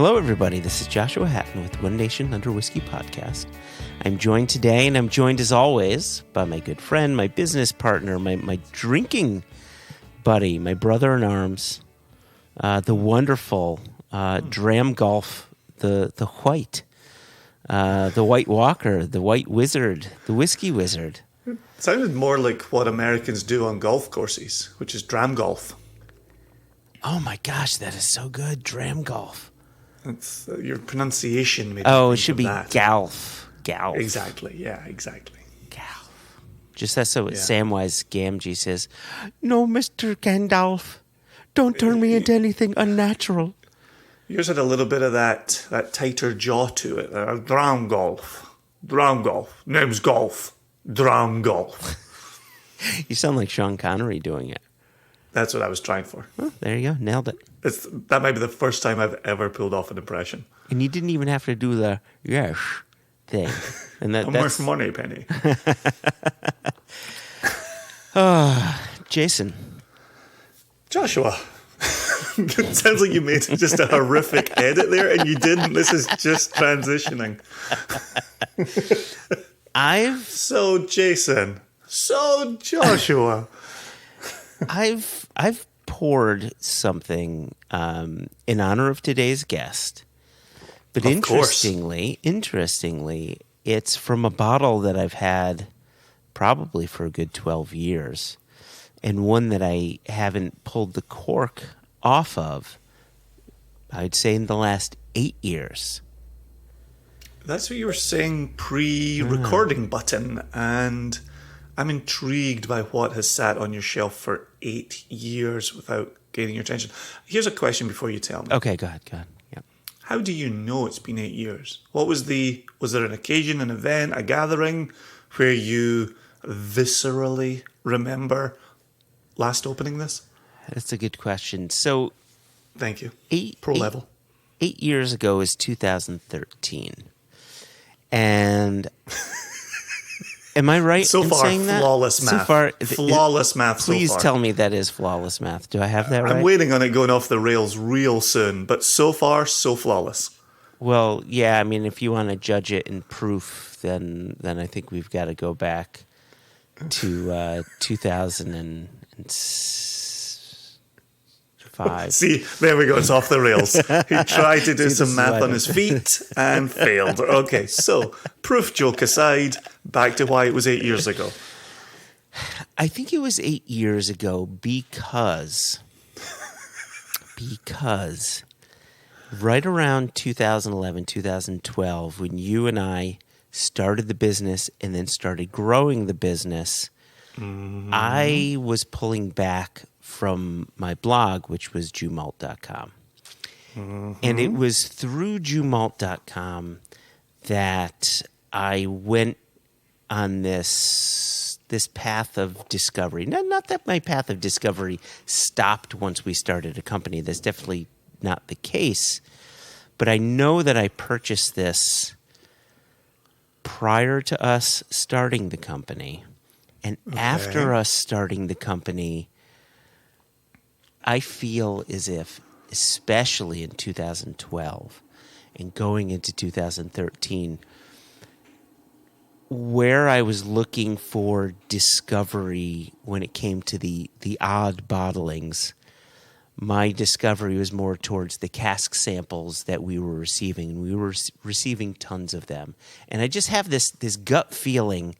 Hello, everybody. This is Joshua Hatton with One Nation Under Whiskey podcast. I'm joined today, and I'm joined as always by my good friend, my business partner, my drinking buddy, my brother in arms, the wonderful Dram Golf, the White Walker, the White Wizard, the Whiskey Wizard. It sounded more like what Americans do on golf courses, which is dram golf. Oh my gosh, that is so good, Dram Golf. It's your pronunciation. It should be Galf. Galf. Exactly. Yeah, exactly. Galf. Just that's so Samwise Gamgee says, "No, Mr. Gandalf, don't turn me into anything unnatural." Yours had a little bit of that tighter jaw to it. Dram golf. Dram golf. Name's golf. Dram golf. You sound like Sean Connery doing it. That's what I was trying for. Oh, there you go. Nailed it. That might be the first time I've ever pulled off an impression. And you didn't even have to do the yes thing. And I'm worth money, Penny. Jason. Joshua. It sounds like you made just a horrific edit there, and you didn't. This is just transitioning. So Jason. So Joshua. I've poured something in honor of today's guest, but interestingly, it's from a bottle that I've had probably for a good 12 years, and one that I haven't pulled the cork off of, I'd say, in the last 8 years. That's what you were saying pre-recording button, and I'm intrigued by what has sat on your shelf for 8 years without gaining your attention. Here's a question before you tell me. Okay, go ahead. Yep. How do you know it's been 8 years? Was there an occasion, an event, a gathering where you viscerally remember last opening this? That's a good question. So, thank you. Pro level. 8 years ago is 2013. And am I right so in far, saying that? Flawless math. Flawless math Please so far. tell me that is flawless math. Do I have that right? I'm waiting on it going off the rails real soon, but so far, so flawless. Well, yeah, I mean, if you want to judge it in proof, then I think we've got to go back to 2005. See, there we go. It's off the rails. He tried to do some math on his feet and failed. Okay, so proof joke aside, back to why it was 8 years ago. I think it was 8 years ago because right around 2011, 2012, when you and I started the business and then started growing the business, I was pulling back from my blog, which was jewmalt.com. And it was through jewmalt.com that I went on this path of discovery. Not that my path of discovery stopped once we started a company. That's definitely not the case. But I know that I purchased this prior to us starting the company. And after us starting the company, I feel as if, especially in 2012 and going into 2013, where I was looking for discovery when it came to the odd bottlings, my discovery was more towards the cask samples that we were receiving, and we were receiving tons of them. And I just have this gut feeling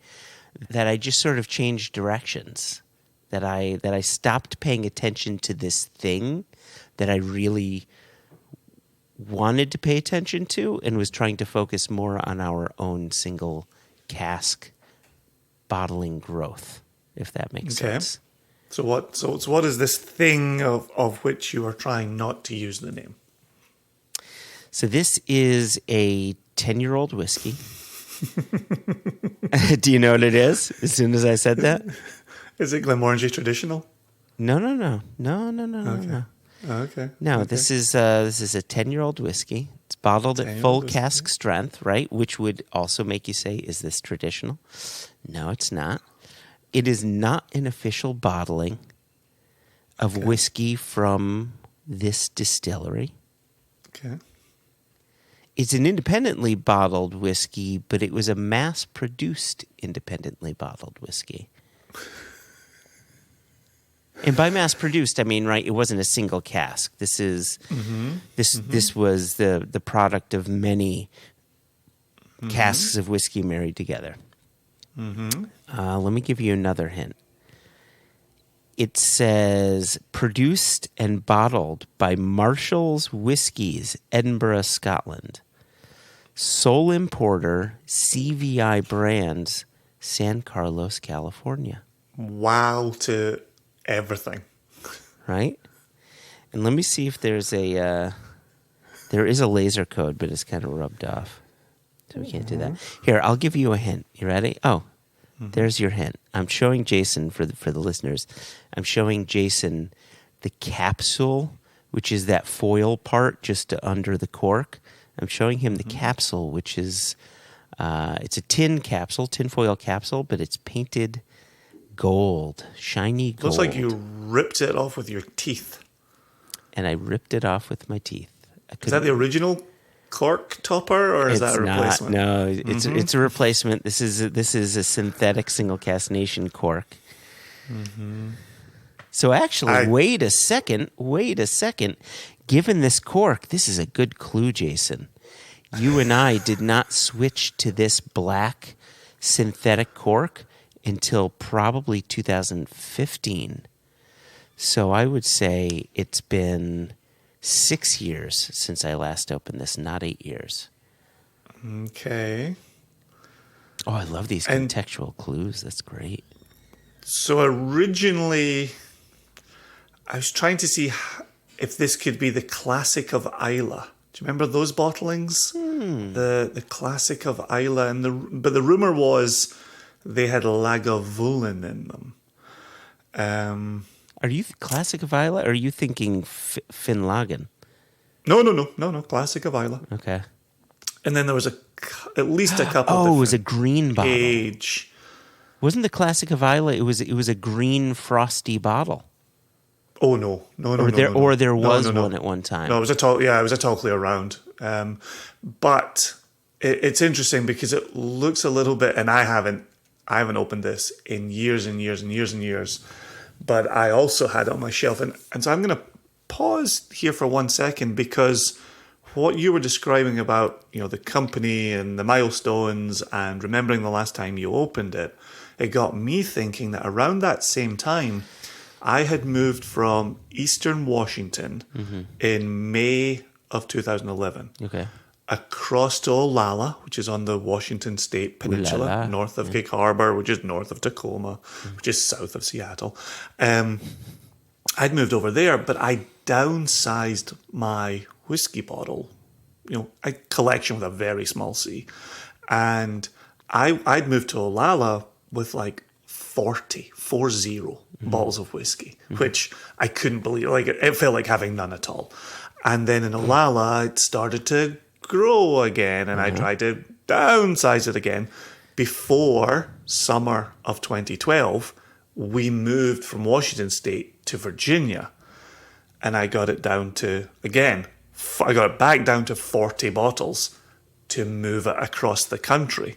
that I just sort of changed directions. That I stopped paying attention to this thing that I really wanted to pay attention to and was trying to focus more on our own single cask bottling growth, if that makes sense. So what is this thing of which you are trying not to use the name? So this is a 10-year-old whiskey. Do you know what it is? As soon as I said that? Is it Glenmorangie traditional? No. Okay. No. Okay. No, okay. This is a 10-year-old whiskey. It's bottled at full cask strength, right? Which would also make you say, is this traditional? No, it's not. It is not an official bottling of whiskey from this distillery. Okay. It's an independently bottled whiskey, but it was a mass-produced independently bottled whiskey. And by mass-produced, I mean, right, it wasn't a single cask. This was the product of many casks of whiskey married together. Let me give you another hint. It says, produced and bottled by Marshall's Whiskies, Edinburgh, Scotland. Sole importer, CVI Brands, San Carlos, California. Wow to everything. Right? And let me see if there's there is a laser code, but it's kind of rubbed off. So we can't do that. Here, I'll give you a hint. You ready? Oh, there's your hint. I'm showing Jason, for the listeners, I'm showing Jason the capsule, which is that foil part just under the cork. I'm showing him the capsule, which is, it's a tin foil capsule, but it's painted gold, shiny gold. Looks like you ripped it off with your teeth. And I ripped it off with my teeth. Is that the original cork topper, or is that a replacement? No, it's a replacement. This is a synthetic single cast nation cork. So actually, wait a second. Given this cork, this is a good clue, Jason. You and I did not switch to this black synthetic cork until probably 2015. So I would say it's been 6 years since I last opened this, not 8 years. Okay. Oh, I love these contextual clues. That's great. So originally, I was trying to see if this could be the Classic of Islay. Do you remember those bottlings? The Classic of Islay, but the rumor was they had Lagavulin in them. Are you Classic of Islay, or are you thinking Finlagen? No. Classic of Islay. Okay. And then there was at least a couple. Oh, it was a green bottle. Age. Wasn't the Classic of Islay? It was a green frosty bottle. Oh no. Or there was one at one time. No, it was a tall clear round. But it's interesting because it looks a little bit, and I haven't opened this in years and years and years and years. But I also had it on my shelf. And so I'm going to pause here for 1 second, because what you were describing about, the company and the milestones and remembering the last time you opened it, it got me thinking that around that same time, I had moved from Eastern Washington in May of 2011. Okay. Across to Olalla, which is on the Washington State Peninsula, north of Gig Harbor, which is north of Tacoma, which is south of Seattle. I'd moved over there, but I downsized my whiskey bottle, a collection with a very small C. And I'd moved to Olalla with like 40 bottles of whiskey, which I couldn't believe. Like, it felt like having none at all. And then in Olalla, it started to grow again, and I tried to downsize it again. Before summer of 2012, we moved from Washington State to Virginia, and I got it down to, again, I got it back down to 40 bottles to move it across the country.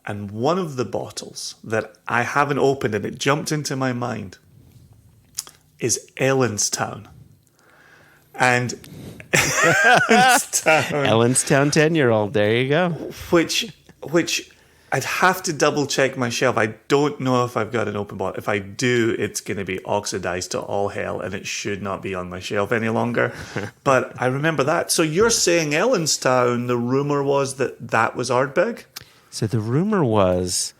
And one of the bottles that I haven't opened, and it jumped into my mind, is Ellenstown. And Ellenstown 10-year-old. There you go. Which I'd have to double check my shelf. I don't know if I've got an open bottle. If I do, it's going to be oxidized to all hell, and it should not be on my shelf any longer. But I remember that. So you're saying Ellenstown, the rumor was that was Ardbeg? So the rumor was,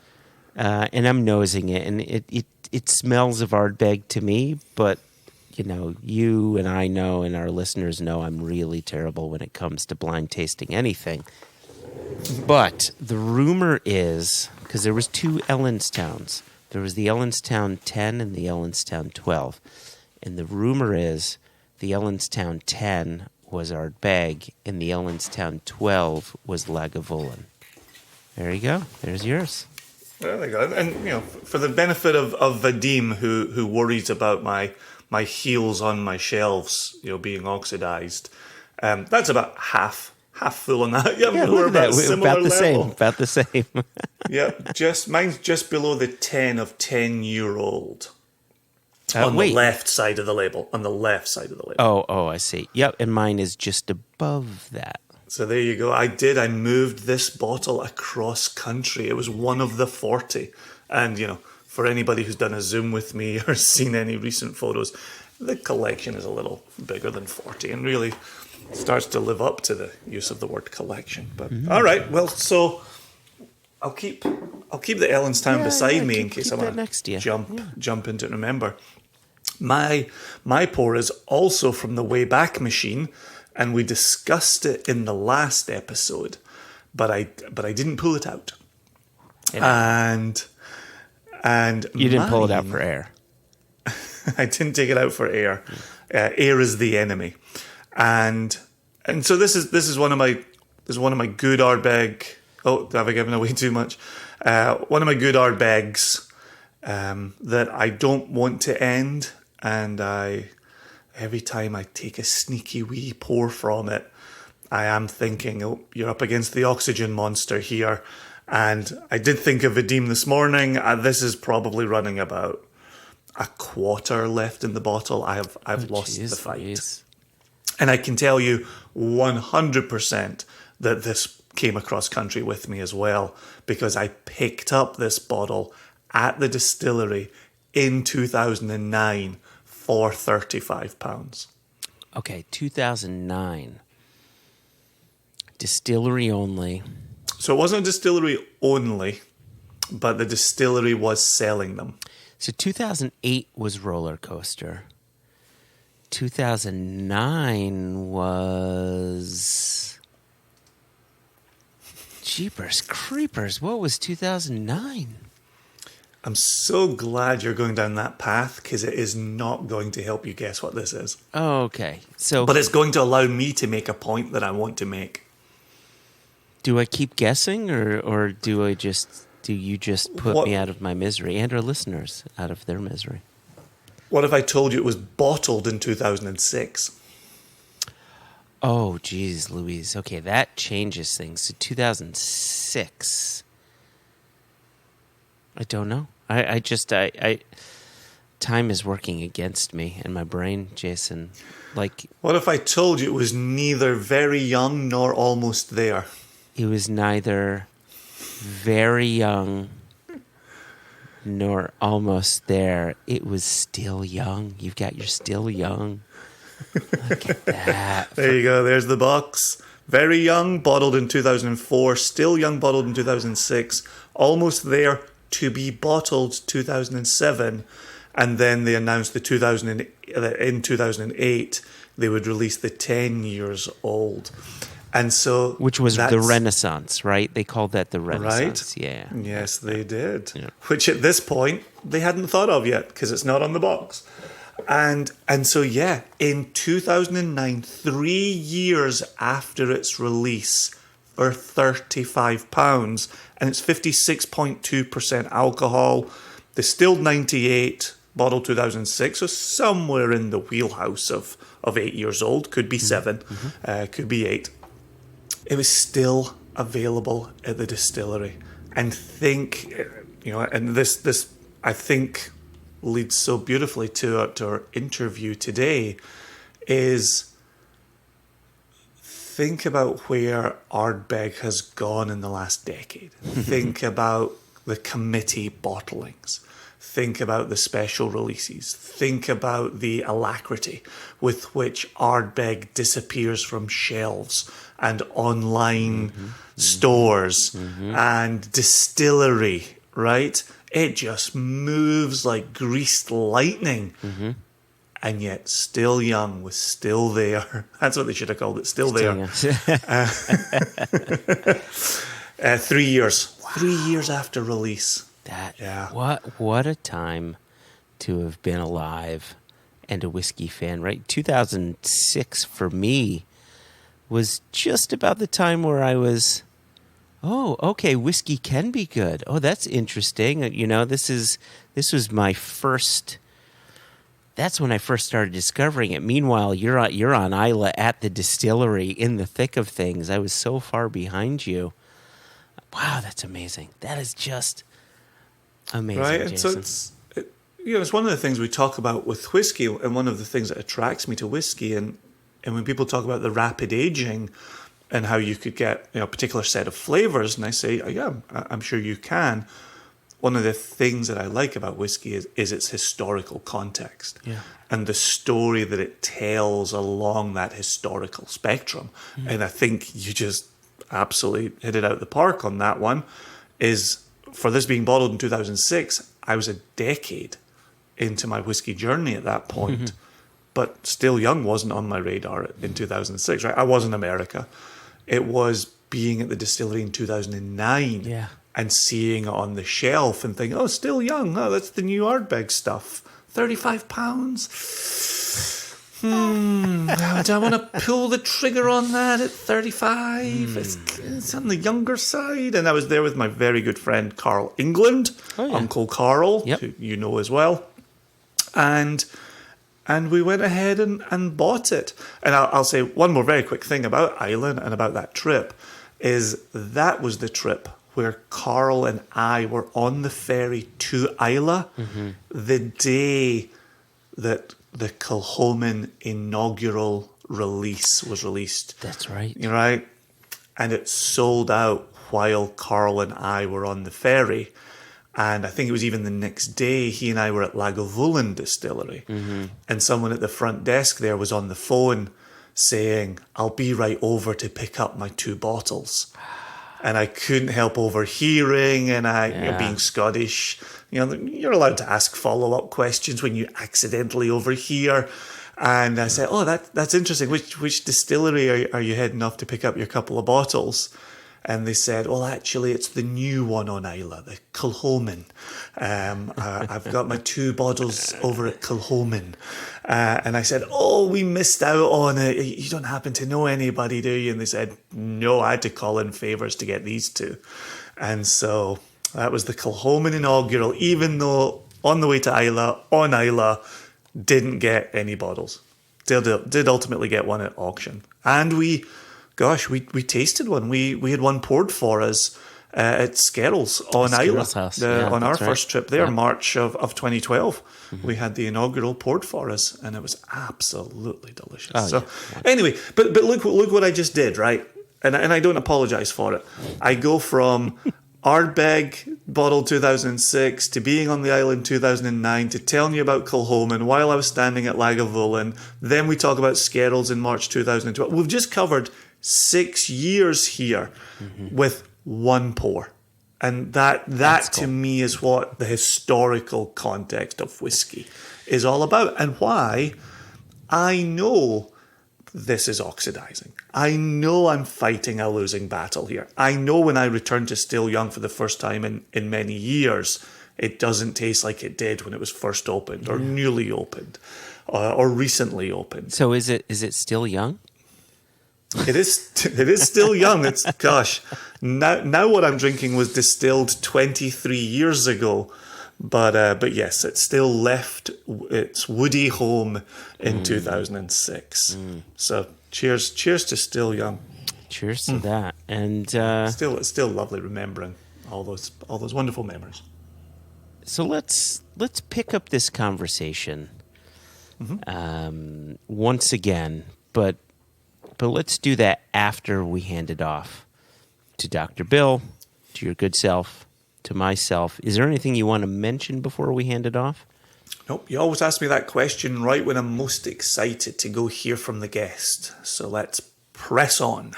and I'm nosing it, and it smells of Ardbeg to me, but you and I know, and our listeners know, I'm really terrible when it comes to blind tasting anything. But the rumor is, because there was two Ellenstowns. There was the Ellenstown 10 and the Ellenstown 12. And the rumor is the Ellenstown 10 was Ardbeg, and the Ellenstown 12 was Lagavulin. There you go. There's yours. There you go. And, for the benefit of Vadim, who worries about my heels on my shelves, being oxidized, that's about half half full on that. Yeah, Yeah, we're look at that. about a We're similar about the same. level. About the same. Yeah, mine's just below the 10 of 10-year-old. On wait. the left side of the label. On the left side of the label. Oh, I see. Yep, and mine is just above that. So there you go. I moved this bottle across country. It was one of the 40. And, for anybody who's done a Zoom with me or seen any recent photos, the collection is a little bigger than 40 and really starts to live up to the use of the word collection. But all right, well, so I'll keep the Ellenstown beside me in case I want to jump into it. Remember, my pour is also from the Wayback Machine, and we discussed it in the last episode, but I didn't pull it out. And you didn't pull it out for air. I didn't take it out for air. Air is the enemy, and so this is one of my good Ardbeg. Oh, have I given away too much? One of my good Ardbegs that I don't want to end, and every time I take a sneaky wee pour from it, I am thinking, oh, you're up against the oxygen monster here. And I did think of Vadim this morning. This is probably running about a quarter left in the bottle. I've lost the fight. Geez. And I can tell you 100% that this came across country with me as well, because I picked up this bottle at the distillery in 2009 for £35. Okay, 2009. Distillery only. So it wasn't a distillery only, but the distillery was selling them. So 2008 was Roller Coaster. 2009 was Jeepers Creepers. What was 2009? I'm so glad you're going down that path, because it is not going to help you guess what this is. Oh, okay. But it's going to allow me to make a point that I want to make. Do I keep guessing, or do you just put me out of my misery and our listeners out of their misery? What if I told you it was bottled in 2006? Oh, geez, Louise. Okay, that changes things. So 2006. I don't know. I time is working against me in my brain, Jason. What if I told you it was neither very young nor almost there? It was neither very young nor almost there. It was still young. You've got your still young. Look at that. There you go. There's the box. Very young, bottled in 2004. Still young, bottled in 2006. Almost there, to be bottled 2007. And then they announced in 2008 they would release the 10 years old. And so, which was the Renaissance, right? They called that the Renaissance. Right? Yeah. Yes, they did. Yeah. Which at this point they hadn't thought of yet, because it's not on the box. And so, yeah, in 2009, 3 years after its release, for £35, and it's 56.2% alcohol, distilled 98, bottled 2006, so somewhere in the wheelhouse of 8 years old. Could be 7, could be 8. It was still available at the distillery. And and this I think leads so beautifully to our interview today, is think about where Ardbeg has gone in the last decade. Think about the committee bottlings. Think about the special releases. Think about the alacrity with which Ardbeg disappears from shelves and online stores and distillery, right? It just moves like greased lightning. And yet still young was still there. That's what they should have called it, still there. 3 years. 3 years after release. What a time to have been alive and a whiskey fan, right? 2006 for me was just about the time where I was, oh, okay, whiskey can be good. Oh, that's interesting. This was my first That's when I first started discovering it. Meanwhile, you're on Isla at the distillery in the thick of things. I was so far behind you. Wow, that's amazing. That is just amazing, Right? And Jason. so it's one of the things we talk about with whiskey, and one of the things that attracts me to whiskey. And when people talk about the rapid aging and how you could get a particular set of flavors, and I say, yeah, I'm sure you can. One of the things that I like about whiskey is its historical context, and the story that it tells along that historical spectrum. And I think you just absolutely hit it out of the park on that one. Is for this being bottled in 2006, I was a decade into my whiskey journey at that point, but Still Young wasn't on my radar in 2006. Right, I was in America. It was being at the distillery in 2009. Yeah. And seeing it on the shelf and thinking, oh, Still Young. Oh, that's the new Ardbeg stuff. £35. Do I want to pull the trigger on that at 35? It's on the younger side. And I was there with my very good friend, Carl England, Uncle Carl, who you know as well. And we went ahead and bought it. And I'll say one more very quick thing about Island and about that trip is that was the trip where Carl and I were on the ferry to Isla the day that the Kilchoman inaugural release was released. That's right. You're right. And it sold out while Carl and I were on the ferry. And I think it was even the next day, he and I were at Lagavulin Distillery. And someone at the front desk there was on the phone saying, I'll be right over to pick up my 2 bottles. And I couldn't help overhearing, and being Scottish, you're allowed to ask follow-up questions when you accidentally overhear. And I said, oh, that's interesting. Which distillery are you heading off to pick up your couple of bottles? And they said, well, actually, it's the new one on Isla, the Kilchoman. I've got my 2 bottles over at Kilchoman. And I said, oh, we missed out on it. You don't happen to know anybody, do you? And they said, no, I had to call in favours to get these 2. And so that was the Kilchoman inaugural, even though on the way to Isla, on Isla, didn't get any bottles. Did ultimately get one at auction. And we tasted one. We had one poured for us at Skerrill's on Skerrill's Isla. house. On our first trip there, Yeah. March of 2012. We had the inaugural poured for us, and it was absolutely delicious. Anyway, but look what I just did, right? And I don't apologise for it. I go from Ardbeg, bottled 2006, to being on the island 2009, to telling you about Kilchoman while I was standing at Lagavulin. Then we talk about Skerrill's in March 2012. We've just covered 6 years here with one pour. And that to me is what the historical context of whiskey is all about, and why I know this is oxidizing. I know I'm fighting a losing battle here. I know when I return to Still Young for the first time in many years, it doesn't taste like it did when it was first opened or newly opened or recently opened. So is it still young? It is still young. It's now what I'm drinking was distilled 23 years ago, but yes, it still left its woody home in 2006. So cheers to Still Young. Cheers to that. And It's still lovely remembering all those wonderful memories. so let's pick up this conversation once again, but let's do that after we hand it off to Dr. Bill, to your good self, to myself. Is there anything you want to mention before we hand it off? Nope, you always ask me that question right when I'm most excited to go hear from the guest. So let's press on.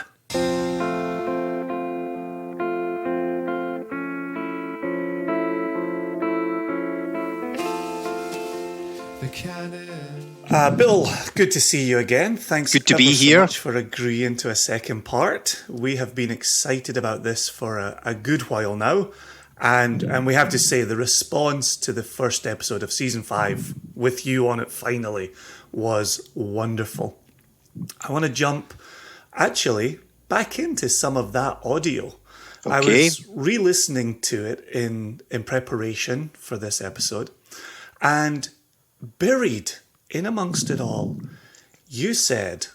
Bill, good to see you again. Thanks Good to be so here. much for agreeing to a second part. We have been excited about this for a good while now. And we have to say the response to the first episode of season 5 with you on it finally was wonderful. I want to jump actually back into some of that audio. Okay. I was re-listening to it in preparation for this episode, and buried in amongst it all, you said,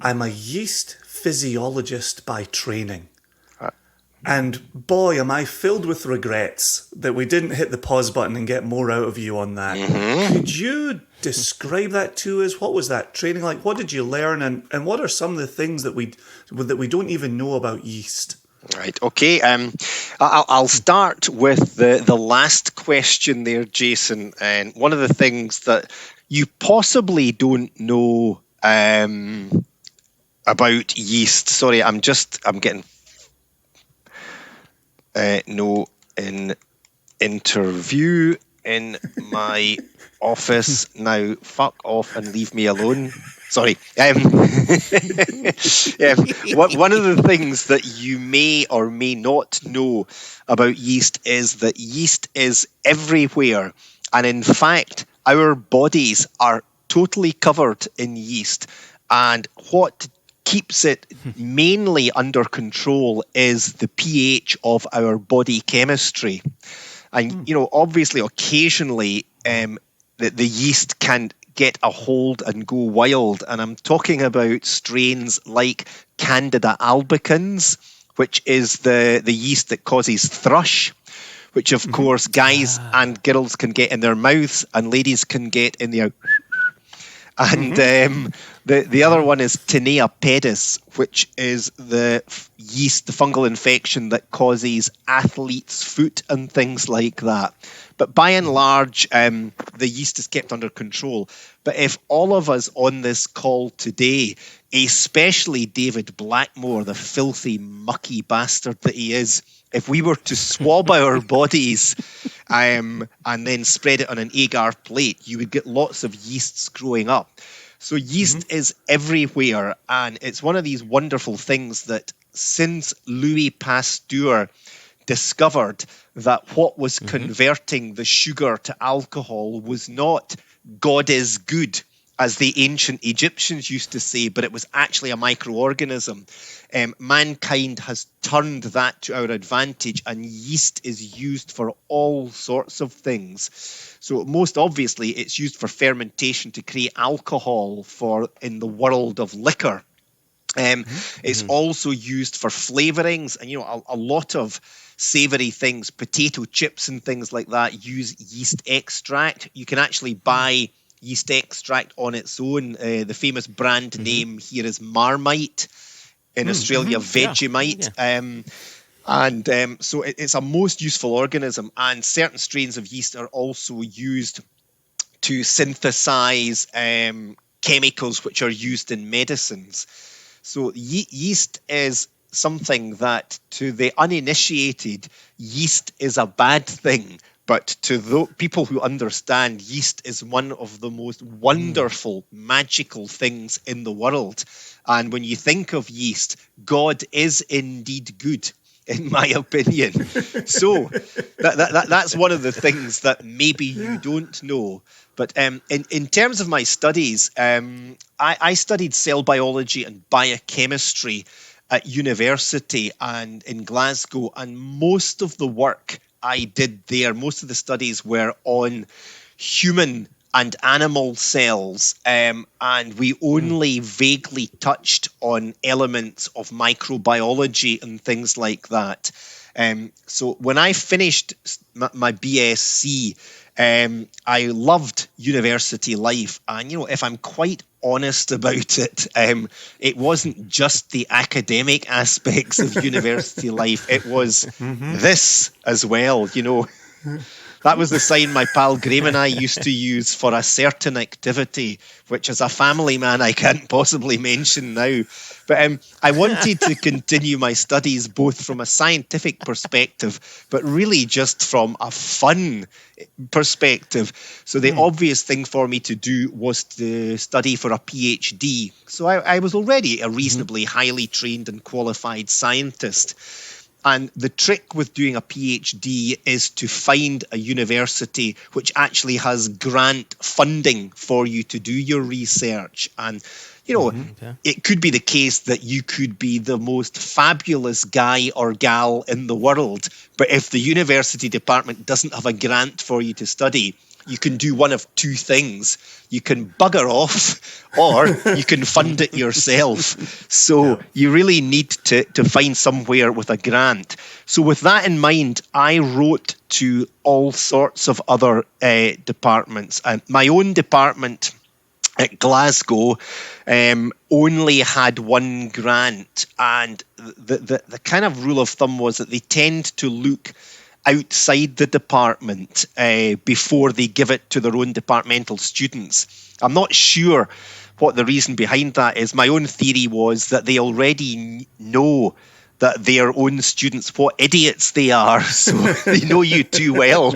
I'm a yeast physiologist by training. And boy, am I filled with regrets that we didn't hit the pause button and get more out of you on that. Mm-hmm. Could you describe that to us? What was that training like? What did you learn? And what are some of the things that we don't even know about yeast? Right. Okay. I'll start with the last question there, Jason. And one of the things that you possibly don't know about yeast. Sorry, I'm getting no interview in my office now. Fuck off and leave me alone. Sorry. One of the things that you may or may not know about yeast is that yeast is everywhere. And in fact, our bodies are totally covered in yeast. And what keeps it mainly under control is the pH of our body chemistry. And, obviously, occasionally, the yeast can get a hold and go wild. And I'm talking about strains like Candida albicans, which is the yeast that causes thrush, which, of course, guys and girls can get in their mouths and ladies can get in their... And the other one is Tinea pedis, which is the yeast, the fungal infection that causes athlete's foot and things like that. But by and large, the yeast is kept under control. But if all of us on this call today, especially David Blackmore, the filthy, mucky bastard that he is, if we were to swab our bodies and then spread it on an agar plate, you would get lots of yeasts growing up. So yeast is everywhere, and it's one of these wonderful things that since Louis Pasteur discovered that what was converting the sugar to alcohol was not God is good, as the ancient Egyptians used to say, but it was actually a microorganism. Mankind has turned that to our advantage, and yeast is used for all sorts of things. So most obviously, it's used for fermentation to create alcohol in the world of liquor. It's also used for flavorings, and a lot of savory things, potato chips and things like that, use yeast extract. You can actually buy yeast extract on its own. The famous brand name here is Marmite. In Australia, Vegemite. Yeah. So it's a most useful organism, and certain strains of yeast are also used to synthesize chemicals which are used in medicines. So yeast is something that, to the uninitiated, yeast is a bad thing. But to the people who understand, yeast is one of the most wonderful, magical things in the world. And when you think of yeast, God is indeed good, in my opinion. So that's one of the things that maybe you don't know. But in terms of my studies, I studied cell biology and biochemistry at university and in Glasgow, and most of the work I did there, most of the studies were on human and animal cells, and we only vaguely touched on elements of microbiology and things like that. So when I finished my BSc, I loved university life, and if I'm quite honest about it, it wasn't just the academic aspects of university life, it was this as well. That was the sign my pal Graham and I used to use for a certain activity, which as a family man I can't possibly mention now. But I wanted to continue my studies both from a scientific perspective, but really just from a fun perspective. So the obvious thing for me to do was to study for a PhD. So I was already a reasonably highly trained and qualified scientist. And the trick with doing a PhD is to find a university which actually has grant funding for you to do your research. And, it could be the case that you could be the most fabulous guy or gal in the world, but if the university department doesn't have a grant for you to study, you can do one of two things. You can bugger off, or you can fund it yourself. So you really need to find somewhere with a grant. So with that in mind, I wrote to all sorts of other departments. My own department at Glasgow only had one grant, and the kind of rule of thumb was that they tend to look outside the department before they give it to their own departmental students. I'm not sure what the reason behind that is. My own theory was that they already know that their own students, what idiots they are, so they know you too well,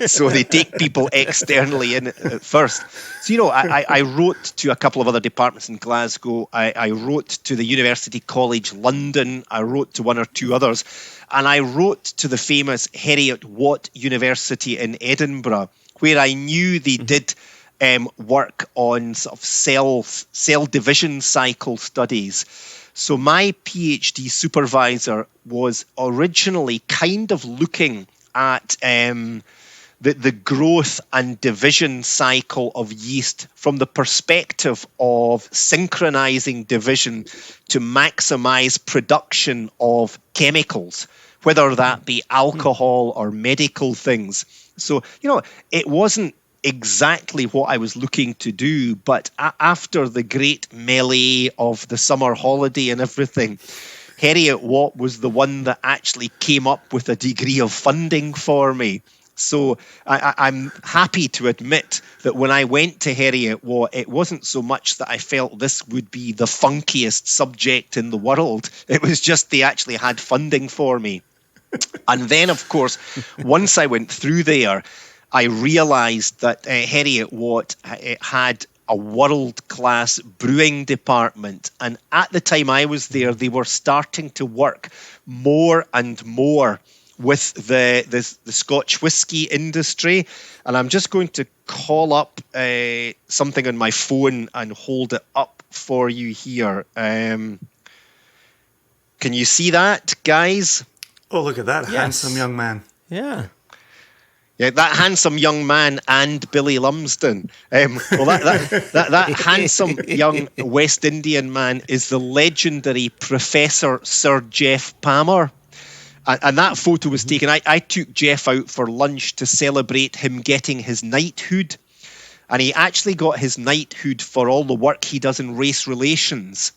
so they take people externally in at first. So, I wrote to a couple of other departments in Glasgow. I wrote to the University College London. I wrote to one or two others. And I wrote to the famous Heriot Watt University in Edinburgh, where I knew they did work on sort of cell division cycle studies. So my PhD supervisor was originally kind of looking at the growth and division cycle of yeast from the perspective of synchronizing division to maximize production of chemicals, whether that be alcohol or medical things. So, it wasn't exactly what I was looking to do, but after the great melee of the summer holiday and everything, Heriot Watt was the one that actually came up with a degree of funding for me. So I'm happy to admit that when I went to Heriot Watt, it wasn't so much that I felt this would be the funkiest subject in the world. It was just they actually had funding for me. And then, of course, once I went through there, I realised that Heriot Watt had a world-class brewing department. And at the time I was there, they were starting to work more and more with the Scotch whisky industry. And I'm just going to call up something on my phone and hold it up for you here. Can you see that, guys? Oh, look at that handsome young man. Yeah. Yeah, that handsome young man and Billy Lumsden. That handsome young West Indian man is the legendary Professor Sir Jeff Palmer. And that photo was taken. I took Jeff out for lunch to celebrate him getting his knighthood. And he actually got his knighthood for all the work he does in race relations.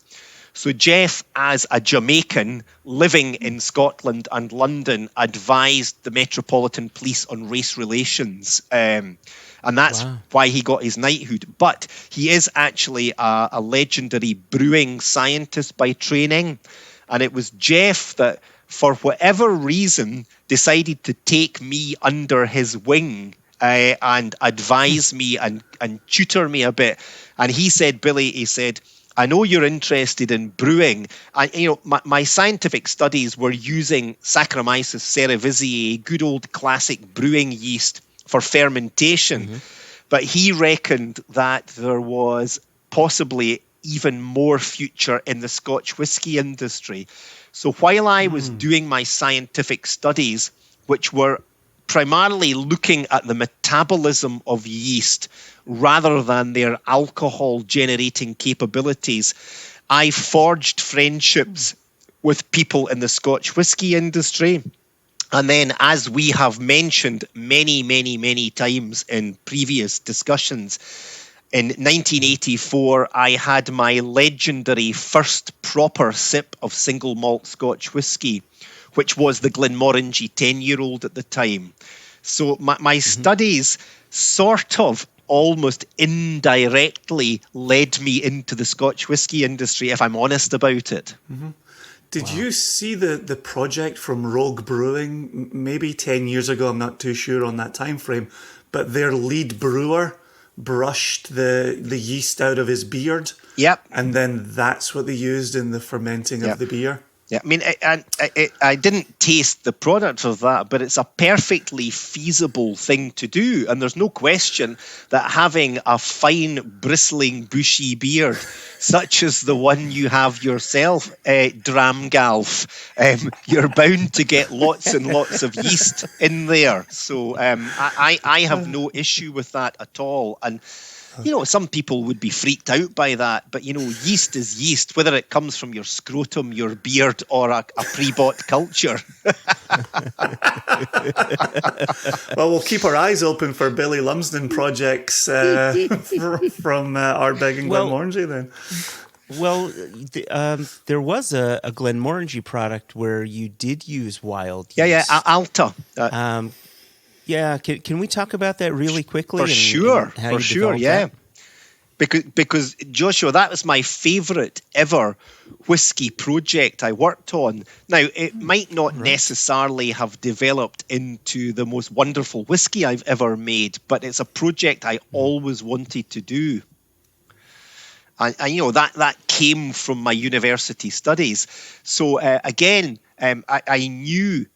So Jeff, as a Jamaican living in Scotland and London, advised the Metropolitan Police on race relations. And that's why he got his knighthood. But he is actually a legendary brewing scientist by training. And it was Jeff that, for whatever reason, decided to take me under his wing and advise me and tutor me a bit. And he said, Billy, he said, I know you're interested in brewing. My scientific studies were using Saccharomyces cerevisiae, good old classic brewing yeast, for fermentation. Mm-hmm. But he reckoned that there was possibly even more future in the Scotch whisky industry. So while I was doing my scientific studies, which were primarily looking at the metabolism of yeast rather than their alcohol generating capabilities, I forged friendships with people in the Scotch whisky industry. And then, as we have mentioned many, many, many times in previous discussions, in 1984, I had my legendary first proper sip of single malt Scotch whisky, which was the Glenmorangie 10-year-old at the time. So my studies sort of almost indirectly led me into the Scotch whisky industry, if I'm honest about it. Mm-hmm. Did you see the project from Rogue Brewing maybe 10 years ago? I'm not too sure on that time frame, but their lead brewer brushed the yeast out of his beard. Yep. And then that's what they used in the fermenting of the beer. Yeah, I mean, I didn't taste the product of that, but it's a perfectly feasible thing to do. And there's no question that having a fine, bristling, bushy beard, such as the one you have yourself, Dramgalf, you're bound to get lots and lots of yeast in there. So I have no issue with that at all. And some people would be freaked out by that, but yeast is yeast, whether it comes from your scrotum, your beard, or a pre-bought culture. Well, we'll keep our eyes open for Billy Lumsden projects from Ardbeg and Glenmorangie then. Well, there was a Glenmorangie product where you did use wild yeast. Yeah, Alta. Yeah, can we talk about that really quickly? For sure, yeah. Because Joshua, that was my favourite ever whiskey project I worked on. Now, it might not necessarily have developed into the most wonderful whiskey I've ever made, but it's a project I always wanted to do. And that came from my university studies. So again, I knew.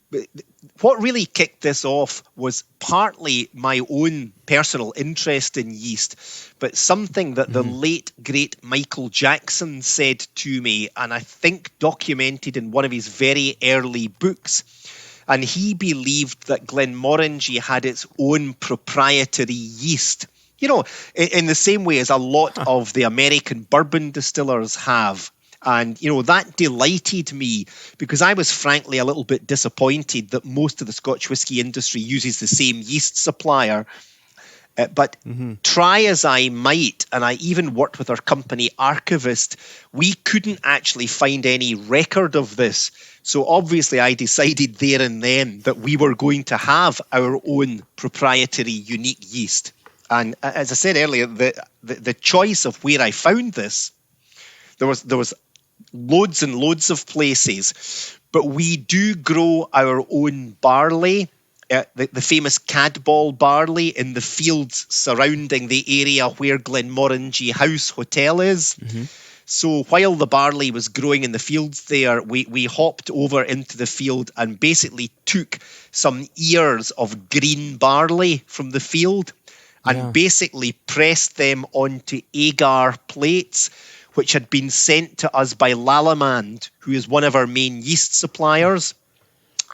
What really kicked this off was partly my own personal interest in yeast, but something that the late, great Michael Jackson said to me, and I think documented in one of his very early books. And he believed that Glenmorangie had its own proprietary yeast. In the same way as a lot of the American bourbon distillers have. And, that delighted me because I was frankly a little bit disappointed that most of the Scotch whisky industry uses the same yeast supplier. But try as I might, and I even worked with our company archivist, we couldn't actually find any record of this. So obviously I decided there and then that we were going to have our own proprietary unique yeast. And as I said earlier, the choice of where I found this, there was loads and loads of places, but we do grow our own barley, the famous Cadball barley in the fields surrounding the area where Glenmorangie House Hotel is. So while the barley was growing in the fields there, we hopped over into the field and basically took some ears of green barley from the field and basically pressed them onto agar plates, which had been sent to us by Lallemand, who is one of our main yeast suppliers.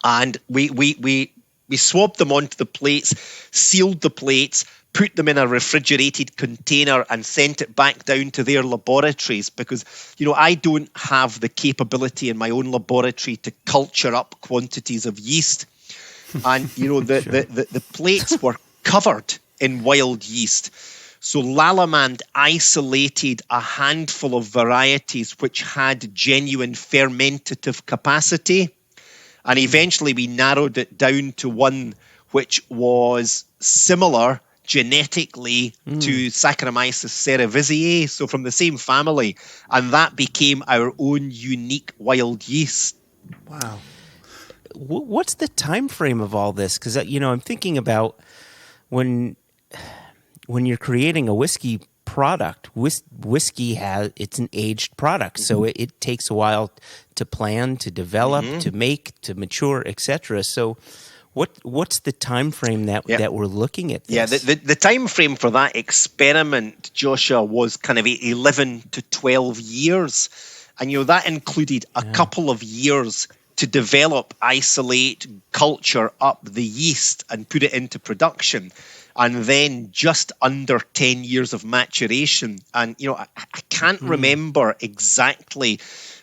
And we swabbed them onto the plates, sealed the plates, put them in a refrigerated container and sent it back down to their laboratories because, I don't have the capability in my own laboratory to culture up quantities of yeast. And, the plates were covered in wild yeast. So Lallemand isolated a handful of varieties which had genuine fermentative capacity. And eventually we narrowed it down to one which was similar genetically to Saccharomyces cerevisiae, so from the same family. And that became our own unique wild yeast. Wow. What's the time frame of all this? Because, I'm thinking about when you're creating a whiskey product, whiskey it's an aged product, so it takes a while to plan, to develop, to make, to mature, etc. So, what's the time frame that we're looking at this? Yeah, the time frame for that experiment, Joshua, was kind of 11 to 12 years, and that included a couple of years to develop, isolate, culture up the yeast, and put it into production. And then just under 10 years of maturation. And, I can't remember exactly,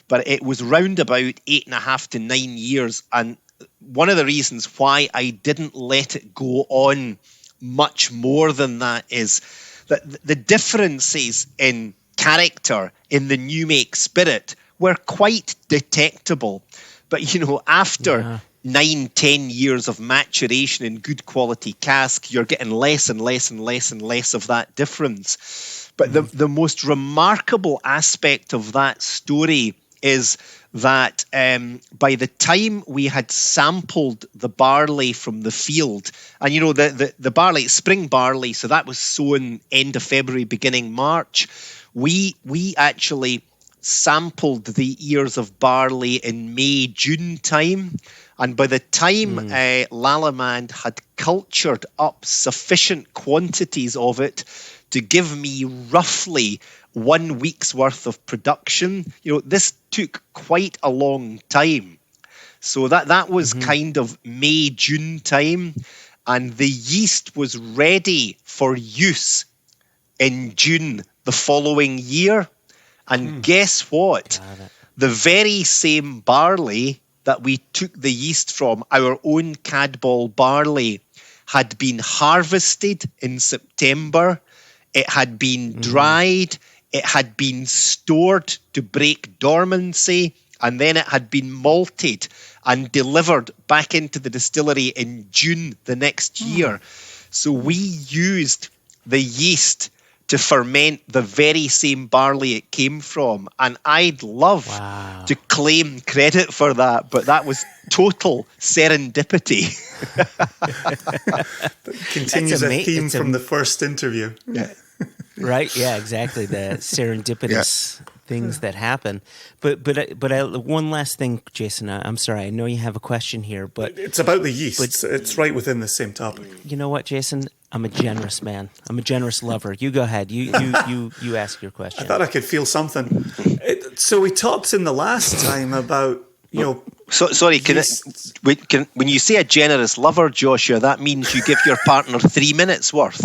but it was round about 8.5 to 9 years. And one of the reasons why I didn't let it go on much more than that is that the differences in character in the new make spirit were quite detectable. But, after 9-10 years of maturation in good quality cask, you're getting less and less and less and less of that difference. But the most remarkable aspect of that story is that by the time we had sampled the barley from the field, and the barley, spring barley, so that was sown end of February, beginning March, we actually sampled the ears of barley in May, June time. And by the time Lallemande had cultured up sufficient quantities of it to give me roughly 1 week's worth of production, this took quite a long time. So that was kind of May, June time. And the yeast was ready for use in June the following year. And guess what? The very same barley that we took the yeast from, our own Cadball barley, had been harvested in September. It had been dried. It had been stored to break dormancy. And then it had been malted and delivered back into the distillery in June the next year. So we used the yeast to ferment the very same barley it came from. And I'd love to claim credit for that, but that was total serendipity. Continues a theme from the first interview. Yeah. Right? Yeah, exactly. The serendipitous things that happen. But one last thing, Jason. I'm sorry. I know you have a question here, but it's about the yeast. It's right within the same topic. You know what, Jason? I'm a generous man. I'm a generous lover. You go ahead. You ask your question. I thought I could feel something. So we talked in the last time about sorry. When you say a generous lover, Joshua, that means you give your partner 3 minutes worth.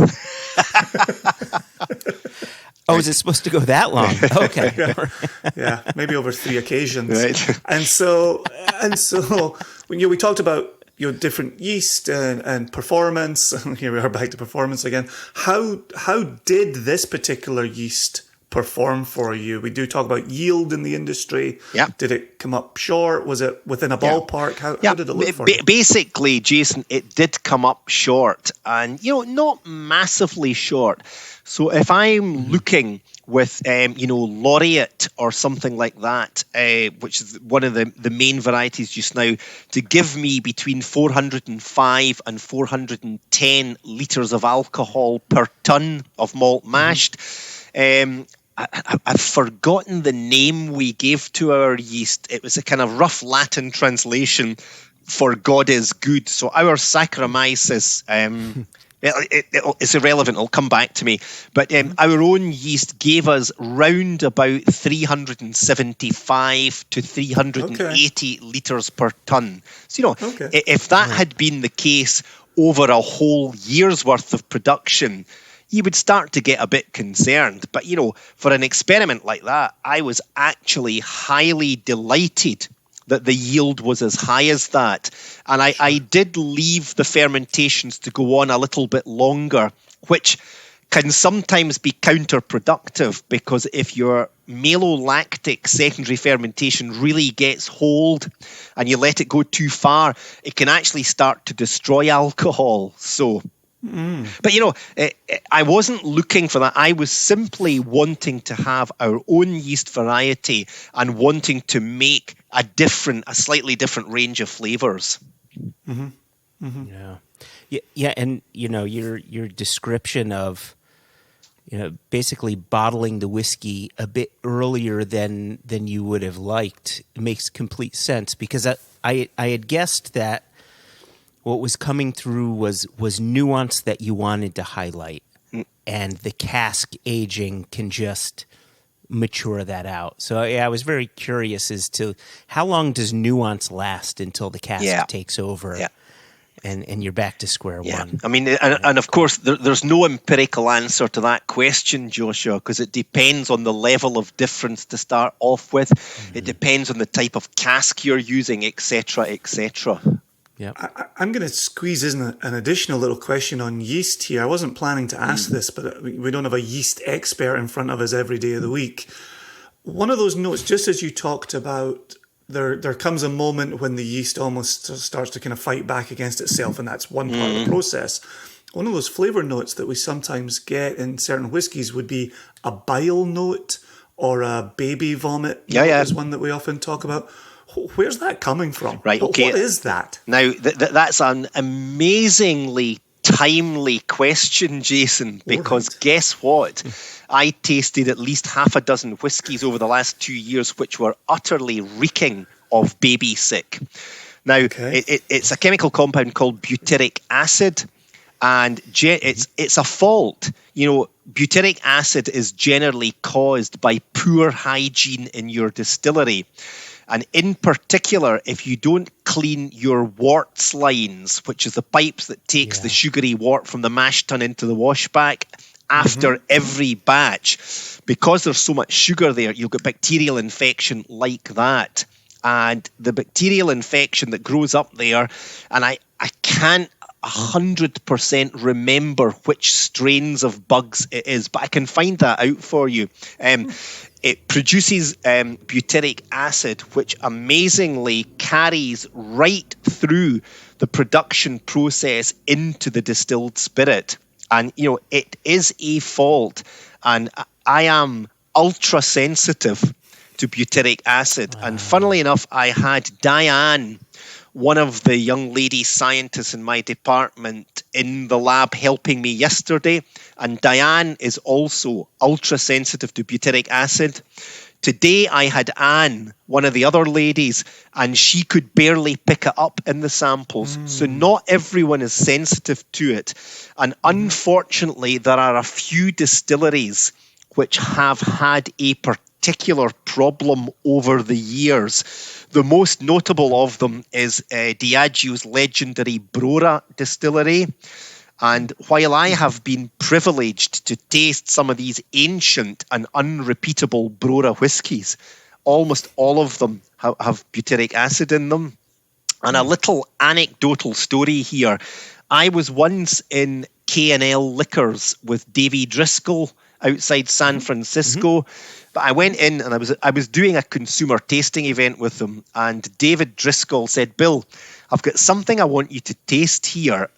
Oh, is it supposed to go that long? Okay. Yeah, maybe over 3 occasions. Right. And so when we talked about different yeast and performance. Here we are back to performance again. How did this particular yeast perform for you? We do talk about yield in the industry. Yeah. Did it come up short? Was it within a ballpark? How did it look for you? Basically, Jason, it did come up short, and not massively short. So if I'm looking with Laureate or something like that, which is one of the main varieties just now, to give me between 405 and 410 litres of alcohol per tonne of malt mashed. I've forgotten the name we gave to our yeast. It was a kind of rough Latin translation for God is good. So our Saccharomyces... it's irrelevant. It'll come back to me. But our own yeast gave us round about 375 to 380 litres per tonne. So, if that had been the case over a whole year's worth of production, you would start to get a bit concerned. But, for an experiment like that, I was actually highly delighted that the yield was as high as that. And I did leave the fermentations to go on a little bit longer, which can sometimes be counterproductive, because if your malolactic secondary fermentation really gets hold and you let it go too far, it can actually start to destroy alcohol. So... But, I wasn't looking for that. I was simply wanting to have our own yeast variety and wanting to make a slightly different range of flavors. Yeah, and your description of basically bottling the whiskey a bit earlier than you would have liked makes complete sense, because I had guessed that what was coming through was nuance that you wanted to highlight, and the cask aging can just mature that out. So I was very curious as to how long does nuance last until the cask takes over, and you're back to square one. I mean, and of course, there's no empirical answer to that question, Joshua, because it depends on the level of difference to start off with. It depends on the type of cask you're using, etc., etc. Yeah, I'm going to squeeze in an additional little question on yeast here. I wasn't planning to ask this, but we don't have a yeast expert in front of us every day of the week. One of those notes, just as you talked about, there comes a moment when the yeast almost starts to kind of fight back against itself, and that's one part of the process. One of those flavour notes that we sometimes get in certain whiskies would be a bile note or a baby vomit note is one that we often talk about. Where's that coming from? Right, okay. What is that? Now, that's an amazingly timely question, Jason, because guess what? I tasted at least half a dozen whiskies over the last 2 years which were utterly reeking of baby sick. Now, it's a chemical compound called butyric acid, and it's a fault. You know, butyric acid is generally caused by poor hygiene in your distillery. And in particular, if you don't clean your worts lines, which is the pipes that takes the sugary wort from the mash tun into the washback after every batch, because there's so much sugar there, you'll get bacterial infection like that. And the bacterial infection that grows up there, and I can't 100% remember which strains of bugs it is, but I can find that out for you. It produces butyric acid, which amazingly carries right through the production process into the distilled spirit. And, you know, it is a fault. And I am ultra sensitive to butyric acid. Wow. And funnily enough, I had Diane, one of the young lady scientists in my department, in the lab helping me yesterday. And Diane is also ultra sensitive to butyric acid. Today I had Anne, one of the other ladies, and she could barely pick it up in the samples. So not everyone is sensitive to it. And unfortunately, there are a few distilleries which have had a particular problem over the years. The most notable of them is Diageo's legendary Brora distillery. And while I have been privileged to taste some of these ancient and unrepeatable Brora whiskies, almost all of them have butyric acid in them. And a little anecdotal story here. I was once in K&L Liquors with Davy Driscoll outside San Francisco. But I went in and I was doing a consumer tasting event with them. And David Driscoll said, "Bill, I've got something I want you to taste here."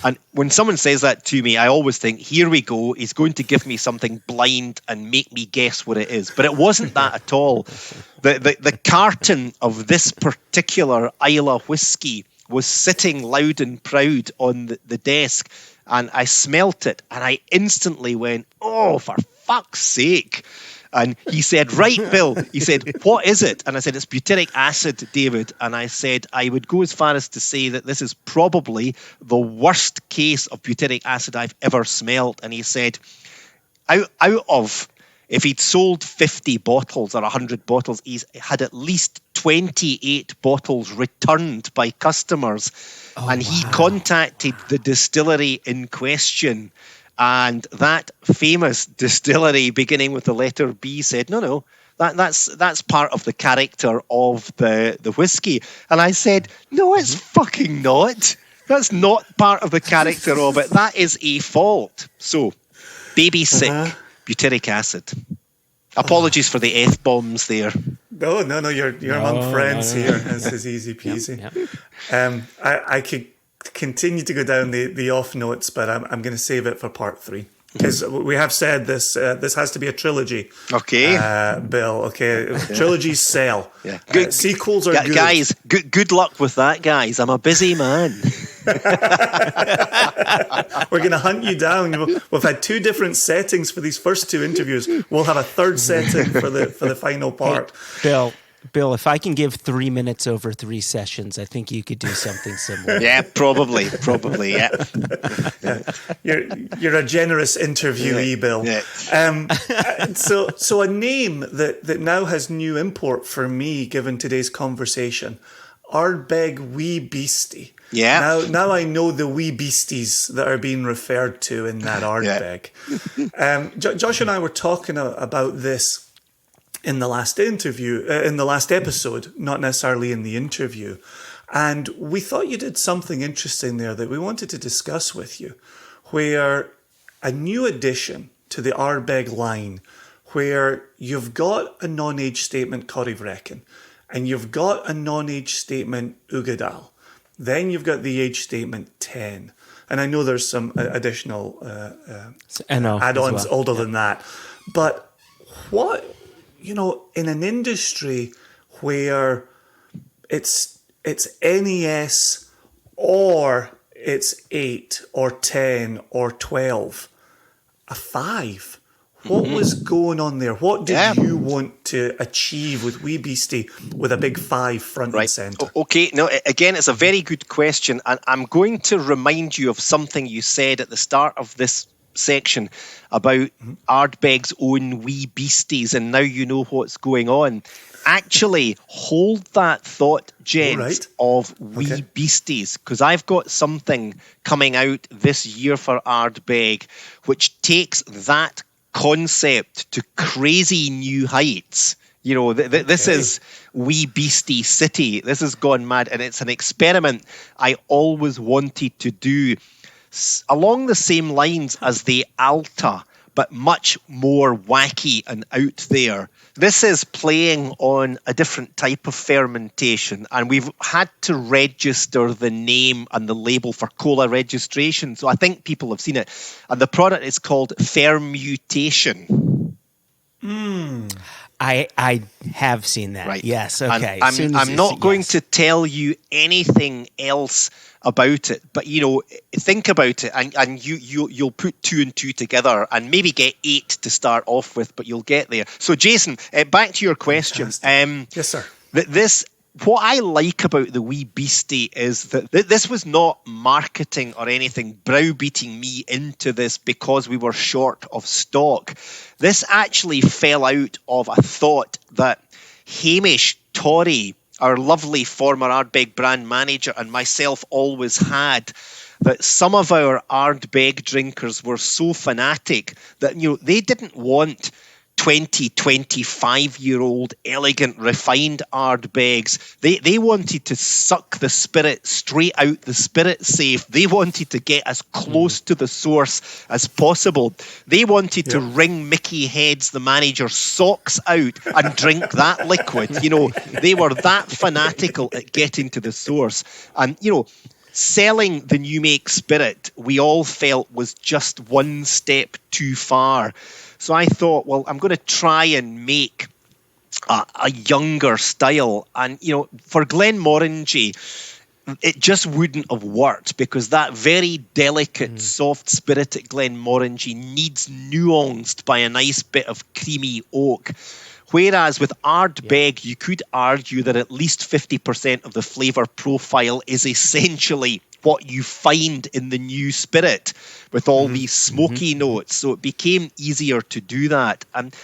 And when someone says that to me, I always think, here we go, he's going to give me something blind and make me guess what it is. But it wasn't that at all. The carton of this particular Islay whiskey was sitting loud and proud on the desk. And I smelt it and I instantly went, "Oh, for fuck's sake." And he said, "Right, Bill." He said, "What is it?" And I said, "It's butyric acid, David." And I said, I would go as far as to say that this is probably the worst case of butyric acid I've ever smelled. And he said, out of, if he'd sold 50 bottles or 100 bottles, he's had at least 28 bottles returned by customers. And he contacted the distillery in question. And that famous distillery, beginning with the letter B, said, no, that's part of the character of the whiskey. And I said, "No, it's fucking not. That's not part of the character of it. That is a fault." So, baby sick, butyric acid. Apologies for the F-bombs there. No, you're among friends here. This is easy peasy. Yep. I could continue to go down the off notes, but I'm going to save it for part 3. Because we have said this has to be a trilogy. Okay. Bill, okay. Trilogies sell. Yeah. Sequels are good. Guys, good luck with that, guys. I'm a busy man. We're going to hunt you down. We've had 2 different settings for these first 2 interviews. We'll have a 3rd setting for the final part. Hey, Bill, if I can give 3 minutes over 3 sessions, I think you could do something similar. Yeah, probably, yeah. You're a generous interviewee, Bill. Yeah. So a name that now has new import for me, given today's conversation, Ardbeg Wee Beastie. Yeah. Now I know the wee beasties that are being referred to in that Ardbeg. Josh and I were talking about this in the last episode, not necessarily in the interview. And we thought you did something interesting there that we wanted to discuss with you, where a new addition to the Ardbeg line, where you've got a non-age statement Corryvreckan, and you've got a non-age statement Ugadal. Then you've got the age statement 10. And I know there's some additional add-ons older than that. But what... in an industry where it's NES or it's 8 or 10 or 12, a 5. What was going on there? What did you want to achieve with Wee Beastie with a big 5 front and centre? Okay, no, again, it's a very good question. And I'm going to remind you of something you said at the start of this section about Ardbeg's own Wee Beasties, and now you know what's going on. Actually, hold that thought, gents, of Wee Beasties, because I've got something coming out this year for Ardbeg which takes that concept to crazy new heights. You know, this is Wee Beastie City. This has gone mad, and it's an experiment I always wanted to do along the same lines as the Alta, but much more wacky and out there. This is playing on a different type of fermentation, and we've had to register the name and the label for cola registration, so I think people have seen it. And the product is called Fermutation. I have seen that. Right. Yes. Okay. I'm not going to tell you anything else about it, but think about it, and you'll put 2 and 2 together, and maybe get 8 to start off with, but you'll get there. So, Jason, back to your question. Yes, sir. What I like about the Wee Beastie is that this was not marketing or anything browbeating me into this because we were short of stock. This actually fell out of a thought that Hamish Torrey, our lovely former Ardbeg brand manager, and myself always had, that some of our Ardbeg drinkers were so fanatic that they didn't want 20, 25-year-old elegant, refined Ardbegs. They wanted to suck the spirit straight out the spirit safe. They wanted to get as close to the source as possible. They wanted to wring Mickey Heads, the manager's socks out, and drink that liquid. They were that fanatical at getting to the source. And, selling the new make spirit, we all felt was just one step too far. So I thought, well, I'm going to try and make a younger style. And, for Glenmorangie, it just wouldn't have worked because that very delicate, soft spirit at Glenmorangie needs nuanced by a nice bit of creamy oak. Whereas with Ardbeg, you could argue that at least 50% of the flavour profile is essentially what you find in the new spirit with all these smoky notes. So it became easier to do that. And,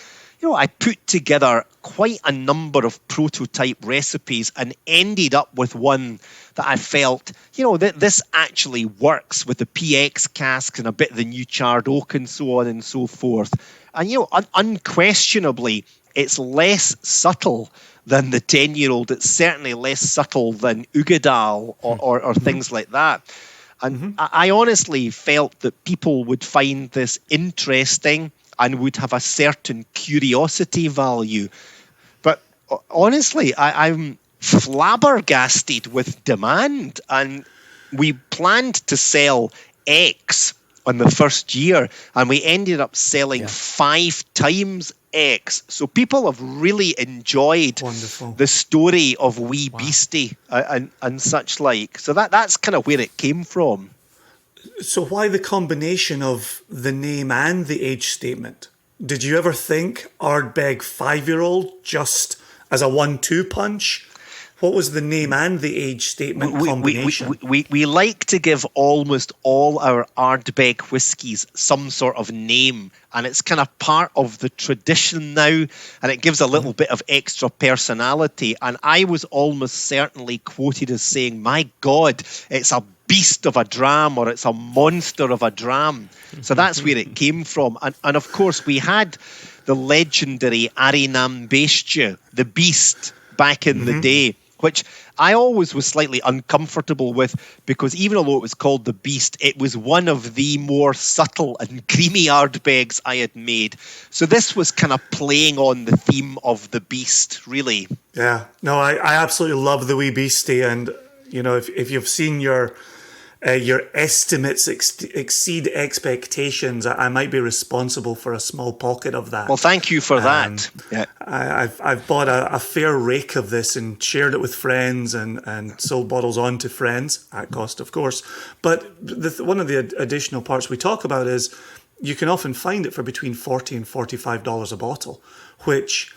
I put together quite a number of prototype recipes and ended up with one that I felt, that this actually works with the PX casks and a bit of the new charred oak and so on and so forth. And, unquestionably, it's less subtle than the 10-year-old. It's certainly less subtle than Ugadal or things like that. And I honestly felt that people would find this interesting and would have a certain curiosity value. But honestly, I'm flabbergasted with demand. And we planned to sell X on the first year, and we ended up selling 5 times X. So people have really enjoyed the story of Wee Beastie and such like. So that's kind of where it came from. So why the combination of the name and the age statement? Did you ever think Ardbeg 5-year-old just as a 1-2 punch? What was the name and the age statement combination? We like to give almost all our Ardbeg whiskies some sort of name, and it's kind of part of the tradition now, and it gives a little bit of extra personality. And I was almost certainly quoted as saying, my God, it's a beast of a dram, or it's a monster of a dram. So that's where it came from. And of course, we had the legendary Arinam Bestia, the beast, back in the day, which I always was slightly uncomfortable with, because even though it was called the Beast, it was one of the more subtle and creamy Ardbegs I had made. So this was kind of playing on the theme of the Beast, really. Yeah, no, I absolutely love the Wee Beastie, and if you've seen your your estimates exceed expectations, I might be responsible for a small pocket of that. Well, thank you for that. Yeah. I've bought a fair rake of this and shared it with friends and sold bottles on to friends at cost, of course. But one of the additional parts we talk about is you can often find it for between $40 and $45 a bottle, which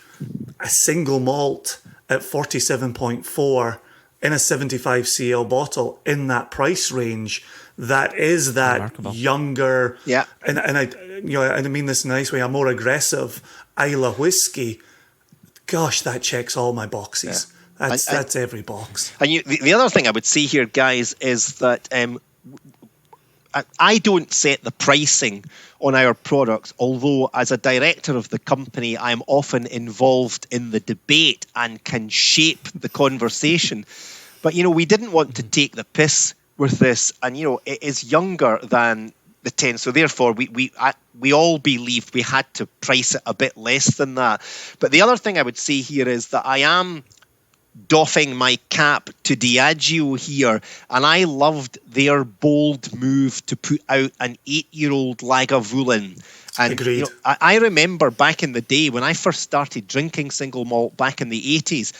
a single malt at 47.4 in a 75 cl bottle in that price range, that is that remarkable. Younger, yeah, and I mean this in a nice way, a more aggressive Islay whiskey. Gosh, that checks all my boxes. Yeah. That's every box. And the other thing I would say here, guys, is that I don't set the pricing on our products, although as a director of the company, I'm often involved in the debate and can shape the conversation. But, we didn't want to take the piss with this. And, it is younger than the 10. So therefore, we all believed we had to price it a bit less than that. But the other thing I would say here is that I am doffing my cap to Diageo here, and I loved their bold move to put out an 8-year-old Lagavulin. And agreed. I remember back in the day when I first started drinking single malt back in the 80s,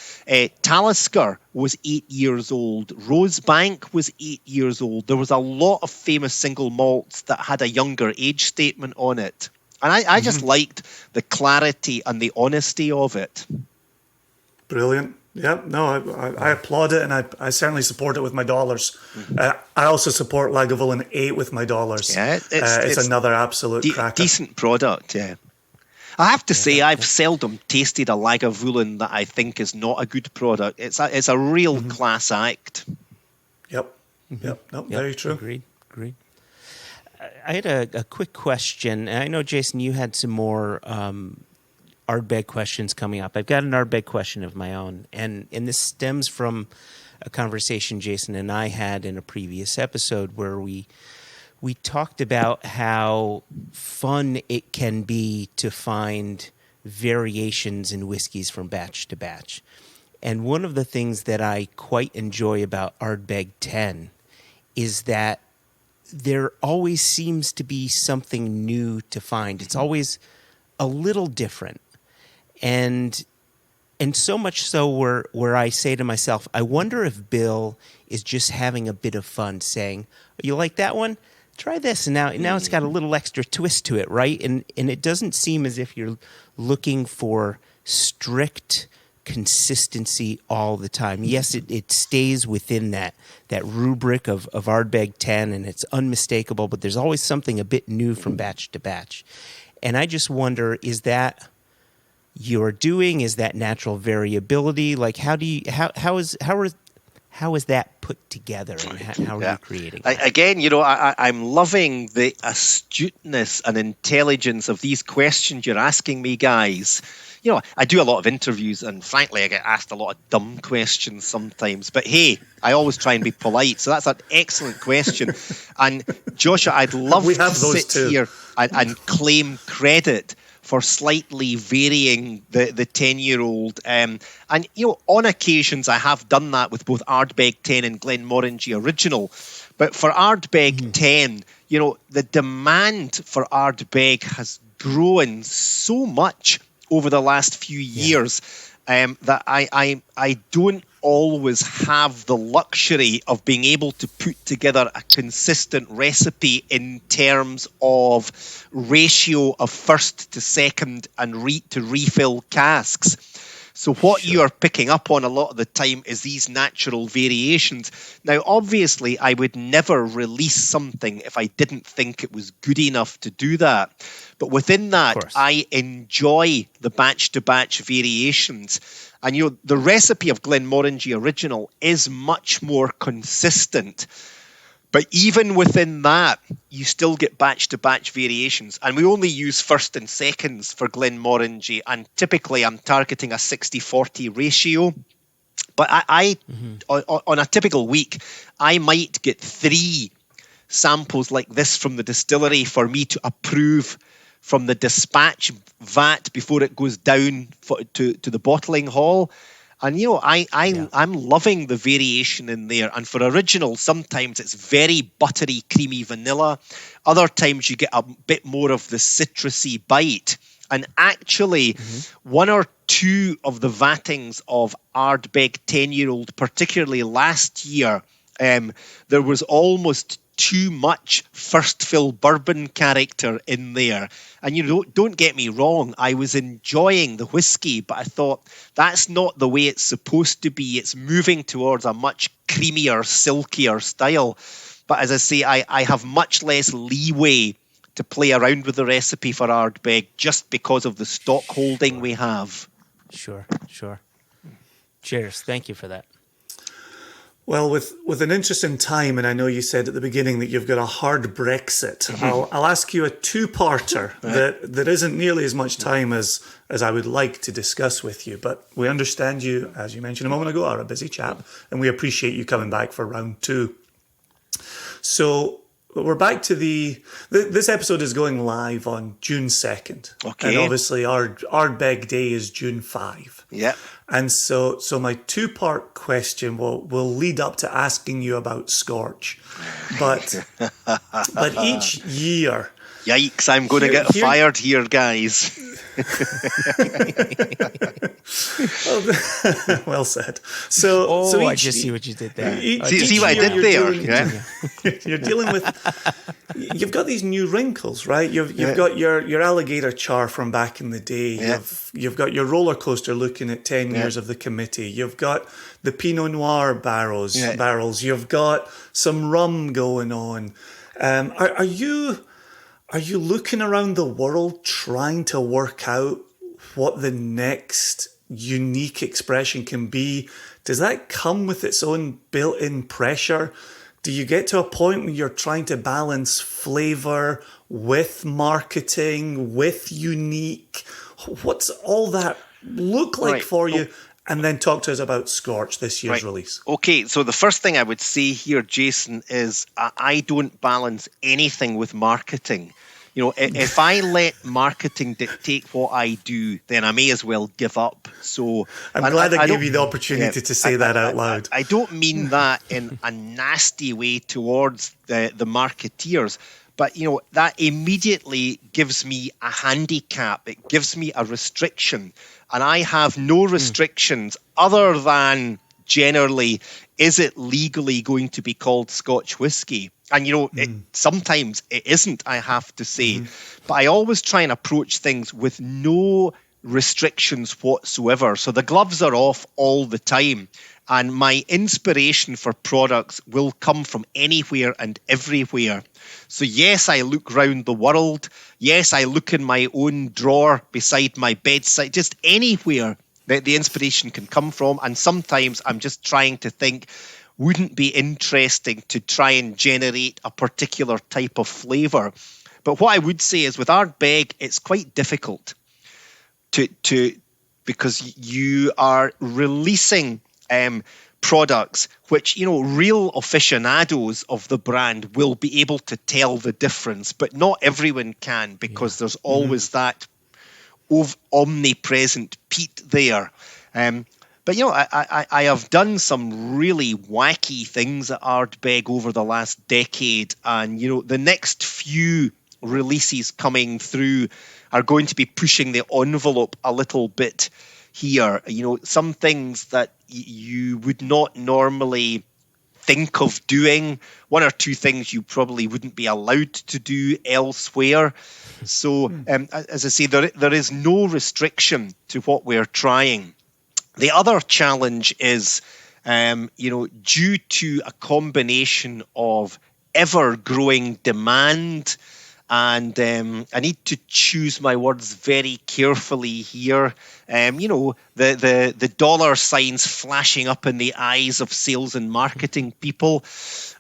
Talisker was 8 years old, Rosebank was 8 years old. There was a lot of famous single malts that had a younger age statement on it. And I just liked the clarity and the honesty of it. Brilliant. Yeah, no, I applaud it, and I certainly support it with my dollars. I also support Lagavulin 8 with my dollars. Yeah, it's another absolute cracker. Decent product, yeah. I have to say, I've seldom tasted a Lagavulin that I think is not a good product. It's a real class act. Yep. Very true. Agreed. I had a quick question. I know, Jason, you had some more Ardbeg questions coming up. I've got an Ardbeg question of my own, and this stems from a conversation Jason and I had in a previous episode where we talked about how fun it can be to find variations in whiskeys from batch to batch. And one of the things that I quite enjoy about Ardbeg 10 is that there always seems to be something new to find. It's always a little different. And so much so where I say to myself, I wonder if Bill is just having a bit of fun saying, you like that one? Try this. And now it's got a little extra twist to it, right? And it doesn't seem as if you're looking for strict consistency all the time. Yes, it stays within that rubric of Ardbeg 10, and it's unmistakable, but there's always something a bit new from batch to batch. And I just wonder, is that you're doing? Is that natural variability? Like, how is that put together, and how are you creating that? Again, I'm loving the astuteness and intelligence of these questions you're asking me, guys. I do a lot of interviews, and frankly, I get asked a lot of dumb questions sometimes. But hey, I always try and be polite. So that's an excellent question. And Joshua, I'd love to sit here and claim credit for slightly varying the 10-year-old. And, on occasions, I have done that with both Ardbeg 10 and Glenmorangie Original. But for Ardbeg 10, the demand for Ardbeg has grown so much over the last few years that I don't always have the luxury of being able to put together a consistent recipe in terms of ratio of first to second and to refill casks. So what you are picking up on a lot of the time is these natural variations. Now, obviously, I would never release something if I didn't think it was good enough to do that. But within that, I enjoy the batch-to-batch variations. And, the recipe of Glenmorangie Original is much more consistent. But even within that, you still get batch-to-batch variations. And we only use first and seconds for Glenmorangie. And typically, I'm targeting a 60-40 ratio. But on a typical week, I might get 3 samples like this from the distillery for me to approve from the dispatch vat before it goes down to the bottling hall. And I'm loving the variation in there. And for original, sometimes it's very buttery, creamy vanilla. Other times you get a bit more of the citrusy bite. And actually, one or two of the vattings of Ardbeg 10-year-old, particularly last year, there was almost too much first fill bourbon character in there. And don't get me wrong, I was enjoying the whiskey, but I thought that's not the way it's supposed to be. It's moving towards a much creamier, silkier style. But as I say, I have much less leeway to play around with the recipe for Ardbeg just because of the stock holding we have. Sure. Cheers. Thank you for that. Well, with an interesting time, and I know you said at the beginning that you've got a hard Brexit, I'll ask you a two-parter that isn't nearly as much time as I would like to discuss with you. But we understand you, as you mentioned a moment ago, are a busy chap, and we appreciate you coming back for round two. So we're back to this episode is going live on June 2nd. Okay. And obviously Ardbeg Day is June 5. Yeah. And so my two-part question will lead up to asking you about Scorch. But each year... Yikes, I'm going to get fired here, guys. Well said. So I just see what you did there. See what I did there? You're dealing with... You've got these new wrinkles, right? You've got your alligator char from back in the day. Yeah. You've got your roller coaster looking at 10 years of the committee. You've got the Pinot Noir barrels. You've got some rum going on. Are you looking around the world trying to work out what the next unique expression can be? Does that come with its own built-in pressure? Do you get to a point where you're trying to balance flavor with marketing, with unique? What's all that look like for you? And then talk to us about Scorch, this year's release. Okay, so the first thing I would say here, Jason, is I don't balance anything with marketing. If I let marketing dictate what I do, then I may as well give up. So I'm glad I gave you the opportunity to say that out loud. I don't mean that in a nasty way towards the marketeers, but that immediately gives me a handicap. It gives me a restriction, and I have no restrictions other than generally, is it legally going to be called Scotch whisky? And sometimes it isn't, I have to say. But I always try and approach things with no restrictions whatsoever. So the gloves are off all the time. And my inspiration for products will come from anywhere and everywhere. So yes, I look round the world. Yes, I look in my own drawer beside my bedside, just anywhere that the inspiration can come from. And sometimes I'm just trying to think, wouldn't be interesting to try and generate a particular type of flavour. But what I would say is with Ardbeg, it's quite difficult to because you are releasing products which, real aficionados of the brand will be able to tell the difference, but not everyone can, because there's always that omnipresent peat there. But I have done some really wacky things at Ardbeg over the last decade, and the next few releases coming through are going to be pushing the envelope a little bit here. Some things that you would not normally think of doing, one or two things you probably wouldn't be allowed to do elsewhere. So as I say, there is no restriction to what we're trying. The other challenge is, due to a combination of ever-growing demand, and I need to choose my words very carefully here. The dollar signs flashing up in the eyes of sales and marketing people.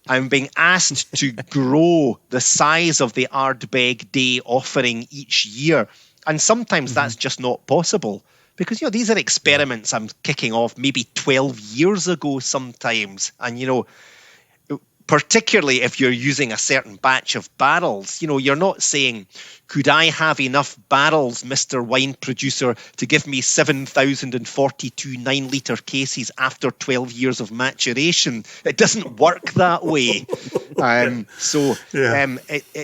I'm being asked to grow the size of the Ardbeg Day offering each year, and sometimes that's just not possible. Because, these are experiments I'm kicking off maybe 12 years ago sometimes. And, particularly if you're using a certain batch of barrels. You're not saying, could I have enough barrels, Mr. Wine Producer, to give me 7,042 9-litre cases after 12 years of maturation? It doesn't work that way.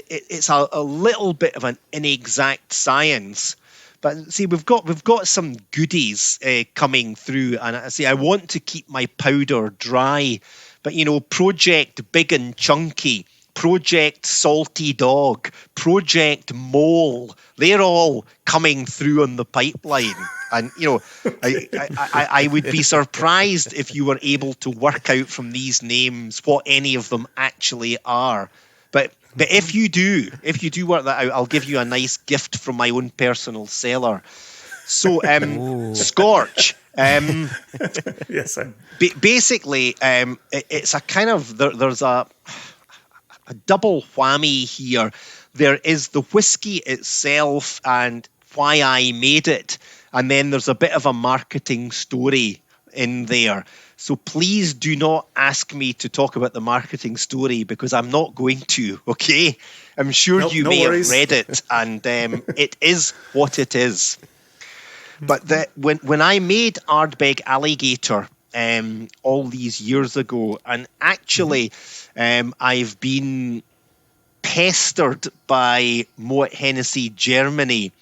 It's a little bit of an inexact science. But see, we've got some goodies coming through, and I want to keep my powder dry. But Project Big and Chunky, Project Salty Dog, Project Mole, they're all coming through on the pipeline. And I would be surprised if you were able to work out from these names what any of them actually are. But if you do work that out, I'll give you a nice gift from my own personal cellar. So, Scorch. Yes, basically, it's a kind of there's a double whammy here. There is the whiskey itself and why I made it, and then there's a bit of a marketing story in there. So please do not ask me to talk about the marketing story, because I'm not going to, okay? I'm sure you may have read it, and it is what it is. But when I made Ardbeg Alligator all these years ago, and actually I've been pestered by Moet Hennessy Germany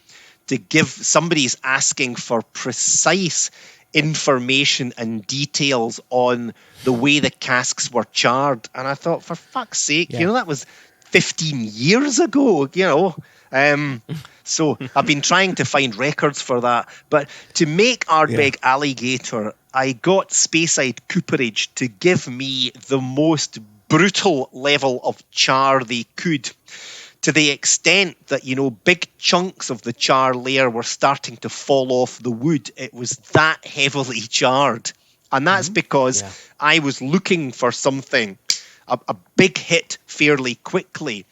to give, somebody's asking for precise information and details on the way the casks were charred. And I thought, for fuck's sake, that was 15 years ago, So I've been trying to find records for that. But to make Ardbeg Alligator, I got Speyside Cooperage to give me the most brutal level of char they could, to the extent that, big chunks of the char layer were starting to fall off the wood. It was that heavily charred. And that's because I was looking for something, a big hit fairly quickly.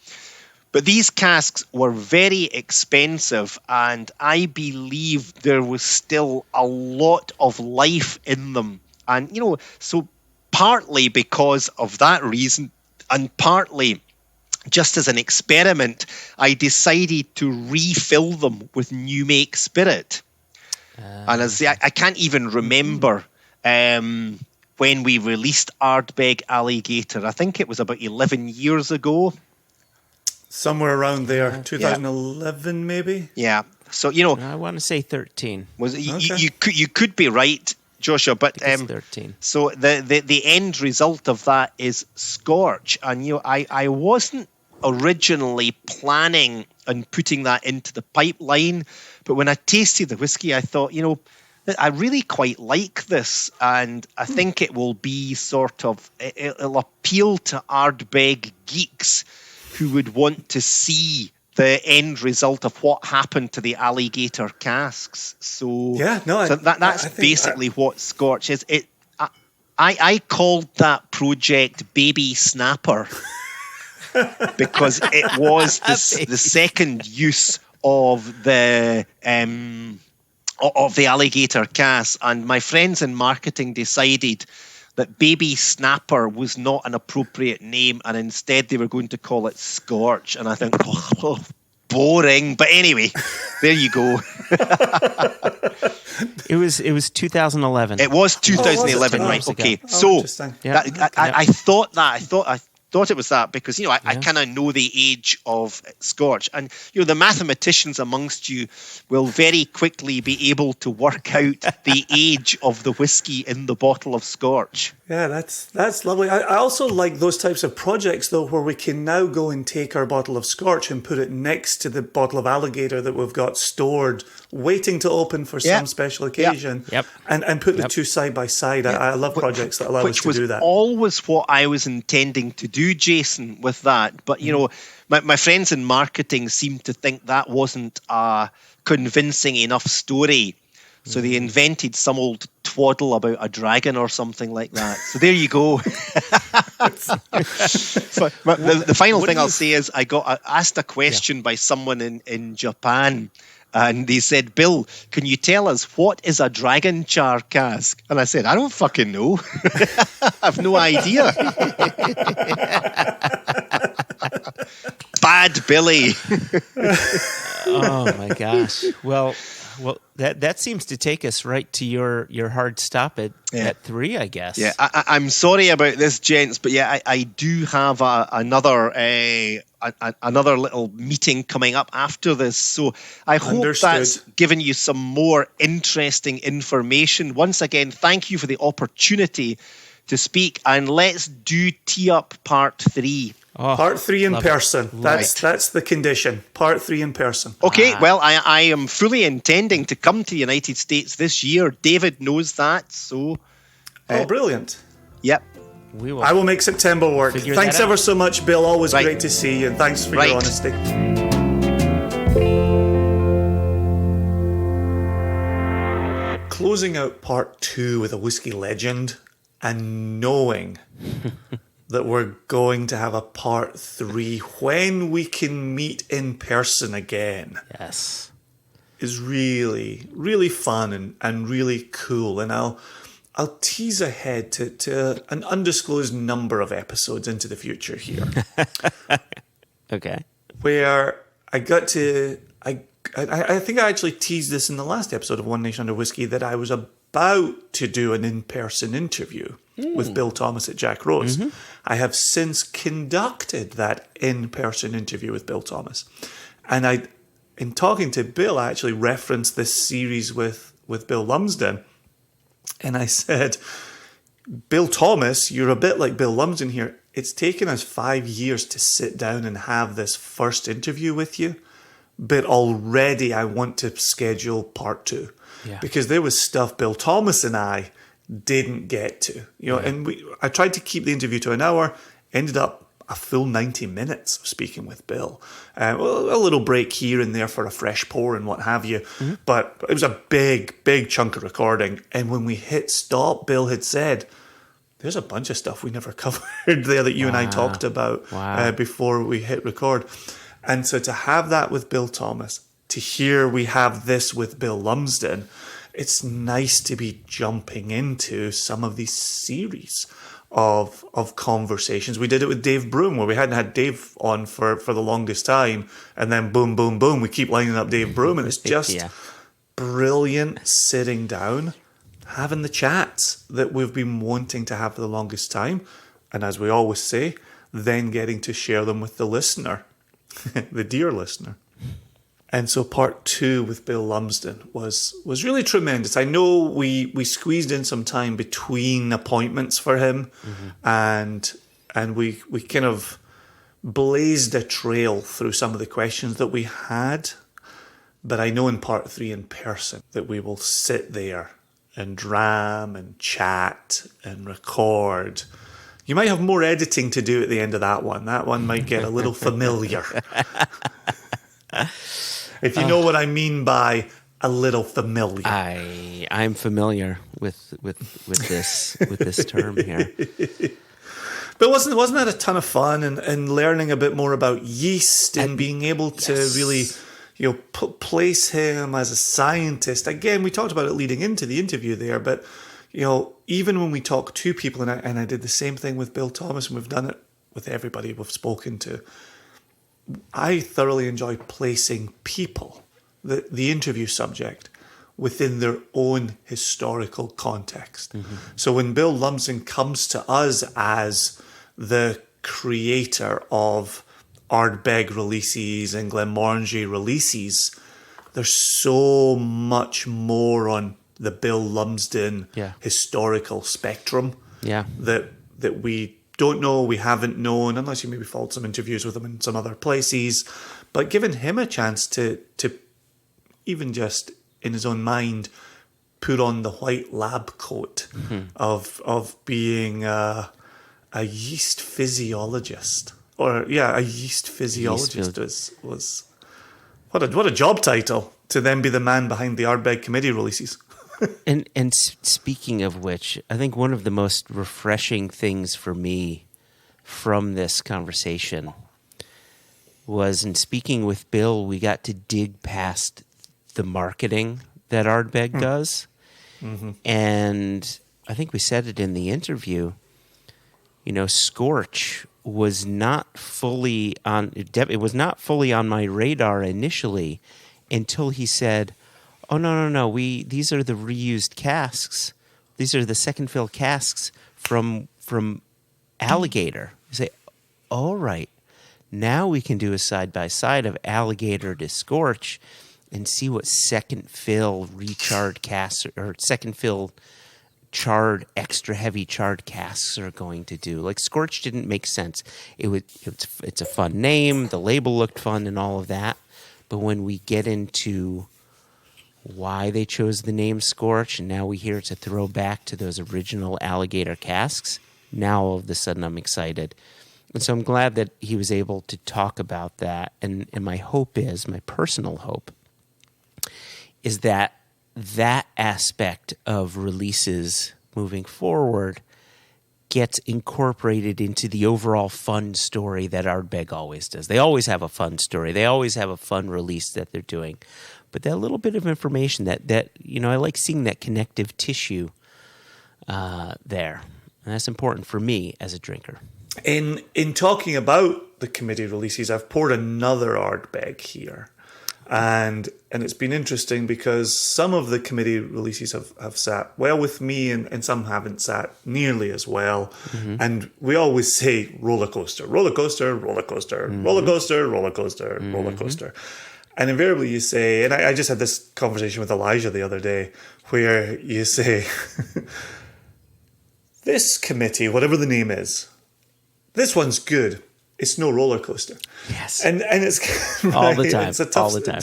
But these casks were very expensive, and I believe there was still a lot of life in them. And, so partly because of that reason, and partly just as an experiment, I decided to refill them with new make spirit. And as I can't even remember when we released Ardbeg Alligator. I think it was about 11 years ago. Somewhere around there, 2011 maybe. Yeah. So I want to say 13. Was it, you could be right, Joshua, but 13. So the end result of that is Scorch, and I wasn't originally planning on putting that into the pipeline, but when I tasted the whiskey, I thought, I really quite like this, and I think it will be it'll appeal to Ardbeg geeks who would want to see the end result of what happened to the alligator casks. So that's basically what Scorch is. I called that project Baby Snapper because it was the second use of the alligator cask, and my friends in marketing decided that Baby Snapper was not an appropriate name, and instead they were going to call it Scorch. And I think, boring. But anyway, there you go. It was 2011. It was 2011, right? Okay. So I thought it was that because I kind of know the age of Scorch, and the mathematicians amongst you will very quickly be able to work out the age of the whiskey in the bottle of Scorch. Yeah, that's lovely. I also like those types of projects though, where we can now go and take our bottle of Scorch and put it next to the bottle of Alligator that we've got stored, waiting to open for some special occasion. Yep. And put the two side by side. I love projects that allow us to do that. Which was always what I was intending to do, Jason, with that. But my friends in marketing seem to think that wasn't a convincing enough story. So they invented some old twaddle about a dragon or something like that. So there you go. The final thing I'll say is I got asked a question by someone in Japan, And they said, Bill, can you tell us what is a dragon char cask? And I said, I don't fucking know. I've no idea. Bad Billy. Oh my gosh. Well, that seems to take us right to your hard stop at 3, I guess. Yeah, I'm sorry about this, gents, but yeah, I do have another little meeting coming up after this. So I hope that's given you some more interesting information. Once again, thank you for the opportunity to speak, and let's tee up part 3. Oh, part 3 in person. That's the condition. Part 3 in person. Okay, well, I am fully intending to come to the United States this year. David knows that, so... brilliant. Yep. I will make September work. Thanks ever so much, Bill. Always great to see you, and thanks for your honesty. Closing out part 2 with a whiskey legend, and knowing that we're going to have a part 3 when we can meet in person again. Yes. Is really, really fun and really cool. And I'll tease ahead to an undisclosed number of episodes into the future here. Okay. Where I got to... I think I actually teased this in the last episode of One Nation Under Whiskey, that I was about to do an in-person interview with Bill Thomas at Jack Rose. Mm-hmm. I have since conducted that in-person interview with Bill Thomas. And in talking to Bill, I actually referenced this series with Bill Lumsden. And I said, Bill Thomas, you're a bit like Bill Lumsden here. It's taken us 5 years to sit down and have this first interview with you. But already I want to schedule part 2. Yeah. Because there was stuff Bill Thomas and I didn't get to. And I tried to keep the interview to an hour, ended up a full 90 minutes of speaking with Bill. A little break here and there for a fresh pour and what have you. Mm-hmm. But it was a big, big chunk of recording. And when we hit stop, Bill had said, there's a bunch of stuff we never covered there that you and I talked about before we hit record. And so to have that with Bill Thomas, to hear we have this with Bill Lumsden, it's nice to be jumping into some of these series of conversations. We did it with Dave Broom, where we hadn't had Dave on for the longest time, and then boom, boom, boom, we keep lining up Dave Broom, and it's just brilliant sitting down, having the chats that we've been wanting to have for the longest time, and as we always say, then getting to share them with the listener, the dear listener. And so part 2 with Bill Lumsden was really tremendous. I know we squeezed in some time between appointments for him, and we kind of blazed a trail through some of the questions that we had. But I know in part 3 in person that we will sit there and dram and chat and record. You might have more editing to do at the end of that one. That one might get a little familiar. If you know what I mean by a little familiar. I'm familiar with this term here. But wasn't that a ton of fun and learning a bit more about yeast and being able to really place him as a scientist? Again, we talked about it leading into the interview there, but even when we talk to people, and I did the same thing with Bill Thomas, and we've done it with everybody we've spoken to, I thoroughly enjoy placing people, the interview subject, within their own historical context. Mm-hmm. So when Bill Lumsden comes to us as the creator of Ardbeg releases and Glenmorangie releases, there's so much more on the Bill Lumsden historical spectrum that we don't know, we haven't known, unless you maybe followed some interviews with him in some other places. But giving him a chance to even just in his own mind put on the white lab coat of being a yeast physiologist. A yeast physiologist was what a job title, to then be the man behind the Ardbeg committee releases. And speaking of which, I think one of the most refreshing things for me from this conversation was, in speaking with Bill, we got to dig past the marketing that Ardbeg does. And I think we said it in the interview, Scorch was not fully on, it was not fully on my radar initially until he said, oh, no, these are the reused casks. These are the second fill casks from Alligator. You say, all right, now we can do a side-by-side of Alligator to Scorch and see what second fill recharred casks or second fill charred, extra heavy charred casks are going to do. Like Scorch didn't make sense. It's a fun name. The label looked fun and all of that. But when we get into why they chose the name Scorch, and now we hear it's a throwback to those original Alligator casks, now all of a sudden I'm excited. And so I'm glad that he was able to talk about that. And my hope is, my personal hope, is that aspect of releases moving forward gets incorporated into the overall fun story that Ardbeg always does. They always have a fun story. They always have a fun release that they're doing. But that little bit of information that I like seeing that connective tissue there. And that's important for me as a drinker. In talking about the committee releases, I've poured another Ardbeg here. And it's been interesting because some of the committee releases have sat well with me and some haven't sat nearly as well. Mm-hmm. And we always say roller coaster, roller coaster, roller coaster, mm-hmm. roller coaster, roller coaster, mm-hmm. roller coaster. And invariably you say, and I just had this conversation with Elijah the other day, where you say, this committee, whatever the name is, this one's good. It's no roller coaster. Yes. And it's right, all the time. It's a tough, all the time.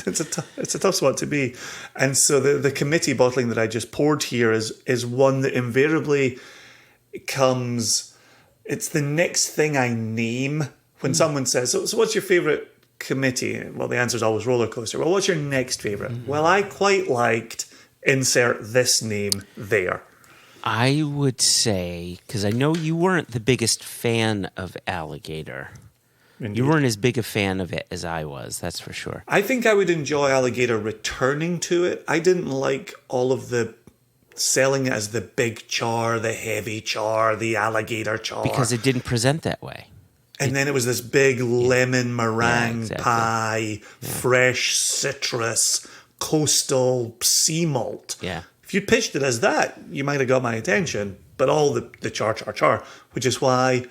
It's a tough spot to be. And so the committee bottling that I just poured here is one that invariably comes. It's the next thing I name when someone says, so what's your favorite committee? Well, the answer is always roller coaster. Well, what's your next favorite? Well, I quite liked insert this name there. I would say, because I know you weren't the biggest fan of Alligator. Indeed. You weren't as big a fan of it as I was, that's for sure. I think I would enjoy Alligator returning to it. I didn't like all of the selling it as the big char, the heavy char, the Alligator char. Because it didn't present that way. And then it was this big lemon meringue pie, fresh citrus, coastal sea malt. Yeah. If you pitched it as that, you might have got my attention. But all the char, which is why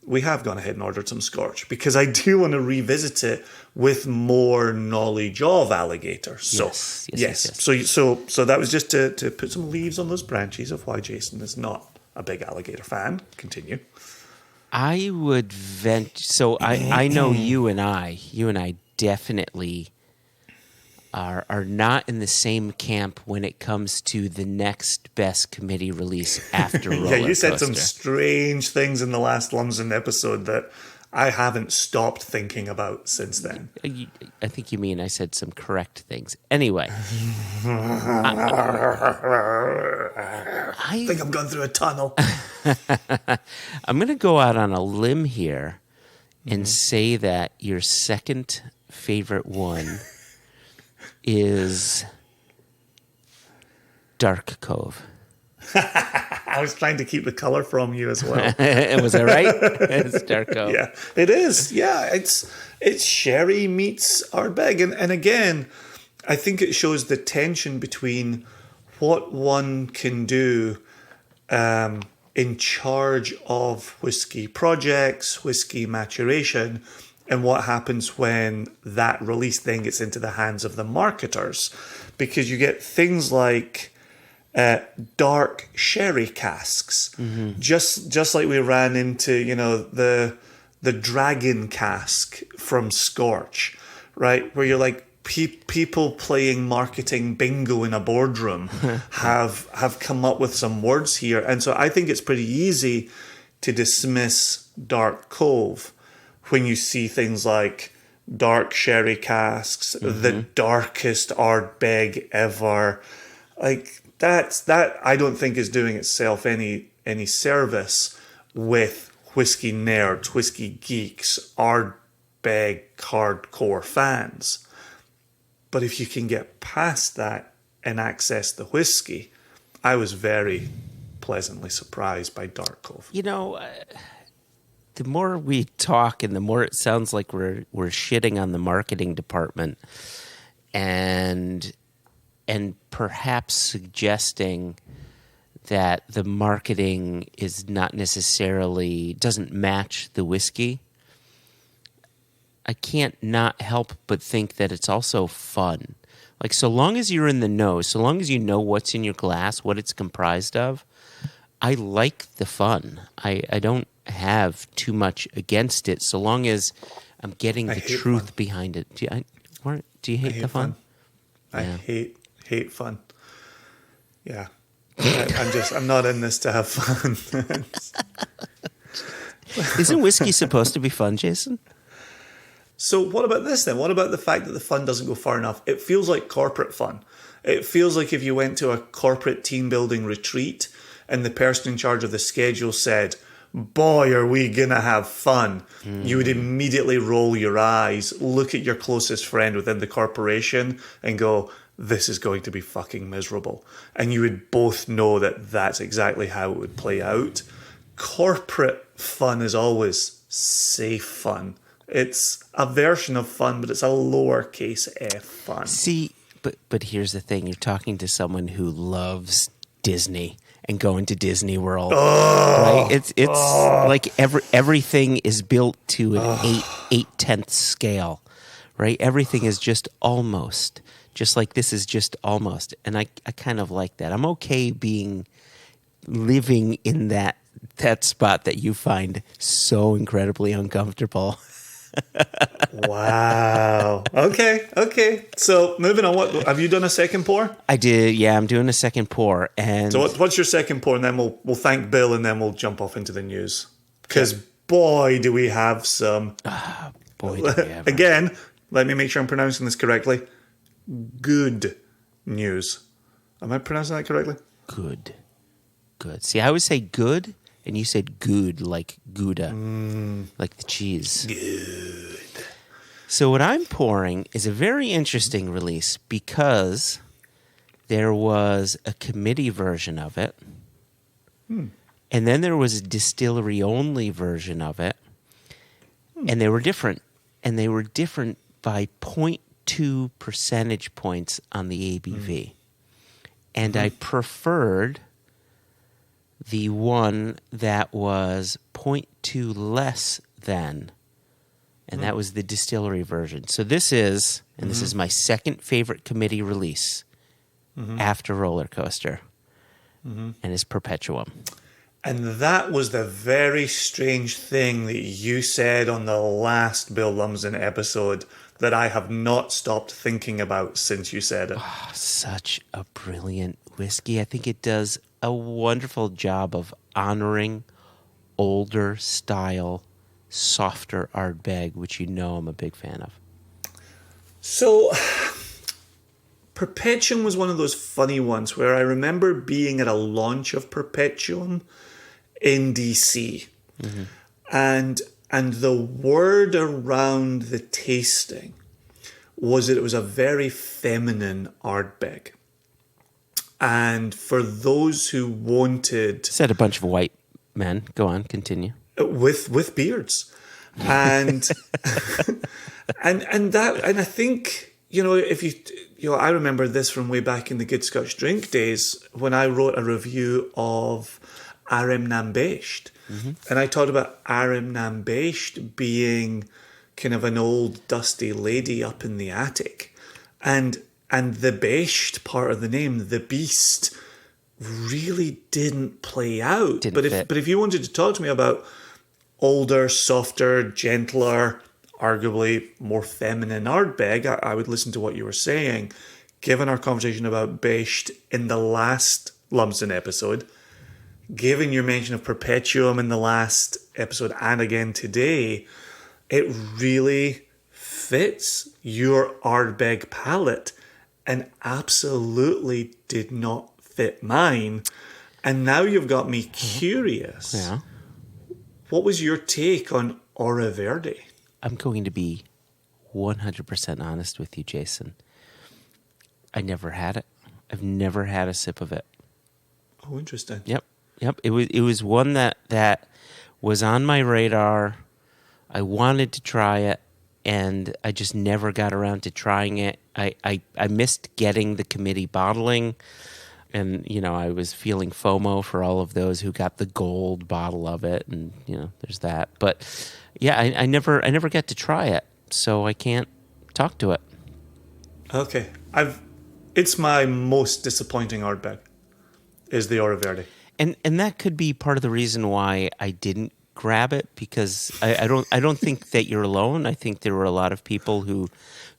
we have gone ahead and ordered some Scorch, because I do want to revisit it with more knowledge of Alligator. So yes. So that was just to put some leaves on those branches of why Jason is not a big Alligator fan. Continue. I would so I know you and I definitely are not in the same camp when it comes to the next best committee release after Roller Coaster. Yeah, you said some strange things in the last Lumsden episode that I haven't stopped thinking about since then. I think you mean I said some correct things. Anyway. I think I'm going through a tunnel. I'm going to go out on a limb here and say that your second favorite one is Dark Cove. I was trying to keep the color from you as well. Was that right? It's Dark Cove. Yeah, it is. Yeah, it's sherry meets Ardbeg. And again, I think it shows the tension between what one can do in charge of whiskey projects, whiskey maturation, and what happens when that release then gets into the hands of the marketers. Because you get things like dark sherry casks, just like we ran into, the dragon cask from Scorch, right? Where you're like, people playing marketing bingo in a boardroom have come up with some words here. And so I think it's pretty easy to dismiss Dark Cove when you see things like dark sherry casks, the darkest Ardbeg ever. Like that I don't think is doing itself any service with whiskey nerds, whiskey geeks, Ardbeg hardcore fans. But if you can get past that and access the whiskey, I was very pleasantly surprised by Dark Cove. You know, the more we talk and the more it sounds like we're shitting on the marketing department and perhaps suggesting that the marketing is not necessarily, doesn't match the whiskey, I can't not help but think that it's also fun. Like, so long as you're in the know, so long as you know what's in your glass, what it's comprised of, I like the fun. I don't have too much against it, so long as I'm getting the truth fun. behind it. Do you hate the fun? I hate fun. Yeah. I'm not in this to have fun. Isn't whiskey supposed to be fun, Jason? So what about this then? What about the fact that the fun doesn't go far enough? It feels like corporate fun. It feels like if you went to a corporate team building retreat and the person in charge of the schedule said, boy, are we going to have fun. You would immediately roll your eyes, look at your closest friend within the corporation and go, this is going to be fucking miserable. And you would both know that that's exactly how it would play out. Corporate fun is always safe fun. It's a version of fun, but it's a lowercase f fun. See, but here's the thing. You're talking to someone who loves Disney and going to Disney World. Right? It's like everything is built to an 8/10 scale, right? Everything is just almost. Just like this is just almost. And I kind of like that. I'm okay living in that spot that you find so incredibly uncomfortable. Wow. Okay. So moving on, what have you done a second pour? I did, yeah, I'm doing a second pour. And so what's your second pour? And then we'll thank Bill and then we'll jump off into the news. Because boy, do we have some. Boy, do we ever. Again, let me make sure I'm pronouncing this correctly. Good news. Am I pronouncing that correctly? Good. See, I would say good, and you said good, like Gouda, like the cheese. Good. So what I'm pouring is a very interesting release because there was a committee version of it, and then there was a distillery-only version of it, and they were different. And they were different by 0.2 percentage points on the ABV. And I preferred the one that was 0.2 less than, and that was the distillery version. So this is, and this is my second favorite committee release after Roller Coaster, and it's Perpetuum. And that was the very strange thing that you said on the last Bill Lumsden episode that I have not stopped thinking about since you said it. Oh, such a brilliant whiskey. I think it does a wonderful job of honoring older style, softer Ardbeg, which you know I'm a big fan of. So, Perpetuum was one of those funny ones where I remember being at a launch of Perpetuum in DC. And the word around the tasting was that it was a very feminine Ardbeg. And for those who wanted... Said a bunch of white men. Go on, continue. With beards. And and I think, I remember this from way back in the Good Scotch Drink days when I wrote a review of Arim Nam Beist. And I talked about Arim Nam Beist being kind of an old dusty lady up in the attic. And the Beist part of the name, the beast, really didn't play out. But if you wanted to talk to me about older, softer, gentler, arguably more feminine Ardbeg, I would listen to what you were saying. Given our conversation about Beist in the last Lumsden episode, given your mention of Perpetuum in the last episode and again today, it really fits your Ardbeg palate and absolutely did not fit mine. And now you've got me curious. Yeah. What was your take on Ora Verde? I'm going to be 100% honest with you, Jason. I never had it. I've never had a sip of it. Oh, interesting. Yep. It was one that was on my radar. I wanted to try it, and I just never got around to trying it. I missed getting the committee bottling, and I was feeling FOMO for all of those who got the gold bottle of it, and there's that. But yeah, I never got to try it, so I can't talk to it. Okay, it's my most disappointing Ardbeg, is the Ora Verde. And that could be part of the reason why I didn't grab it, because I don't think that you're alone. I think there were a lot of people who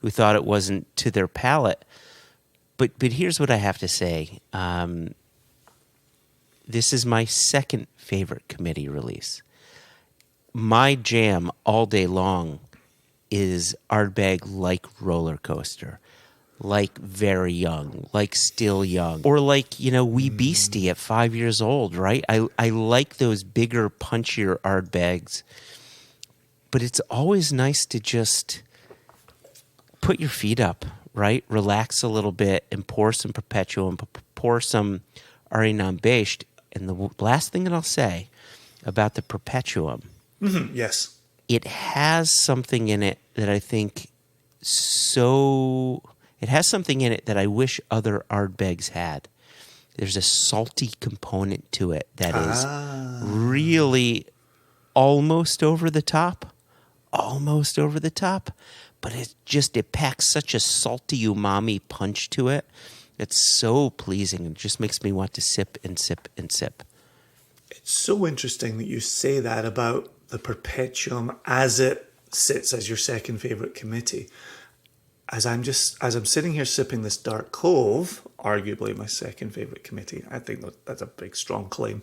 thought it wasn't to their palate. But here's what I have to say. This is my second favorite committee release. My jam all day long is Ardbeg like roller coaster. Like very young, like still young, or like, wee beastie at 5 years old, right? I like those bigger, punchier Ardbegs, but it's always nice to just put your feet up, right? Relax a little bit and pour some Perpetuum, pour some Arinan Becht. And the last thing that I'll say about the Perpetuum, yes, it has something in it that I think It has something in it that I wish other Ardbegs had. There's a salty component to it that is really almost over the top, but it packs such a salty umami punch to it. It's so pleasing. It just makes me want to sip and sip and sip. It's so interesting that you say that about the Perpetuum as it sits as your second favourite committee. As I'm sitting here sipping this Dark Cove, arguably my second favourite committee, I think that's a big, strong claim.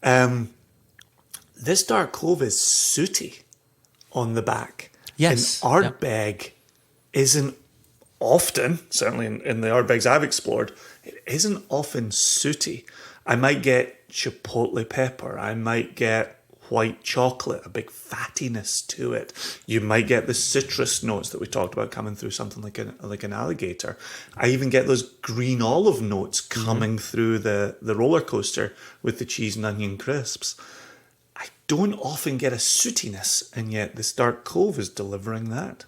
This Dark Cove is sooty on the back. Yes. And Ardbeg isn't often, certainly in the Ardbegs I've explored, it isn't often sooty. I might get chipotle pepper. I might get white chocolate, a big fattiness to it. You might get the citrus notes that we talked about coming through something like an alligator. I even get those green olive notes coming through the roller coaster with the cheese and onion crisps. I don't often get a sootiness, and yet this Dark Cove is delivering that.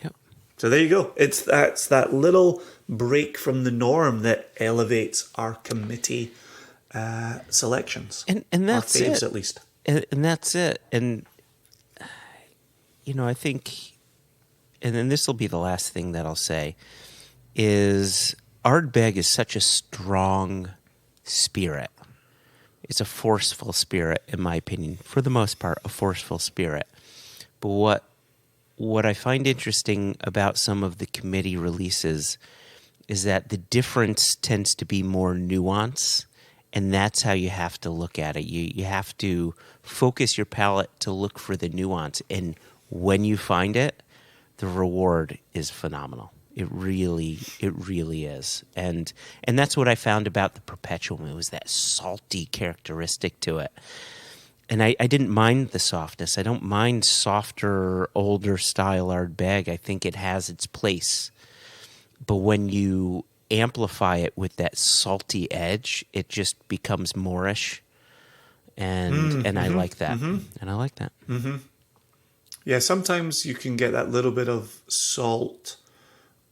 Yep. So there you go. It's that little break from the norm that elevates our committee selections. And that's our faves, it. At least. And that's it. And, I think, and then this will be the last thing that I'll say, is Ardbeg is such a strong spirit. It's a forceful spirit, in my opinion. For the most part, a forceful spirit. But what I find interesting about some of the committee releases is that the difference tends to be more nuance. And that's how you have to look at it. You have to focus your palate to look for the nuance. And when you find it, the reward is phenomenal. It really is. And that's what I found about the Perpetuum. It was that salty characteristic to it. And I didn't mind the softness. I don't mind softer, older style Ardbeg. I think it has its place. But when you amplify it with that salty edge, it just becomes moreish, and I like that. And I like that. Yeah, sometimes you can get that little bit of salt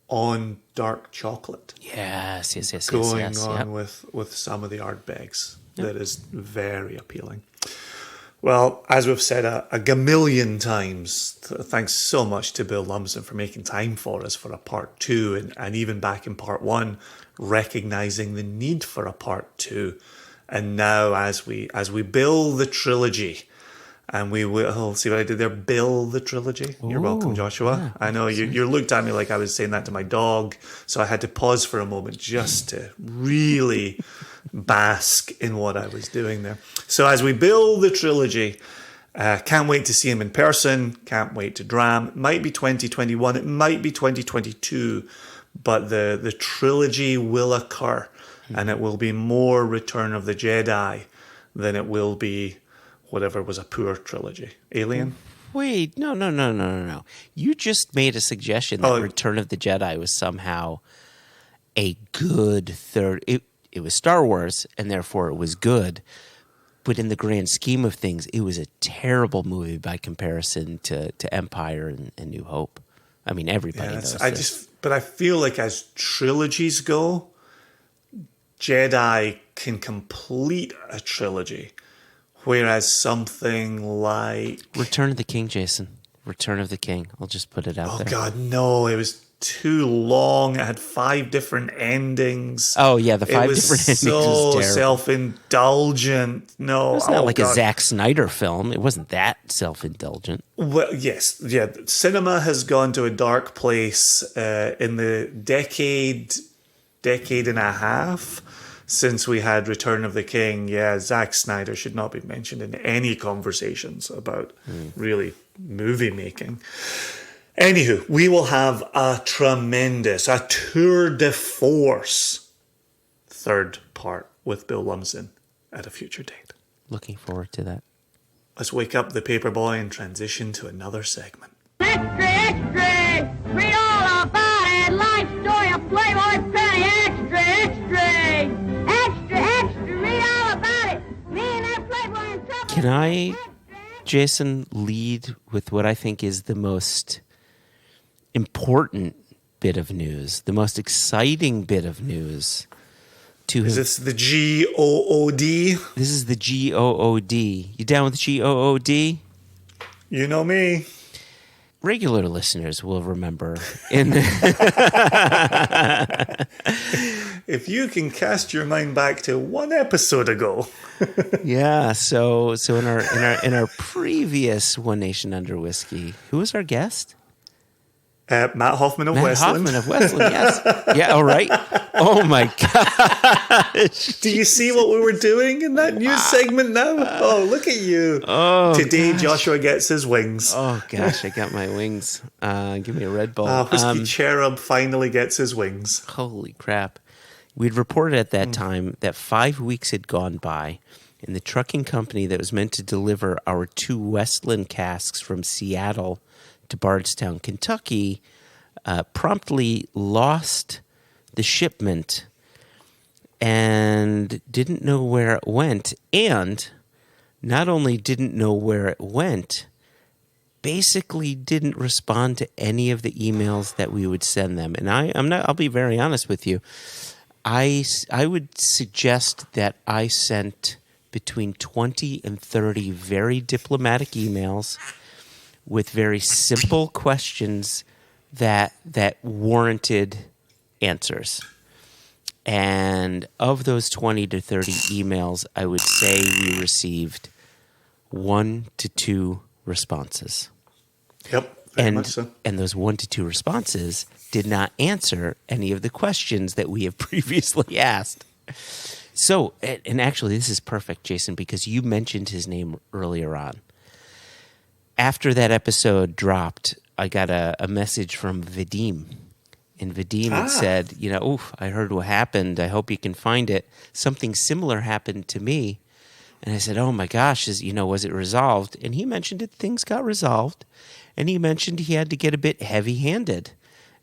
on dark chocolate. Yes. Going on Yep. with some of the Ardbegs. Yep. That is very appealing. Well, as we've said a gamillion times, thanks so much to Bill Lumsden for making time for us for a part 2, and even back in part 1, recognizing the need for a part 2. And now as we build the trilogy, and we will see what I did there, build the trilogy. You're welcome, Joshua. Yeah, I know you looked at me like I was saying that to my dog, so I had to pause for a moment just to really bask in what I was doing there. So as we build the trilogy, can't wait to see him in person, can't wait to dram. It might be 2021, it might be 2022, but the trilogy will occur, and it will be more Return of the Jedi than it will be whatever was a poor trilogy. Alien? Wait, no. You just made a suggestion that Return of the Jedi was somehow a good third. It was Star Wars, and therefore it was good. But in the grand scheme of things, it was a terrible movie by comparison to Empire and New Hope. I mean, everybody knows this. But I feel like as trilogies go, Jedi can complete a trilogy, whereas something like Return of the King, Jason. Return of the King. I'll just put it out there. Oh God, no! It was too long. It had 5 different endings. Oh yeah, the 5 different endings so was terrible. self-indulgent. No, It's not like a Zack Snyder film. It wasn't that self-indulgent. Well, yes, yeah. Cinema has gone to a dark place in the decade and a half since we had Return of the King. Yeah, Zack Snyder should not be mentioned in any conversations about really movie making. Anywho, we will have a tour de force third part with Bill Lumsden at a future date. Looking forward to that. Let's wake up the paperboy and transition to another segment. Extra, extra! Read all about it! Life story of Playboy Penny! Extra, extra! Extra, extra! Read all about it! Me and that Playboy in trouble! Can I, Jason, lead with what I think is the most important bit of news, the most exciting bit of news? Is this the GOOD? This is the GOOD. You down with GOOD? You know me. Regular listeners will remember if you can cast your mind back to one episode ago. Yeah, so in our previous One Nation Under Whiskey, who was our guest? Matt Hoffman of Westland. Hoffman of Westland, yes. Yeah, all right. Oh my gosh. Do you see what we were doing in that news segment now? Oh, look at you. Oh, Today, gosh. Joshua gets his wings. Oh gosh, I got my wings. Give me a Red Bull. Whiskey Cherub finally gets his wings. Holy crap. We'd reported at that time that 5 weeks had gone by, and the trucking company that was meant to deliver our 2 Westland casks from Seattle to Bardstown, Kentucky, promptly lost the shipment and didn't know where it went. And not only didn't know where it went, basically didn't respond to any of the emails that we would send them. And I'll be very honest with you. I would suggest that I sent between 20 and 30 very diplomatic emails with very simple questions that warranted answers. And of those 20 to 30 emails, I would say we received 1 to 2 responses. Yep, very much so. And those 1 to 2 responses did not answer any of the questions that we have previously asked. So, and actually this is perfect, Jason, because you mentioned his name earlier on. After that episode dropped, I got a message from Vadim. And Vadim had said, I heard what happened. I hope you can find it. Something similar happened to me. And I said, oh my gosh, was it resolved? And he mentioned it. Things got resolved. And he mentioned he had to get a bit heavy-handed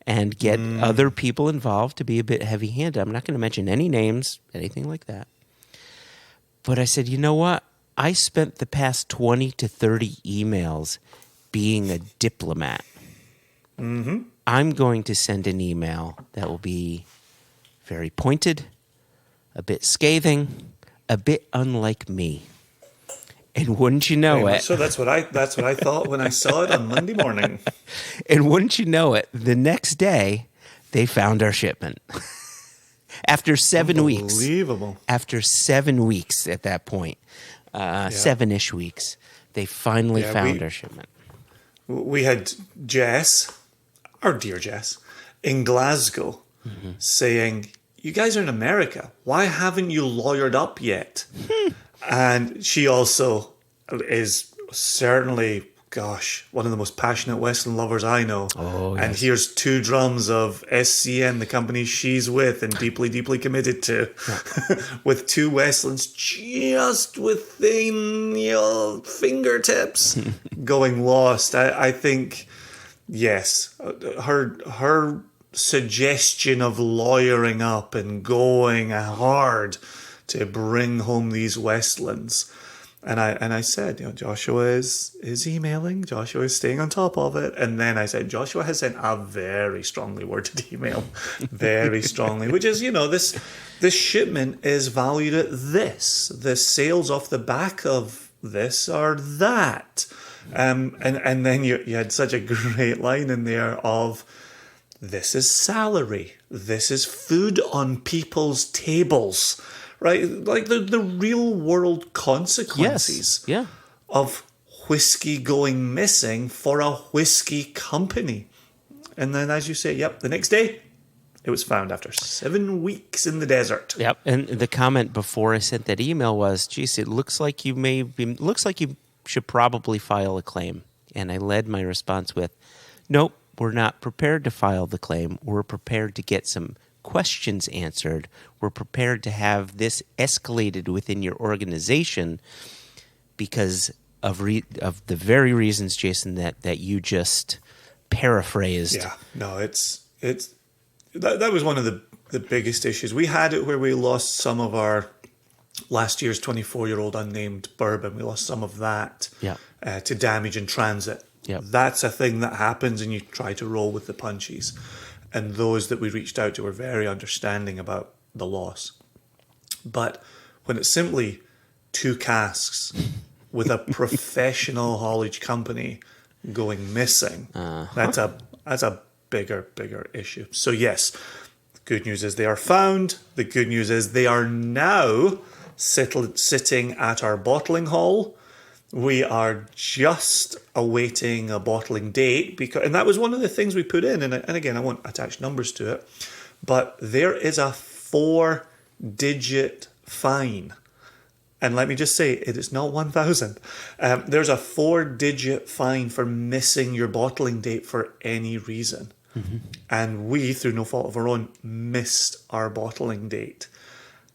and get other people involved to be a bit heavy-handed. I'm not going to mention any names, anything like that. But I said, you know what? I spent the past 20 to 30 emails being a diplomat. Mm-hmm. I'm going to send an email that will be very pointed, a bit scathing, a bit unlike me. And wouldn't you know it? So that's what I thought when I saw it on Monday morning. And wouldn't you know it? The next day, they found our shipment. After 7 weeks. Unbelievable. After 7 weeks at that point. 7-ish weeks, they finally found our shipment. We had Jess, our dear Jess, in Glasgow saying, you guys are in America. Why haven't you lawyered up yet? And she also is certainly, one of the most passionate Western lovers I know. Oh, yes. And here's 2 drums of SCN, the company she's with and deeply, deeply committed to, with 2 Westlands just within your fingertips going lost. I think, yes, her suggestion of lawyering up and going hard to bring home these Westlands. And I said, Joshua is emailing. Joshua is staying on top of it. And then I said, Joshua has sent a very strongly worded email, very strongly, which is, this shipment is valued at this. The sales off the back of this are that. And then you had such a great line in there of, this is salary. This is food on people's tables. Right, like the real world consequences of whiskey going missing for a whiskey company. And then, as you say, the next day, it was found after 7 weeks in the desert. Yep. And the comment before I sent that email was, geez, it looks like you should probably file a claim. And I led my response with, nope, we're not prepared to file the claim. We're prepared to get some questions answered. We're prepared to have this escalated within your organization because of the very reasons, Jason, that you just paraphrased. Yeah, no, that was one of the biggest issues. We had it where we lost some of our last year's 24-year-old unnamed bourbon. We lost some of that to damage in transit. Yep. That's a thing that happens, and you try to roll with the punches. And those that we reached out to were very understanding about the loss. But when it's simply 2 casks with a professional haulage company going missing, that's a bigger issue. So yes, the good news is they are found. The good news is they are now sitting at our bottling hall. We are just awaiting a bottling date, and that was one of the things we put in. And again, I won't attach numbers to it, but there is a 4-digit fine. And let me just say, it is not 1,000. There's a 4-digit fine for missing your bottling date for any reason. Mm-hmm. And we, through no fault of our own, missed our bottling date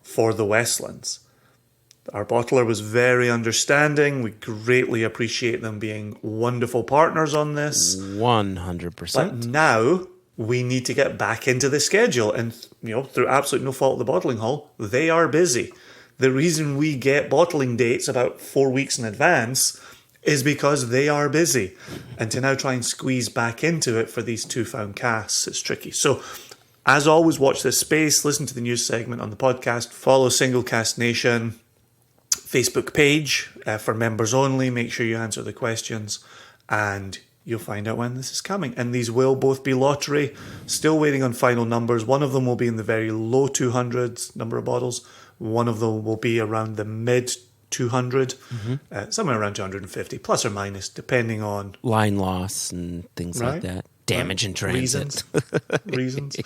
for the Westlands. Our bottler was very understanding. We greatly appreciate them being wonderful partners on this. 100%. But now we need to get back into the schedule. And, through absolute no fault of the bottling hall, they are busy. The reason we get bottling dates about 4 weeks in advance is because they are busy. And to now try and squeeze back into it for these 2 found casks, it's tricky. So, as always, watch this space, listen to the news segment on the podcast, follow Single Cask Nation Facebook page for members only. Make sure you answer the questions and you'll find out when this is coming. And these will both be lottery. Still waiting on final numbers. One of them will be in the very low 200s number of bottles. One of them will be around the mid 200, somewhere around 250, plus or minus, depending on line loss and things like that. Damage in transit. Reasons.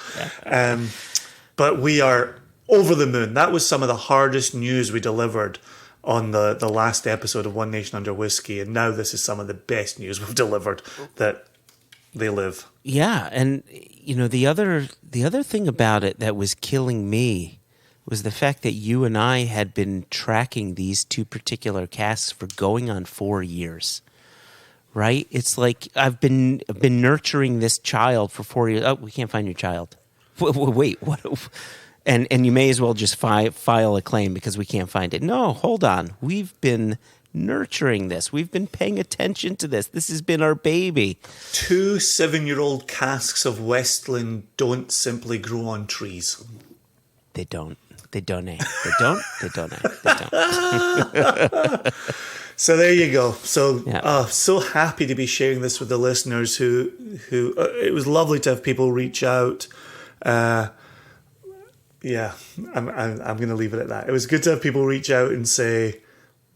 But we are over the moon. That was some of the hardest news we delivered on the last episode of One Nation Under Whiskey, and now this is some of the best news we've delivered, that they live. Yeah, and the other thing about it that was killing me was the fact that you and I had been tracking these 2 particular casks for going on 4 years. Right? It's like I've been nurturing this child for 4 years. Oh, we can't find your child. Wait, what? And you may as well just file a claim because we can't find it. No, hold on. We've been nurturing this. We've been paying attention to this. This has been our baby. 2 7-year-old casks of Westland don't simply grow on trees. They don't. They donate. They don't. They donate. They don't. So there you go. So so happy to be sharing this with the listeners who it was lovely to have people reach out. I'm going to leave it at that. It was good to have people reach out and say,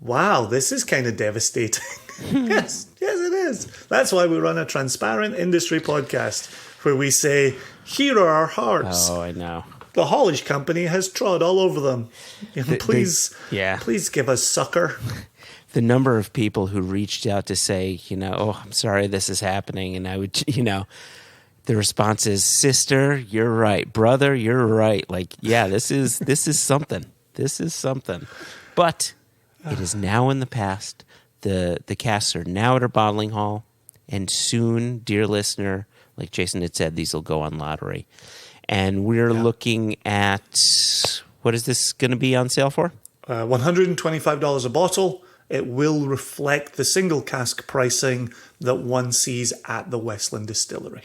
wow, this is kind of devastating. Yes, it is. That's why we run a transparent industry podcast where we say, here are our hearts. Oh, I know. The haulage company has trod all over them. Please give us succor. The number of people who reached out to say, oh, I'm sorry this is happening. And I would, the response is, sister, you're right. Brother, you're right. Like, yeah, this is something. This is something. But it is now in the past. The casks are now at our bottling hall. And soon, dear listener, Like Jason had said, these will go on lottery. And we're looking at, what is this going to be on sale for? $125 a bottle. It will reflect the single cask pricing that one sees at the Westland Distillery.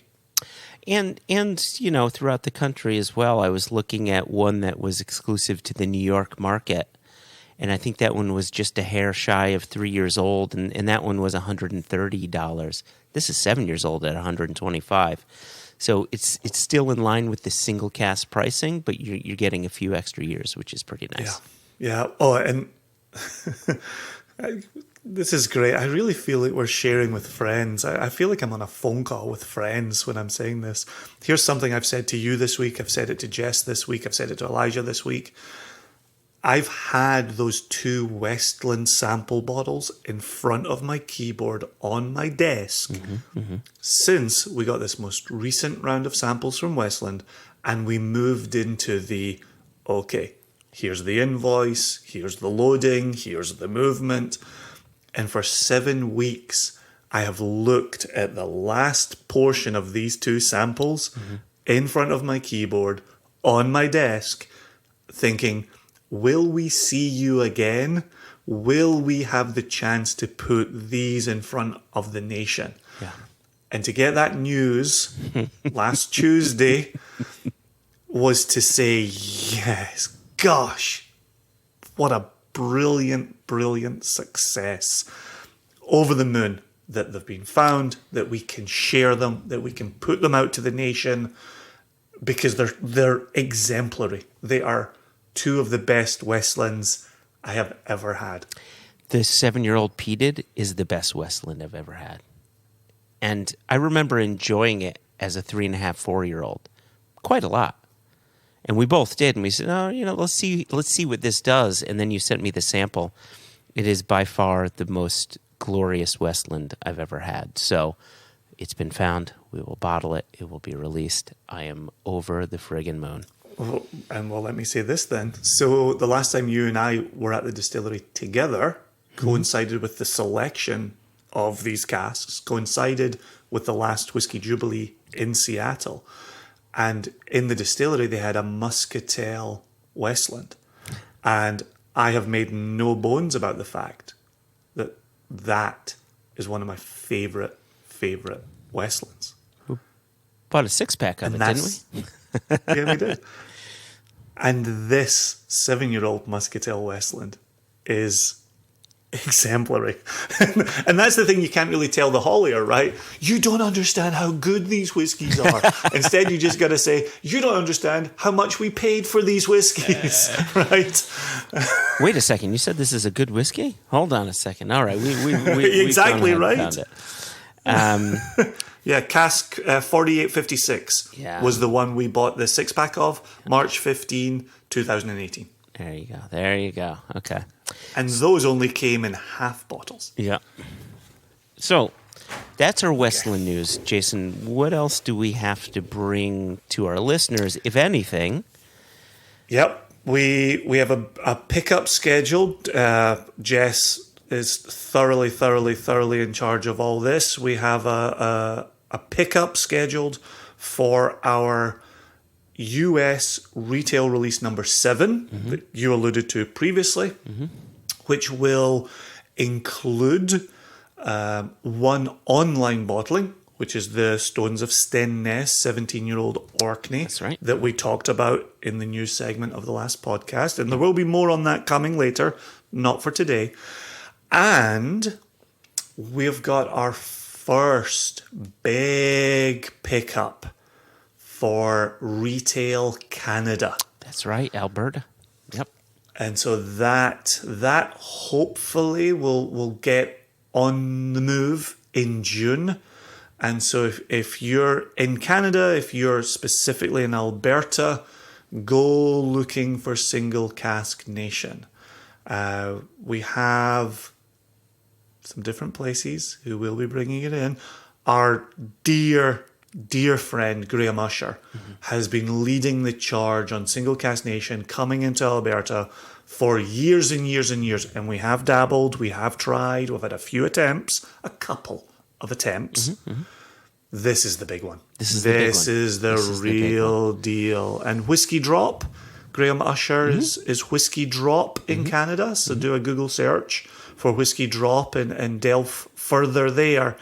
And you know, throughout the country as well. I was looking at one that was exclusive to the New York market, and I think that one was just a hair shy of 3 years old, and that one was $130. This is 7 years old at $125. So it's still in line with the single cask pricing, but you're getting a few extra years, which is pretty nice. Yeah. Oh, and this is great. I really feel like we're sharing with friends. I feel like I'm on a phone call with friends when I'm saying this. Here's something I've said to you this week. I've said it to Jess this week. I've said it to Elijah this week. I've had those 2 Westland sample bottles in front of my keyboard on my desk since we got this most recent round of samples from Westland, and we moved into the, okay, here's the invoice, here's the loading, here's the movement. And for 7 weeks, I have looked at the last portion of these 2 samples in front of my keyboard on my desk, thinking, will we see you again? Will we have the chance to put these in front of the nation? Yeah. And to get that news last Tuesday was to say, yes, gosh, what a brilliant, brilliant success. Over the moon that they've been found, that we can share them, that we can put them out to the nation, because they're exemplary. They are 2 of the best Westlands I have ever had. The 7-year-old peated is the best Westland I've ever had. And I remember enjoying it as a 3.5, 4-year-old quite a lot. And we both did. And we said, oh, you know, let's see what this does. And then you sent me the sample. It is by far the most glorious Westland I've ever had. So it's been found. We will bottle it. It will be released. I am over the friggin' moon. Oh, and well, let me say this then. So the last time you and I were at the distillery together coincided with the selection of these casks, coincided with the last Whiskey Jubilee in Seattle. And in the distillery, they had a Muscatel Westland. And I have made no bones about the fact that that is one of my favorite Westlands. Bought a 6-pack of it, didn't we? Yeah, we did. And this 7-year-old Muscatel Westland is exemplary. And that's the thing you can't really tell the haulier, right? You don't understand how good these whiskies are. Instead, you just got to say, you don't understand how much we paid for these whiskies, right? Wait a second. You said this is a good whiskey? Hold on a second. All right. We exactly right. Found it. Yeah, cask 4856 was the one we bought the 6-pack of, March 15, 2018. There you go. Okay. And those only came in half bottles. Yeah. So that's our Westland news. Jason, what else do we have to bring to our listeners, if anything? Yep. We have a pickup scheduled. Jess is thoroughly in charge of all this. We have a pickup scheduled for our US retail release number 7 that you alluded to previously, which will include one online bottling, which is the Stones of Stenness 17-year-old Orkney. That's right. That we talked about in the news segment of the last podcast. And there will be more on that coming later, not for today. And we've got our first big pickup for retail Canada. That's right, Alberta. Yep. And so that hopefully will get on the move in June. And so if you're in Canada, if you're specifically in Alberta, go looking for Single Cask Nation. We have some different places who will be bringing it in. Our dear friend Graham Usher has been leading the charge on Single Cask Nation coming into Alberta for years and years and years. And we have dabbled, we have tried, we've had a couple of attempts. This is the big one. This is the big one. This is the This is the big real deal. And Whiskey Drop, Graham Usher is Whiskey Drop in Canada. So do a Google search for Whiskey Drop and delve further there.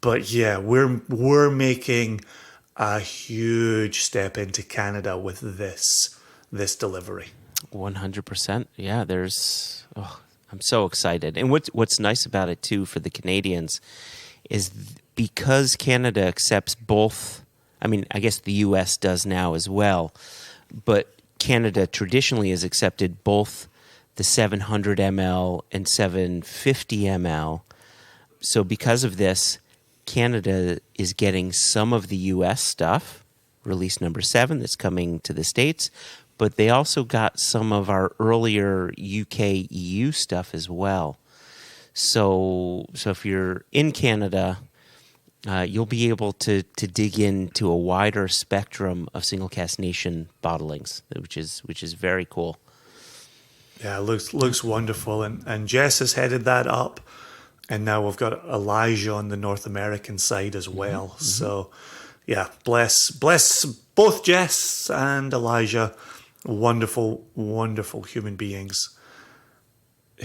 But yeah, we're making a huge step into Canada with this delivery. 100%. Yeah, I'm so excited. And what's nice about it too for the Canadians is because Canada accepts both, I mean, I guess the US does now as well, but Canada traditionally has accepted both the 700 ml and 750 ml. So because of this, Canada is getting some of the US stuff, release number 7 that's coming to the States, but they also got some of our earlier UK EU stuff as well. So if you're in Canada, you'll be able to dig into a wider spectrum of Single Cask Nation bottlings, which is very cool. Yeah, it looks wonderful. And Jess has headed that up. And now we've got Elijah on the North American side as well. Mm-hmm. So, yeah, bless both Jess and Elijah. Wonderful, wonderful human beings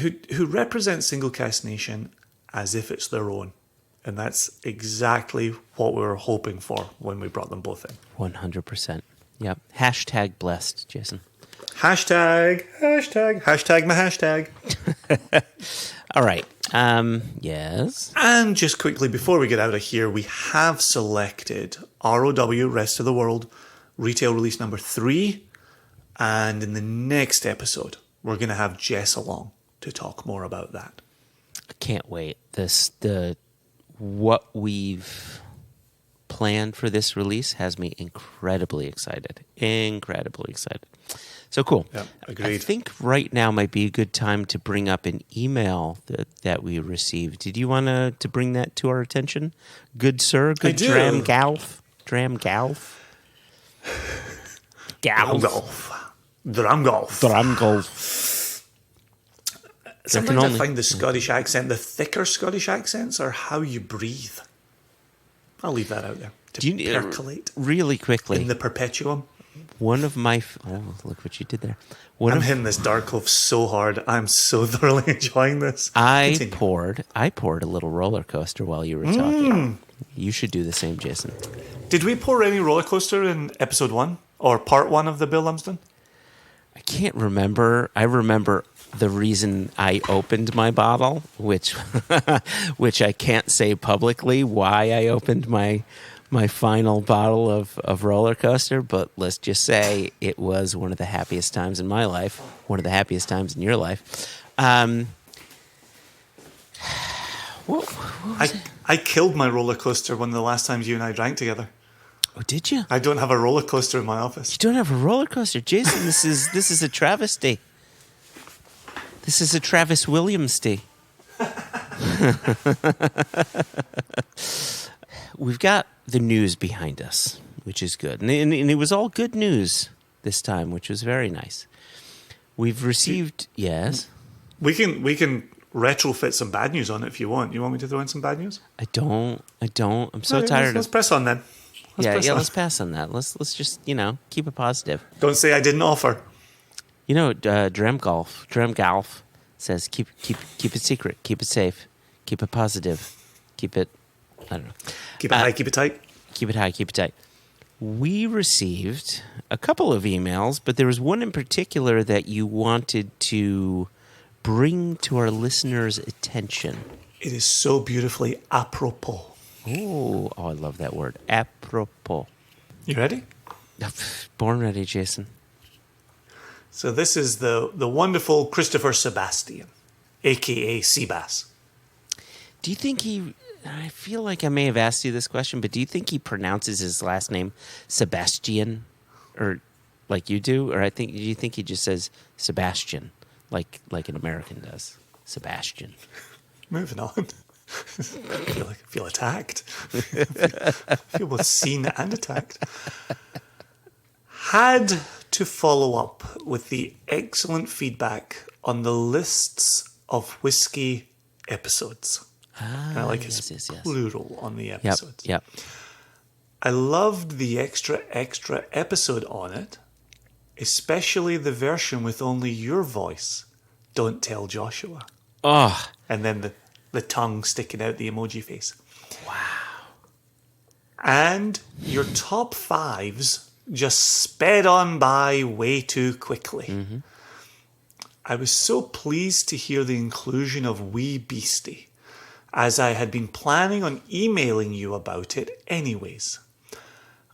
who represent Single Cask Nation as if it's their own. And that's exactly what we were hoping for when we brought them both in. 100%. Yep. Hashtag blessed, Jason. Hashtag my hashtag. All right. Yes. And just quickly, before we get out of here, we have selected ROW, Rest of the World, retail release number 3. And in the next episode, we're going to have Jess along to talk more about that. I can't wait. What we've planned for this release has me incredibly excited. Incredibly excited. So cool. Yeah, agreed. I think right now might be a good time to bring up an email that we received. Did you want to bring that to our attention? Good sir? Good Dram Galf? Dram Galf? Dram Golf. Sometimes I find the Scottish accent, the thicker Scottish accents, are how you breathe. I'll leave that out there to percolate. Really quickly. In the perpetuum. One of my... Oh, look what you did there. I'm hitting this dark clove so hard. I'm so thoroughly enjoying this. I poured a little roller coaster while you were talking. You should do the same, Jason. Did we pour any roller coaster in episode 1 or part 1 of the Bill Lumsden? I can't remember. I remember the reason I opened my bottle, which I can't say publicly why I opened my final bottle of roller coaster, but let's just say it was one of the happiest times in my life, one of the happiest times in your life. I killed my roller coaster one of the last times you and I drank together. Oh, did you? I don't have a roller coaster in my office. You don't have a roller coaster, Jason. This is a travesty. This is a Travis Williams-ty. We've got the news behind us, which is good. And it was all good news this time, which was very nice. We've received... Yes? We can retrofit some bad news on it if you want. You want me to throw in some bad news? I don't. I'm so tired Let's press on then. Let's pass on that. Let's just, keep it positive. Don't say I didn't offer. Dram Golf says keep it secret, keep it safe, keep it positive, keep it, I don't know. Keep it high, keep it tight. Keep it high, keep it tight. We received a couple of emails, but there was one in particular that you wanted to bring to our listeners' attention. It is so beautifully apropos. Oh, I love that word. Apropos. You ready? Born ready, Jason. So this is the wonderful Christopher Sebastian, a.k.a. Seabass. Do you think I feel like I may have asked you this question, but do you think he pronounces his last name Sebastian? Or like you do? Or do you think he just says Sebastian, like an American does? Sebastian. Moving on. I feel attacked. I feel both seen and attacked. Had to follow up with the excellent feedback on the lists of whiskey episodes. I like his plural on the episodes. Yep. I loved the extra episode on it, especially the version with only your voice. Don't tell Joshua. Oh, And then the tongue sticking out the emoji face. wow. And your top fives just sped on by way too quickly. Mm-hmm. I was so pleased to hear the inclusion of Wee Beastie, as I had been planning on emailing you about it anyways.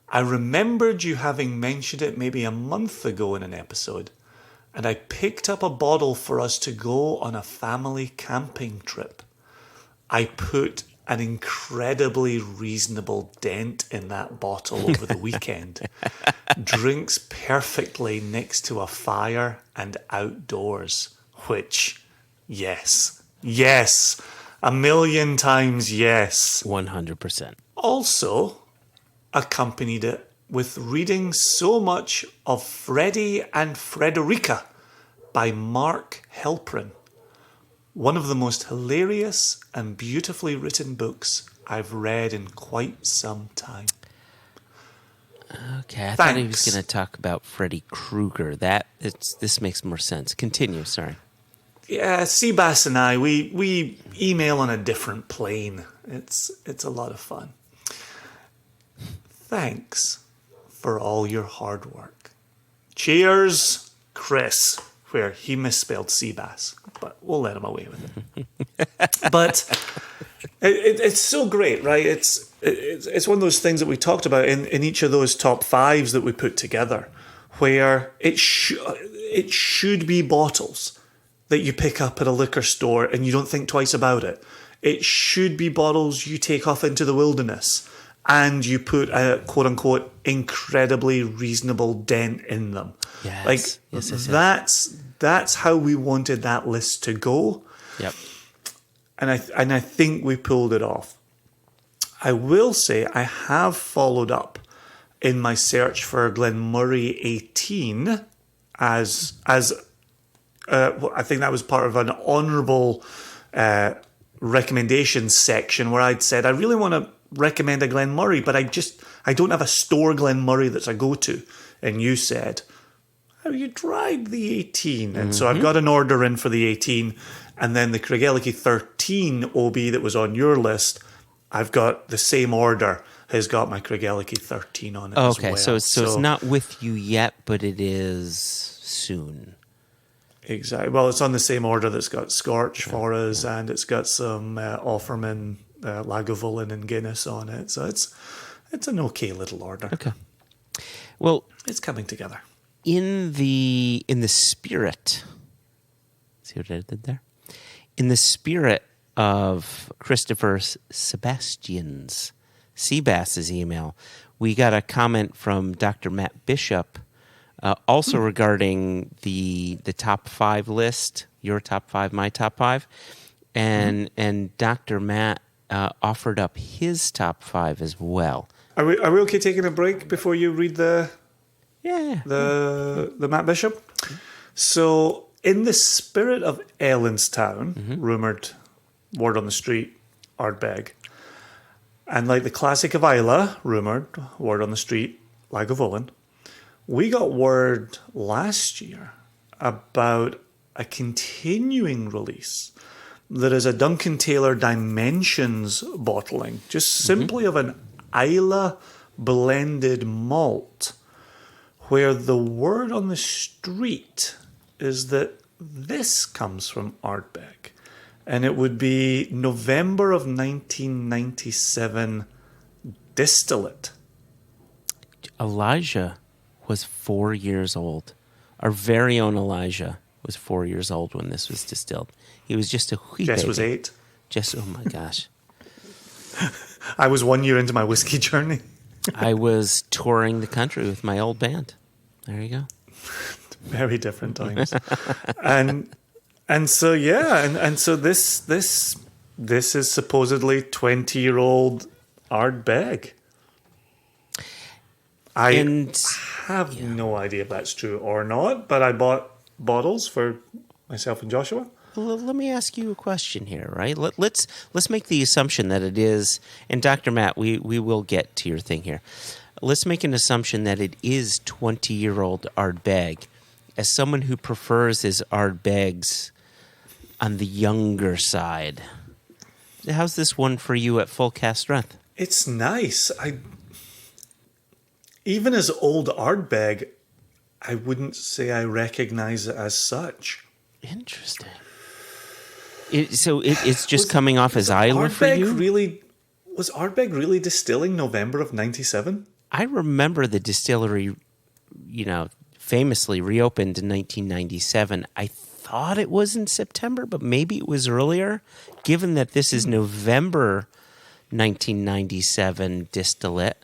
I remembered you having mentioned it maybe a month ago in an episode, and I picked up a bottle for us to go on a family camping trip. I put an incredibly reasonable dent in that bottle over the weekend. Drinks perfectly next to a fire and outdoors, which, yes, 1,000,000 times yes. 100%. Also accompanied it with reading so much of Freddie and Frederica by Mark Helprin. One of the most hilarious and beautifully written books I've read in quite some time. Okay, I thought he was Thanks. going to talk about Freddy Krueger. This makes more sense. Continue, sorry. Yeah, Seabass and I, we email on a different plane. It's a lot of fun. Thanks for all your hard work. Cheers, Chris, where he misspelled Seabass, but we'll let him away with it. But it's so great, right? It's one of those things that we talked about in each of those top fives that we put together, where it should be bottles that you pick up at a liquor store and you don't think twice about it. It should be bottles you take off into the wilderness and you put a quote-unquote incredibly reasonable dent in them. Yes. That's how we wanted that list to go. Yep. And I think we pulled it off. I will say I have followed up in my search for Glenmorangie 18 as I think that was part of an honourable recommendations section where I'd said I really want to recommend a Glenmorangie, but I don't have a store Glenmorangie that's a go-to. And you said, have you tried the 18? And so I've got an order in for the 18, and then the Craigellachie 13 OB that was on your list, I've got the same order, has got my Craigellachie 13 on it as well. Okay, so it's not with you yet, but it is soon. Exactly. Well, it's on the same order that's got Scorch for us, and it's got some Offerman, Lagavulin, and Guinness on it. So it's an okay little order. Okay. Well, It's coming together. in the spirit, see what I did there? In the spirit of Christopher Sebastian's Seabass's email, we got a comment from Dr. Matt Bishop, also regarding the top five list, your top five, my top five, and Dr. Matt offered up his top five as well. Are we okay taking a break before you read the Matt Bishop? So, in the spirit of Ellenstown, rumoured word on the street, Ardbeg, and like the classic of Isla, rumoured word on the street, Lagavulin, we got word last year about a continuing release that is a Duncan Taylor Dimensions bottling, just simply of an Isla blended malt, where the word on the street is that this comes from Ardbeg, and it would be November of 1997 distillate. Elijah was 4 years old. Our very own Elijah was 4 years old when this was distilled. He was just a wee Jess baby. was 8. Just, oh my gosh. I was 1 year into my whiskey journey. I was touring the country with my old band. There you go. Very different times. and so yeah, and so this is supposedly 20-year-old Ardbeg. I have no idea if that's true or not, but I bought bottles for myself and Joshua. Well, let me ask you a question here, right? Let's make the assumption that it is, and Dr. Matt, we will get to your thing here. Let's make an assumption that it is 20-year-old Ardbeg. As someone who prefers his Ardbegs on the younger side, how's this one for you at full cast strength? It's nice. Even as old Ardbeg, I wouldn't say I recognize it as such. Interesting. It's just coming off as Isla for you? Was Ardbeg really distilling November of 97? I remember the distillery, famously reopened in 1997. I thought it was in September, but maybe it was earlier. Given that this is November 1997 distillate,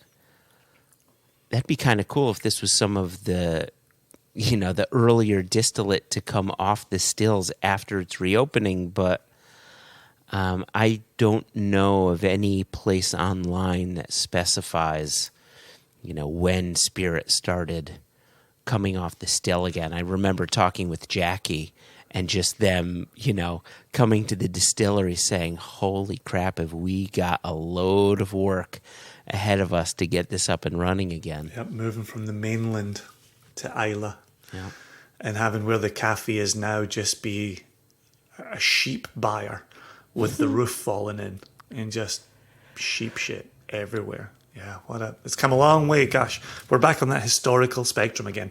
that'd be kind of cool if this was some of the earlier distillate to come off the stills after its reopening. But I don't know of any place online that specifies when spirit started coming off the still again. I remember talking with Jackie and just them, coming to the distillery saying, holy crap, have we got a load of work ahead of us to get this up and running again. Yep, moving from the mainland to Isla. Yeah. And having where the cafe is now just be a sheep buyer with the roof falling in and just sheep shit everywhere. Yeah, it's come a long way. Gosh, we're back on that historical spectrum again.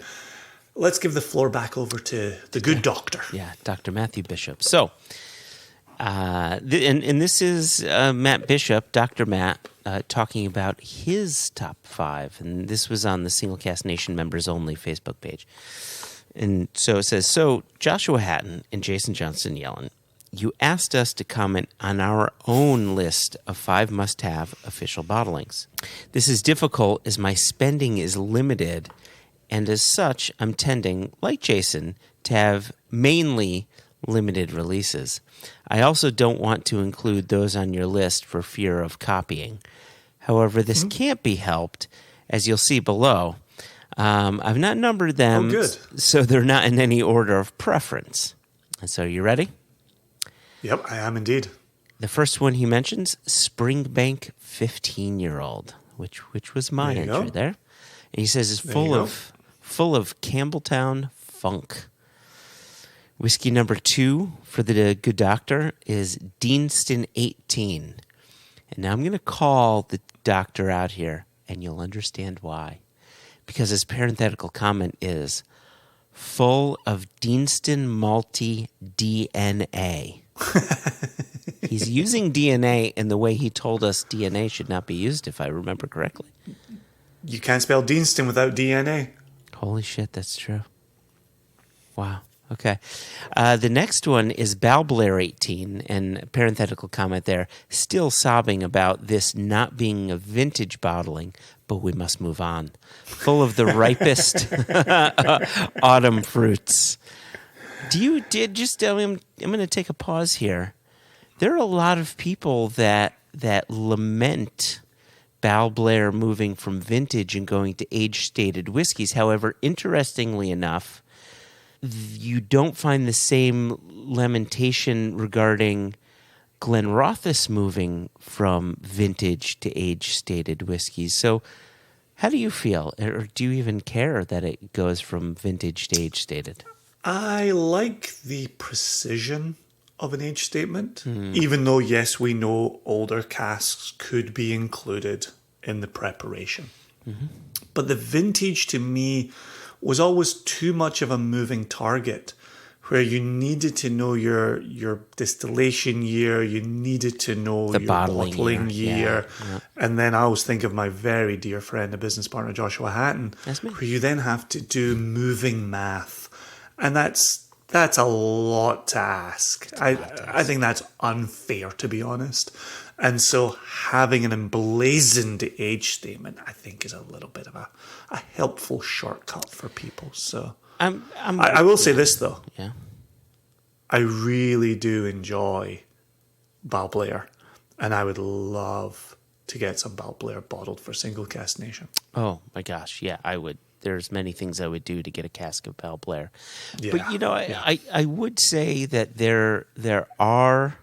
Let's give the floor back over to the good doctor. Yeah, Dr. Matthew Bishop. So, and this is Matt Bishop, Dr. Matt, talking about his top 5. And this was on the Singlecast Nation members only Facebook page. And so it says, Joshua Hatton and Jason Johnston Yellen, you asked us to comment on our own list of 5 must-have official bottlings. This is difficult as my spending is limited, and as such, I'm tending, like Jason, to have mainly limited releases. I also don't want to include those on your list for fear of copying. However, this can't be helped, as you'll see below. I've not numbered them, so they're not in any order of preference. And so, you ready? Yep, I am indeed. The first one he mentions, Springbank 15-year-old, which was my entry there. And he says it's full of Campbelltown funk. Whiskey number 2 for the good doctor is Deanston 18. And now I'm going to call the doctor out here, and you'll understand why. Because his parenthetical comment is full of Deanston malty DNA. He's using DNA in the way he told us DNA should not be used, if I remember correctly. You can't spell Deanston without DNA. Holy shit, that's true. Wow. Okay. The next one is Balblair 18, and parenthetical comment there, still sobbing about this not being a vintage bottling, but we must move on. Full of the ripest autumn fruits. I'm going to take a pause here. There are a lot of people that lament Balblair moving from vintage and going to age-stated whiskeys. However, interestingly enough, you don't find the same lamentation regarding Glenrothes moving from vintage to age-stated whiskeys. So how do you feel? Or do you even care that it goes from vintage to age-stated? I like the precision of an age statement, even though, yes, we know older casks could be included in the preparation. Mm-hmm. But the vintage, to me, was always too much of a moving target, where you needed to know your distillation year, you needed to know your bottling year. Yeah. And then I always think of my very dear friend, a business partner, Joshua Hatton, where you then have to do moving math. And that's a lot to ask. I think that's unfair, to be honest. And so having an emblazoned age statement, I think, is a little bit of a helpful shortcut for people. So I will say this, though. Yeah. I really do enjoy Balblair, and I would love to get some Balblair bottled for Single Cast Nation. Oh, my gosh. Yeah, I would there's many things I would do to get a cask of Pale Blair. Yeah, But, I would say that there are,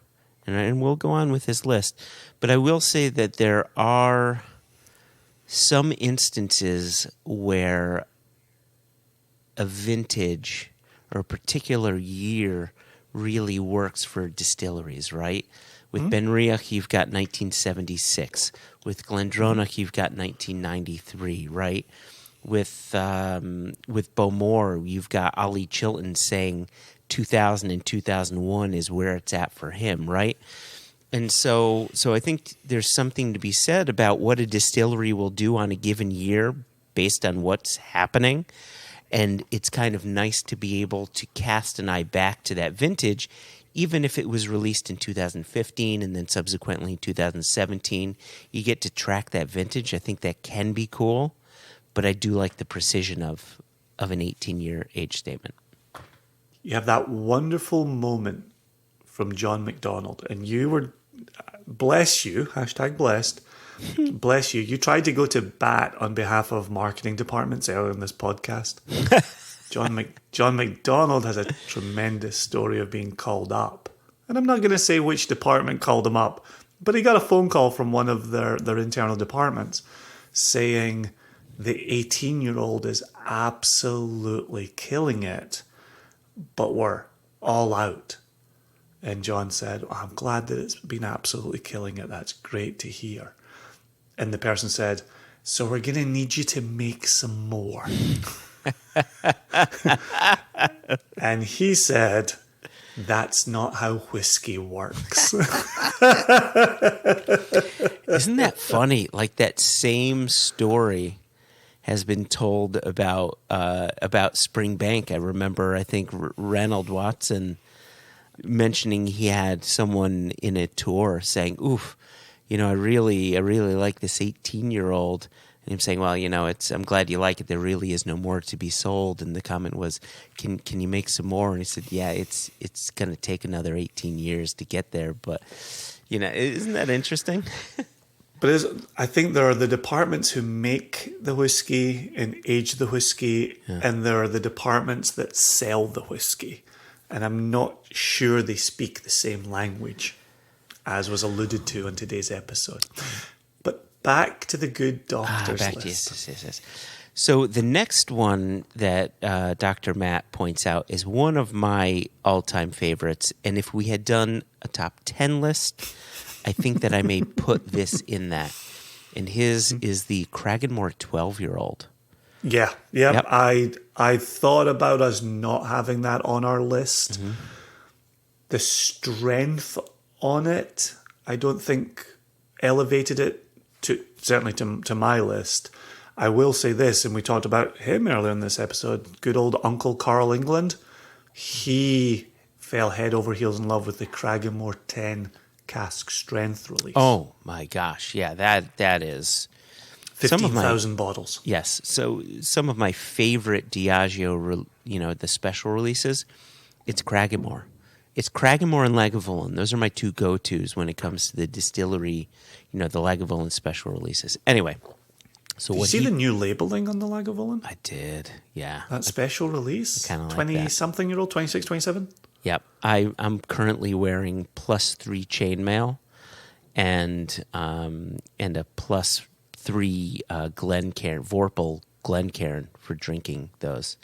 and we'll go on with this list, but I will say that there are some instances where a vintage or a particular year really works for distilleries, right? With Benriach, you've got 1976. With Glendronach, you've got 1993, right? With Bowmore, you've got Ollie Chilton saying 2000 and 2001 is where it's at for him, right? And so I think there's something to be said about what a distillery will do on a given year based on what's happening. And it's kind of nice to be able to cast an eye back to that vintage, even if it was released in 2015 and then subsequently in 2017. You get to track that vintage. I think that can be cool, but I do like the precision of an 18-year age statement. You have that wonderful moment from John McDonald, and you were, bless you, hashtag blessed, bless you. You tried to go to bat on behalf of marketing departments earlier in this podcast. John McDonald has a tremendous story of being called up. And I'm not going to say which department called him up, but he got a phone call from one of their internal departments saying the 18-year-old is absolutely killing it, but we're all out. And John said, I'm glad that it's been absolutely killing it. That's great to hear. And the person said, so we're going to need you to make some more. And he said, that's not how whiskey works. Isn't that funny? Like that same story has been told about Springbank. I remember, I think Ranald Watson mentioning he had someone in a tour saying, oof, I really like this 18-year-old. And him saying, well, I'm glad you like it. There really is no more to be sold. And the comment was, can you make some more? And he said, yeah, it's going to take another 18 years to get there. But, isn't that interesting? But I think there are the departments who make the whiskey and age the whiskey, and there are the departments that sell the whiskey. And I'm not sure they speak the same language, as was alluded to in today's episode. But back to the good doctor's list. Yes. So the next one that Dr. Matt points out is one of my all-time favorites. And if we had done a top 10 list, I think that I may put this in that. And his is the Cragganmore 12-year-old. Yeah. Yep. I thought about us not having that on our list. Mm-hmm. The strength on it, I don't think elevated it certainly to my list. I will say this, and we talked about him earlier in this episode, good old Uncle Carl England. He fell head over heels in love with the Cragganmore 10 cask strength release. Oh my gosh. Yeah, that is 15,000 bottles. Yes. So some of my favorite Diageo, the special releases, it's Cragganmore. It's Cragganmore and Lagavulin. Those are my two go-tos when it comes to the distillery, the Lagavulin special releases. Anyway, so did you see the new labeling on the Lagavulin? I did, yeah. That special release? Kind of like 20-something-year-old, 26, 27? Yep. I'm currently wearing +3 chainmail and a +3 Glencairn, Vorpal Glencairn for drinking those.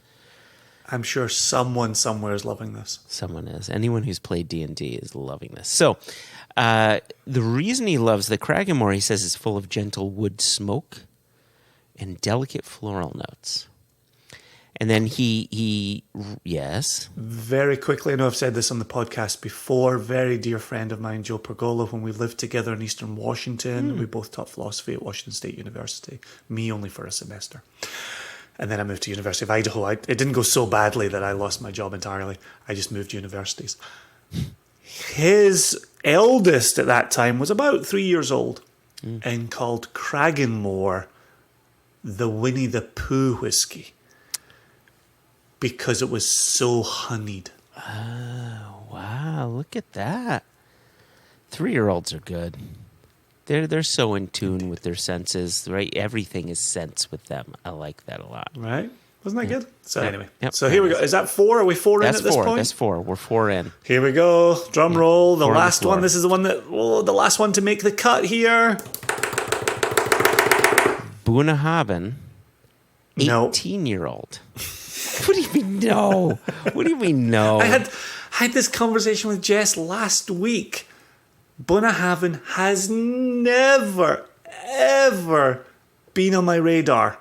I'm sure someone somewhere is loving this. Someone is. Anyone who's played D&D is loving this. So the reason he loves the Cragganmore, he says, is full of gentle wood smoke and delicate floral notes. And then yes. Very quickly, I know I've said this on the podcast before, very dear friend of mine, Joe Pergola, when we lived together in Eastern Washington, we both taught philosophy at Washington State University, me only for a semester. And then I moved to University of Idaho. It didn't go so badly that I lost my job entirely. I just moved universities. His eldest at that time was about 3 years old and called Cragganmore the Winnie the Pooh whiskey because it was so honeyed. Oh, wow. Look at that. 3-year-olds are good. They're so in tune with their senses, right? Everything is sense with them. I like that a lot. Right? Wasn't that good? So anyway, Yep. so here we go. Is that 4? Are we 4 in at this point? That's 4. We're 4 in. Here we go. Drum roll. The 4 on the last one. floor. This is the one that, the last one to make the cut here. Bunnahabhain, No. 18-year-old. What do you mean no? What do you mean no? I had this conversation with Jess last week. Bunnahabhain has never, ever been on my radar.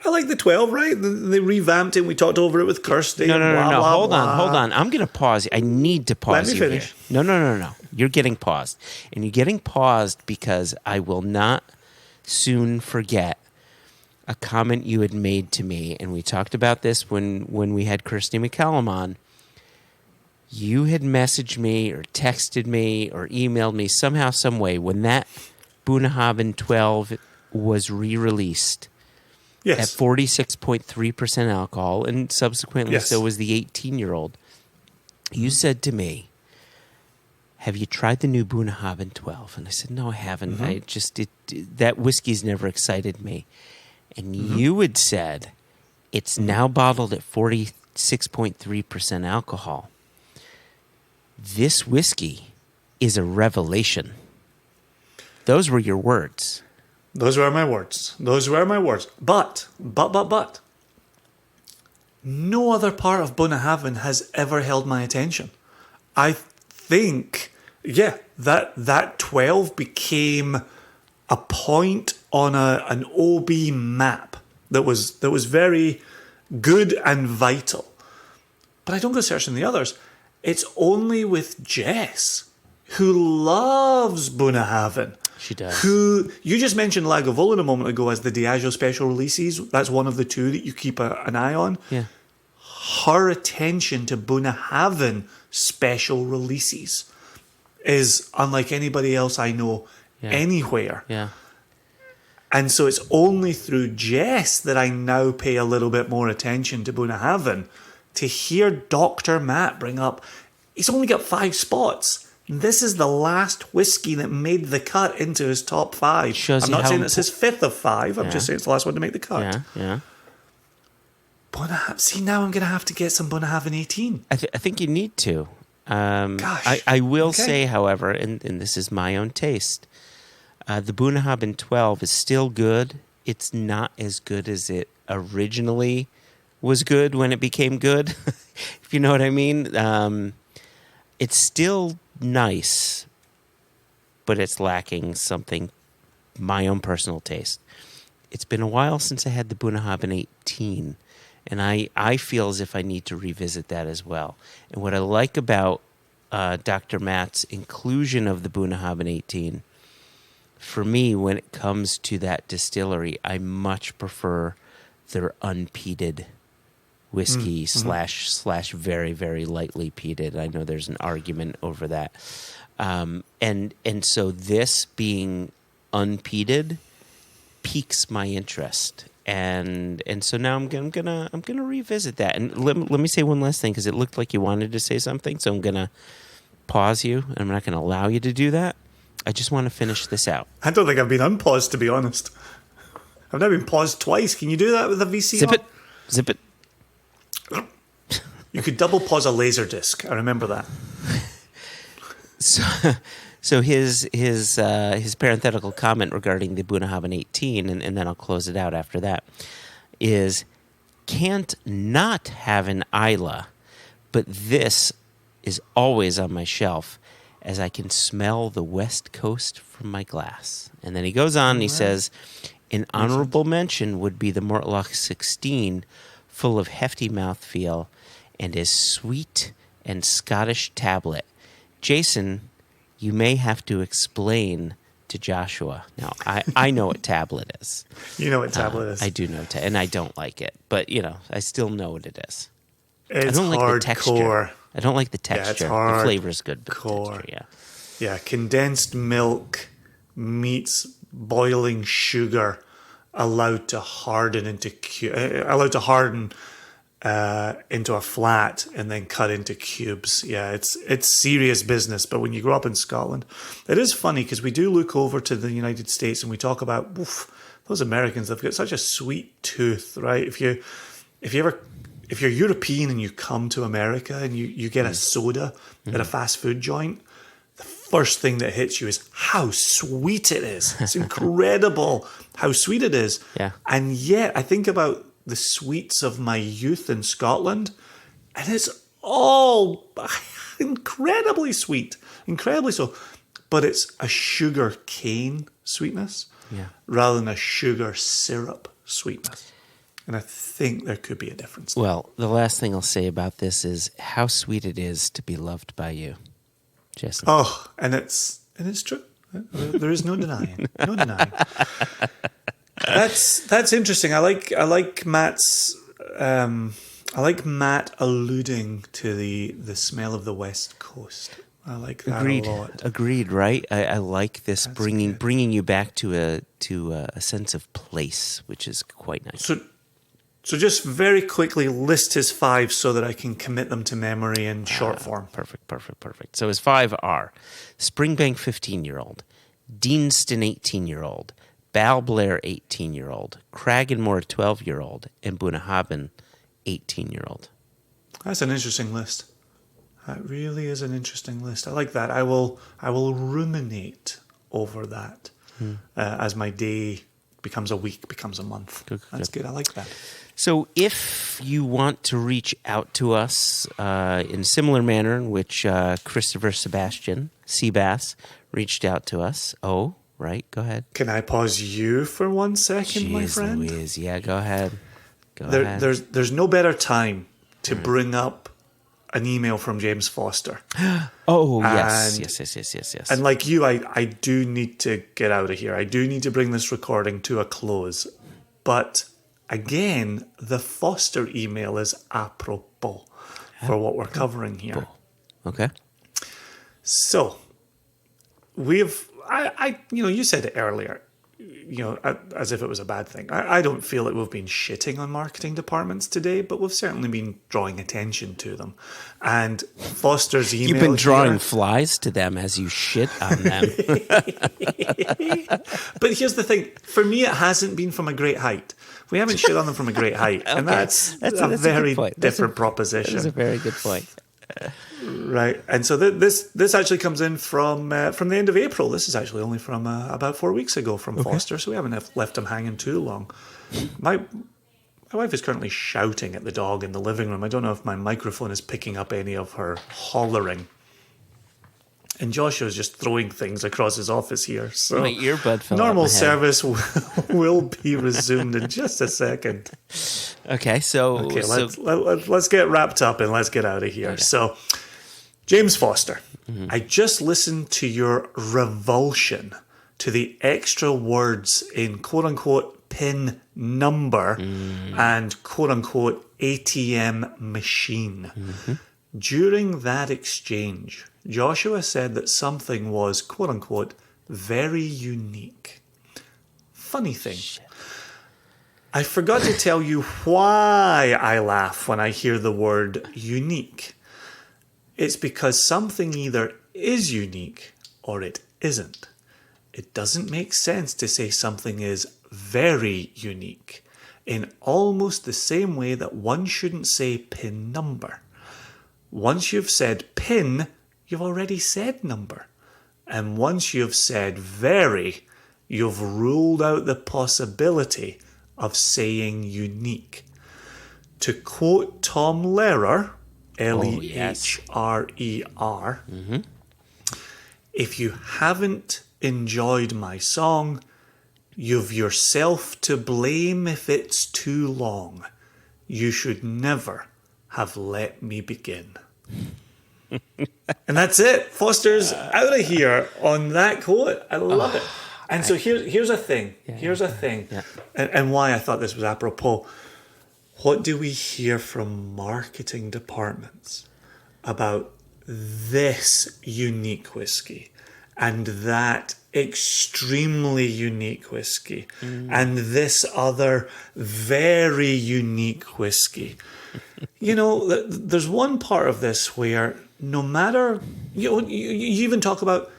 I like the 12, right? They revamped it. And we talked over it with Kirsty. No. Blah, blah, Hold blah. on. I'm going to pause. I need to pause. Let me you finish. Here. No. You're getting paused, and you're getting paused because I will not soon forget a comment you had made to me, and we talked about this when we had Kirsty McCallum on. You had messaged me or texted me or emailed me somehow, some way when that Bunnahabhain 12 was re-released. Yes. At 46.3% alcohol, and subsequently Yes. so was the 18-year-old. You said to me, have you tried the new Bunnahabhain 12? And I said, no, I haven't. That whiskey's never excited me. And you had said, it's now bottled at 46.3% alcohol. This whiskey is a revelation. Those were your words. Those were my words. But, no other part of Bunnahabhain has ever held my attention. I think, that 12 became a point on an OB map that was very good and vital. But I don't go searching the others. It's only with Jess, who loves Bunnahabhain. She does. Who you just mentioned Lagavulin a moment ago as the Diageo special releases. That's one of the 2 that you keep an eye on. Yeah. Her attention to Bunnahabhain special releases is unlike anybody else I know anywhere. Yeah. And so it's only through Jess that I now pay a little bit more attention to Bunnahabhain. To hear Dr. Matt bring up, he's only got 5 spots. This is the last whiskey that made the cut into his top 5. Shows I'm you not how saying it's his 5th of 5. I'm Yeah. just saying it's the last one to make the cut. Yeah. See, now I'm going to have to get some Bunnahabhain 18. I think you need to. Gosh. I will Okay. say, however, and this is my own taste, the Bunnahabhain 12 is still good. It's not as good as it originally was good when it became good, if you know what I mean. It's still nice, but it's lacking something, my own personal taste. It's been a while since I had the Bunnahabhain 18, and I feel as if I need to revisit that as well. And what I like about Dr. Matt's inclusion of the Bunnahabhain 18, for me, when it comes to that distillery, I much prefer their unpeated whiskey slash very, very lightly peated. I know there's an argument over that. And so this being unpeated piques my interest. And so now I'm gonna revisit that. And let me say one last thing, because it looked like you wanted to say something, so I'm gonna pause you. I'm not gonna allow you to do that. I just want to finish this out. I don't think I've been unpaused, to be honest. I've now been paused twice. Can you do that with a VCR? Zip it. You could double pause a laser disc. I remember that. So his parenthetical comment regarding the Bunnahabhain 18, and then I'll close it out after that, is can't not have an Isla, but this is always on my shelf as I can smell the West Coast from my glass. And then he goes on and he says, an honorable mention would be the Mortlach 16, full of hefty mouthfeel and is sweet and Scottish tablet. Jason, you may have to explain to Joshua. Now, I know what tablet is. You know what tablet is. I do know, and I don't like it, but I still know what it is. It's I don't like the texture. hardcore. I don't like the texture. hard The flavor's good, but the core. texture, Yeah, condensed milk meets boiling sugar allowed to harden into a flat and then cut into cubes. Yeah, it's serious business. But when you grow up in Scotland, it is funny because we do look over to the United States and we talk about those Americans. They've got such a sweet tooth, right? If you're European and you come to America and you get a soda at a fast food joint, the first thing that hits you is how sweet it is. It's incredible how sweet it is. Yeah. And yet I think about the sweets of my youth in Scotland, and it's all incredibly sweet, incredibly so. But it's a sugar cane sweetness rather than a sugar syrup sweetness. And I think there could be a difference there. Well, the last thing I'll say about this is how sweet it is to be loved by you, Jason. Oh, and it's true. There is no denying. No denying. That's interesting. I like Matt's. I like Matt alluding to the smell of the West Coast. I like that a lot. Agreed. Right. I like this That's bringing you back to a sense of place, which is quite nice. So just very quickly list his 5 so that I can commit them to memory in short form. Perfect. So his 5 are Springbank 15-year-old, Deanston 18-year-old, Balblair 18-year-old, Cragganmore 12-year-old, and Bunnahabhain 18-year-old. That's an interesting list. That really is an interesting list. I like that. I will ruminate over that as my day becomes a week, becomes a month. That's good. I like that. So if you want to reach out to us in a similar manner in which Christopher Sebastian Seabass reached out to us. Oh, right. Go ahead. Can I pause you for 1 second, my friend? Louise. Yeah, go ahead. There's no better time to bring up an email from James Foster. Oh, yes. And like you, I do need to get out of here. I do need to bring this recording to a close. But again, the Foster email is apropos for what we're covering here. Okay. So, you said it earlier, as if it was a bad thing. I don't feel that we've been shitting on marketing departments today, but we've certainly been drawing attention to them. And Foster's email... You've been drawing flies to them as you shit on them. But here's the thing. For me, it hasn't been from a great height. We haven't shit on them from a great height. Okay. And that's a very different proposition. That's a very good point. Right, and so this actually comes in from the end of April. This is actually only from about 4 weeks ago from Foster, so we haven't left him hanging too long. My wife is currently shouting at the dog in the living room. I don't know if my microphone is picking up any of her hollering. And Joshua's just throwing things across his office here. So my earbud fell normal out my head. service will be resumed in just a second. Okay, let's get wrapped up and let's get out of here. Okay. So, James Foster, I just listened to your revulsion to the extra words in quote-unquote PIN number and quote-unquote ATM machine. During that exchange, Joshua said that something was quote-unquote very unique. Funny thing. Shit. I forgot to tell you why I laugh when I hear the word unique. It's because something either is unique or it isn't. It doesn't make sense to say something is very unique in almost the same way that one shouldn't say PIN number. Once you've said PIN, you've already said number. And once you've said very, you've ruled out the possibility of saying unique. To quote Tom Lehrer, Lehrer, if you haven't enjoyed my song, you've yourself to blame if it's too long. You should never have let me begin. And that's it. Foster's out of here on that quote. I love it. And so here's a thing. And why I thought this was apropos. What do we hear from marketing departments about this unique whiskey and that extremely unique whiskey and this other very unique whiskey. You know, there's one part of this where no matter, you even talk about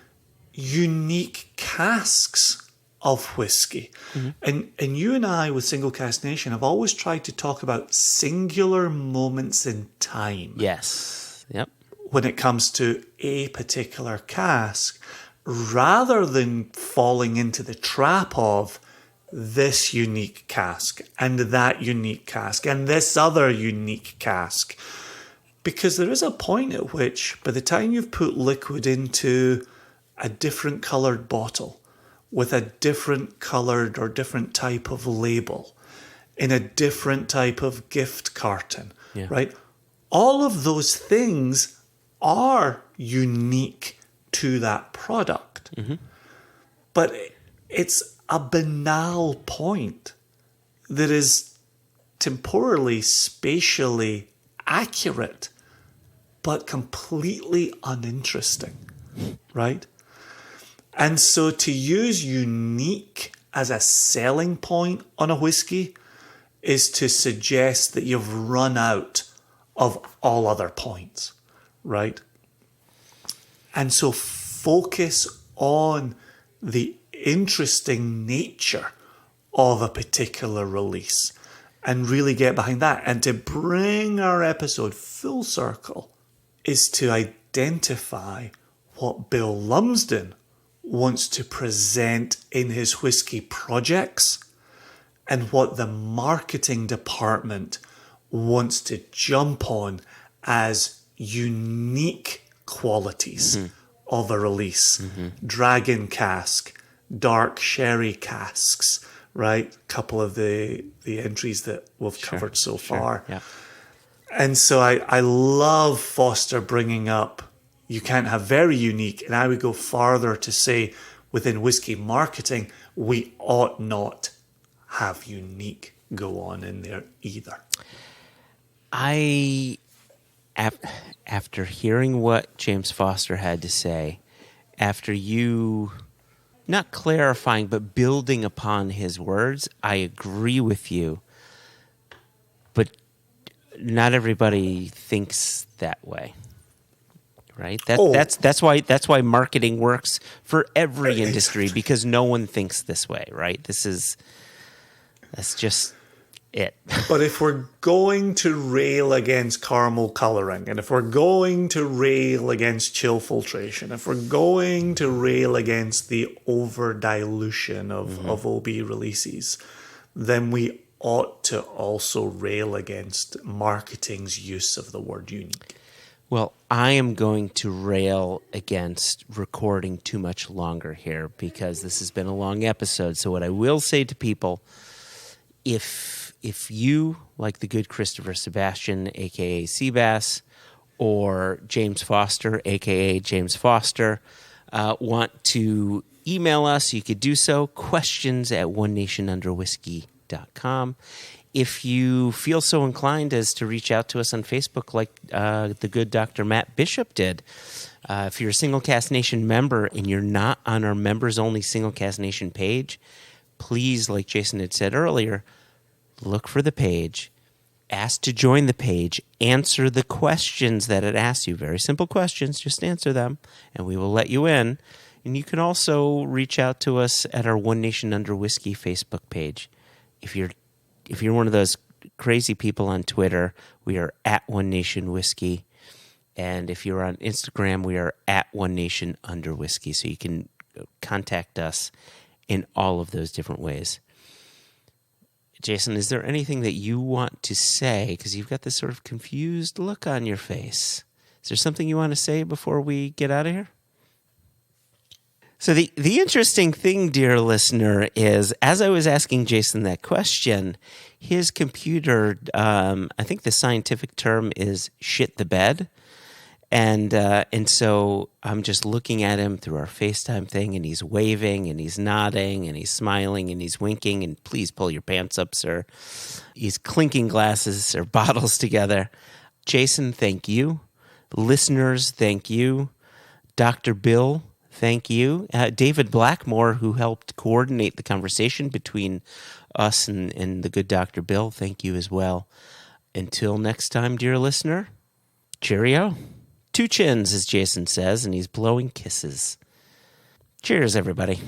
unique casks of whiskey. And you and I with Single Cask Nation have always tried to talk about singular moments in time. Yes. Yep. When it comes to a particular cask, rather than falling into the trap of this unique cask and that unique cask and this other unique cask. Because there is a point at which, by the time you've put liquid into a different coloured bottle with a different coloured or different type of label in a different type of gift carton, right? All of those things are unique to that product. But it's a banal point that is temporally, spatially accurate, but completely uninteresting, right? And so to use unique as a selling point on a whiskey is to suggest that you've run out of all other points, right? And so focus on the interesting nature of a particular release and really get behind that. And to bring our episode full circle is to identify what Bill Lumsden wants to present in his whiskey projects and what the marketing department wants to jump on as unique qualities of a release. Dragon cask, dark sherry casks, right? A couple of the entries that we've covered so far. Yeah. And so I love Foster bringing up, you can't have very unique. And I would go farther to say within whiskey marketing, we ought not have unique go on in there either. After hearing what James Foster had to say, after you not clarifying but building upon his words, I agree with you. But not everybody thinks that way, right? That's why marketing works for every industry, because no one thinks this way, right? That's just it. But if we're going to rail against caramel colouring, and if we're going to rail against chill filtration, if we're going to rail against the over dilution of OB releases, then we ought to also rail against marketing's use of the word unique. Well, I am going to rail against recording too much longer here because this has been a long episode. So what I will say to people, if you, like the good Christopher Sebastian, a.k.a. Seabass, or James Foster, a.k.a. James Foster, want to email us, you could do so, questions@onenationunderwhiskey.com. If you feel so inclined as to reach out to us on Facebook like the good Dr. Matt Bishop did, if you're a Single Cask Nation member and you're not on our members-only Single Cask Nation page, please, like Jason had said earlier, look for the page, ask to join the page, answer the questions that it asks you. Very simple questions, just answer them, and we will let you in. And you can also reach out to us at our One Nation Under Whiskey Facebook page. If you're one of those crazy people on Twitter, we are at One Nation Whiskey. And if you're on Instagram, we are at One Nation Under Whiskey. So you can contact us in all of those different ways. Jason, is there anything that you want to say? Because you've got this sort of confused look on your face. Is there something you want to say before we get out of here? So the interesting thing, dear listener, is as I was asking Jason that question, his computer, I think the scientific term is shit the bed. And so I'm just looking at him through our FaceTime thing, and he's waving, and he's nodding, and he's smiling, and he's winking, and please pull your pants up, sir. He's clinking glasses or bottles together. Jason, thank you. Listeners, thank you. Dr. Bill, thank you. David Blackmore, who helped coordinate the conversation between us and the good Dr. Bill, thank you as well. Until next time, dear listener, cheerio. 2 chins, as Jason says, and he's blowing kisses. Cheers, everybody.